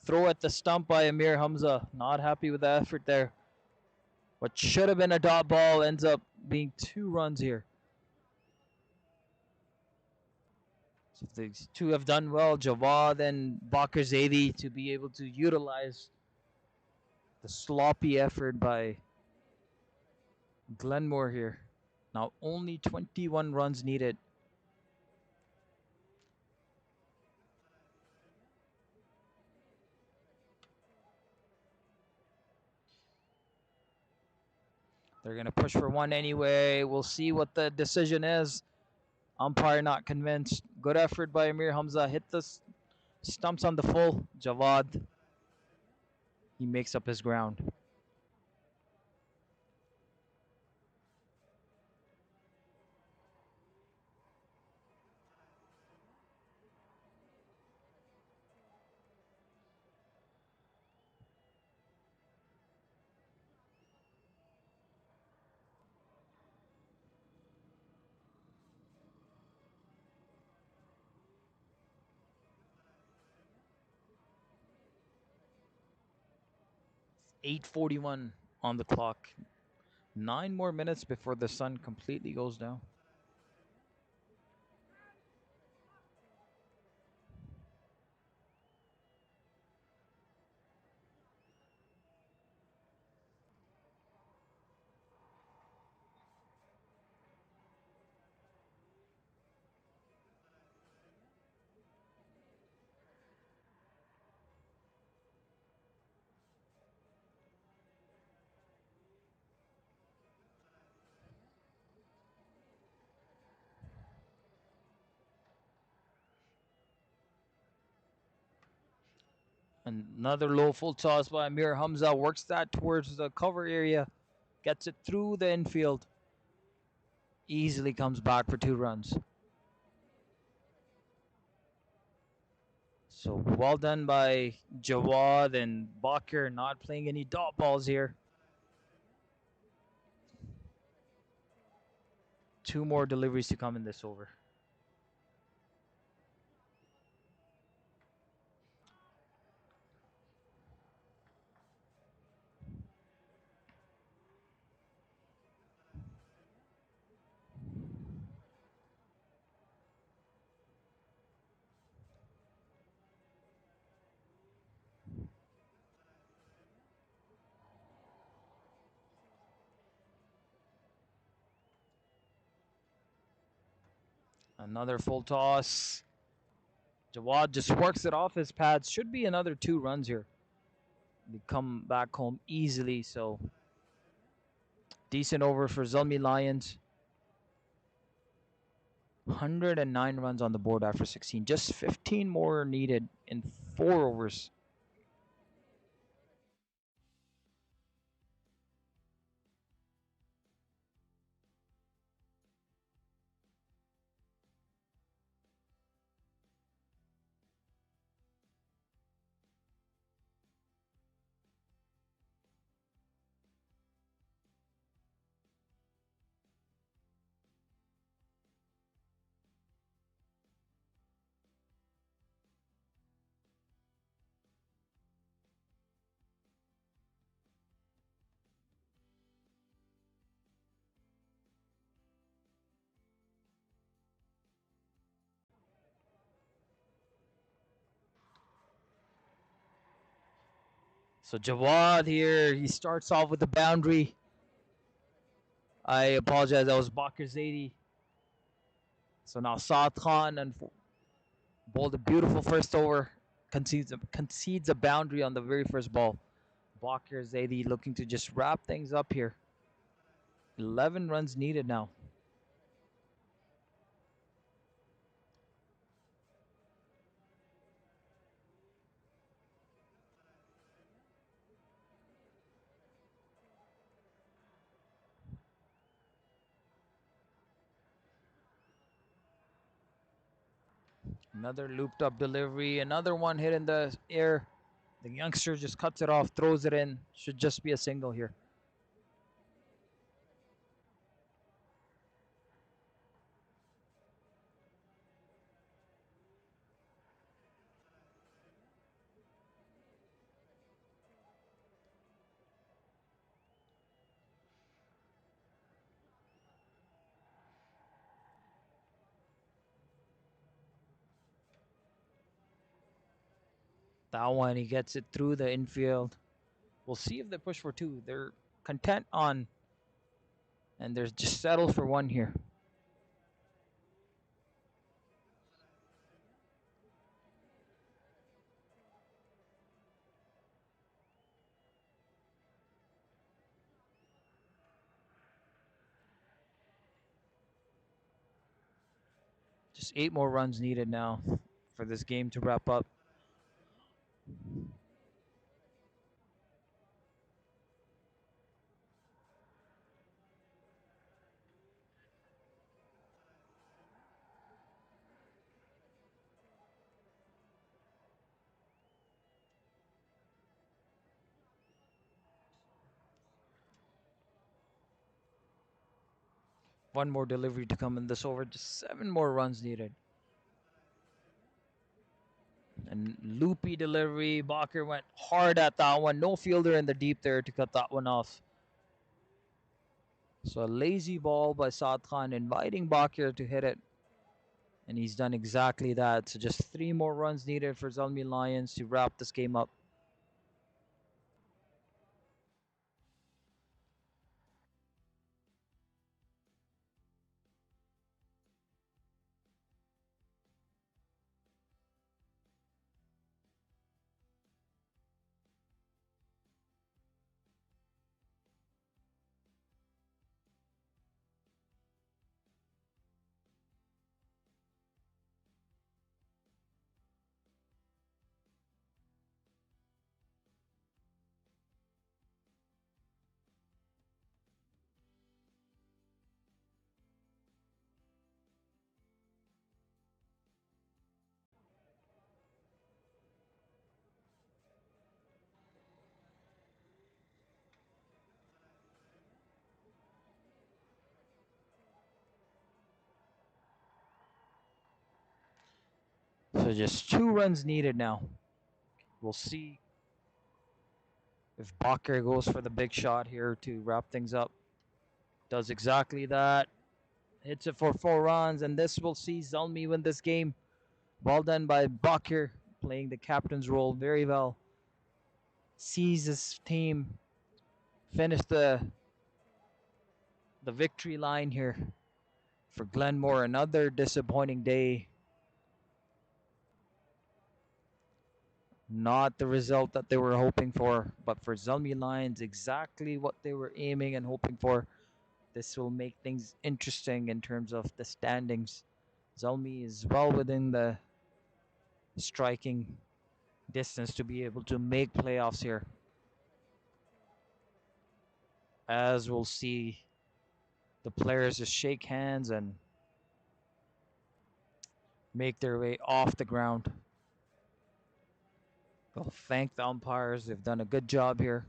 throw at the stump by Amir Hamza. Not happy with the effort there. What should have been a dot ball ends up being 2 runs here. So these two have done well, Jawad and Bakr Zaidi, to be able to utilize the sloppy effort by Glenmore here. Now only 21 runs needed. They're going to push for 1 anyway. We'll see what the decision is. Umpire not convinced. Good effort by Amir Hamza. Hit the stumps on the full. Jawad, he makes up his ground. It's 8:41 on the clock. 9 more minutes before the sun completely goes down. Another low full toss by Amir Hamza. Works that towards the cover area. Gets it through the infield. Easily comes back for 2 runs. So well done by Jawad and Bakr, not playing any dot balls here. 2 more deliveries to come in this over. Another full toss. Jawad just works it off his pads. Should be another 2 runs here. They come back home easily, so decent over for Zomi Lions. 109 runs on the board after 16. Just 15 more needed in 4 overs. So Jawad here, he starts off with the boundary. I apologize, that was Bakr Zaidi. So now Saad Khan and bowled a beautiful first over, concedes a boundary on the very first ball. Bakr Zaidi looking to just wrap things up here. 11 runs needed now. Another looped up delivery, another one hit in the air. The youngster just cuts it off, throws it in. Should just be a single here. That one, he gets it through the infield. We'll see if they push for 2. They're content on, and they're just settled for 1 here. Just 8 more runs needed now for this game to wrap up. One more delivery to come in this over. Just 7 more runs needed. And loopy delivery. Bakr went hard at that one. No fielder in the deep there to cut that one off. So a lazy ball by Saad Khan, inviting Bakr to hit it. And he's done exactly that. So just 3 more runs needed for Zalmi Lions to wrap this game up. So just 2 runs needed now. We'll see if Bakr goes for the big shot here to wrap things up. Does exactly that. Hits it for 4 runs, and this will see Zalmi win this game. Well done by Bakr, playing the captain's role very well. Sees his team finish the victory line here. For Glenmore, another disappointing day. Not the result that they were hoping for, but for Zomi Lions, exactly what they were aiming and hoping for. This will make things interesting in terms of the standings. Zalmi is well within the striking distance to be able to make playoffs here. As we'll see the players just shake hands and make their way off the ground. They'll thank the umpires. They've done a good job here.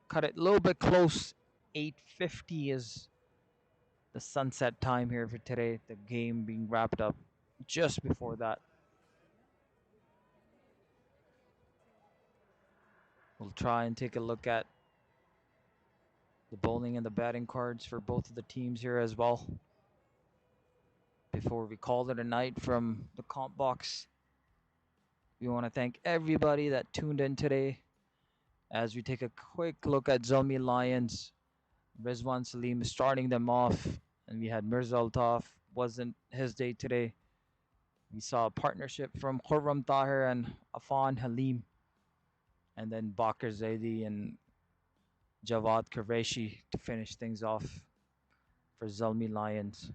Cut it a little bit close. 8:50 is the sunset time here for today. The game being wrapped up just before that. We'll try and take a look at the bowling and the batting cards for both of the teams here as well. Before we call it a night from the comp box, we want to thank everybody that tuned in today as we take a quick look at Zomi Lions. Rizwan Salim starting them off, and we had Mirza Altaf. Wasn't his day today. We saw a partnership from Khurram Tahir and Afan Halim, and then Bakr Zaidi and Jawad Qureshi to finish things off for Zalmi Lions.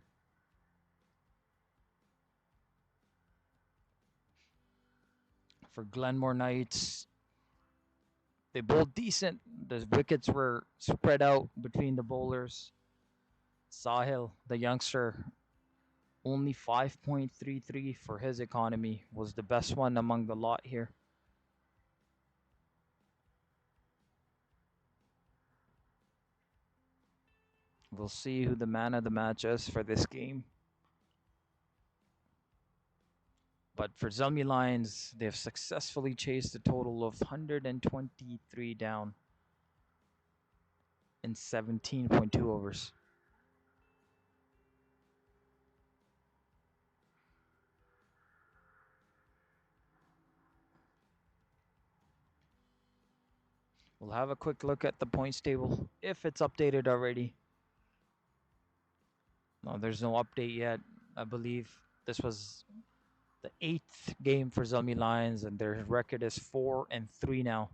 For Glenmore Knights, they bowled decent. The wickets were spread out between the bowlers. Sahil, the youngster, only 5.33 for his economy, was the best one among the lot here. We'll see who the man of the match is for this game. But for Zalmi Lions, they've successfully chased a total of 123 down in 17.2 overs. We'll have a quick look at the points table if it's updated already. No, there's no update yet. I believe this was the 8th game for Zomi Lions, and their record is 4-3 now.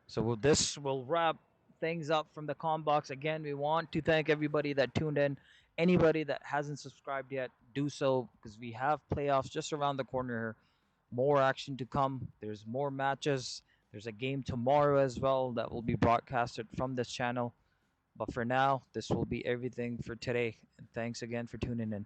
So this will wrap things up from the com box. Again, we want to thank everybody that tuned in. Anybody that hasn't subscribed yet, do so because we have playoffs just around the corner here. More action to come. There's more matches. There's a game tomorrow as well that will be broadcasted from this channel. But for now, this will be everything for today. And thanks again for tuning in.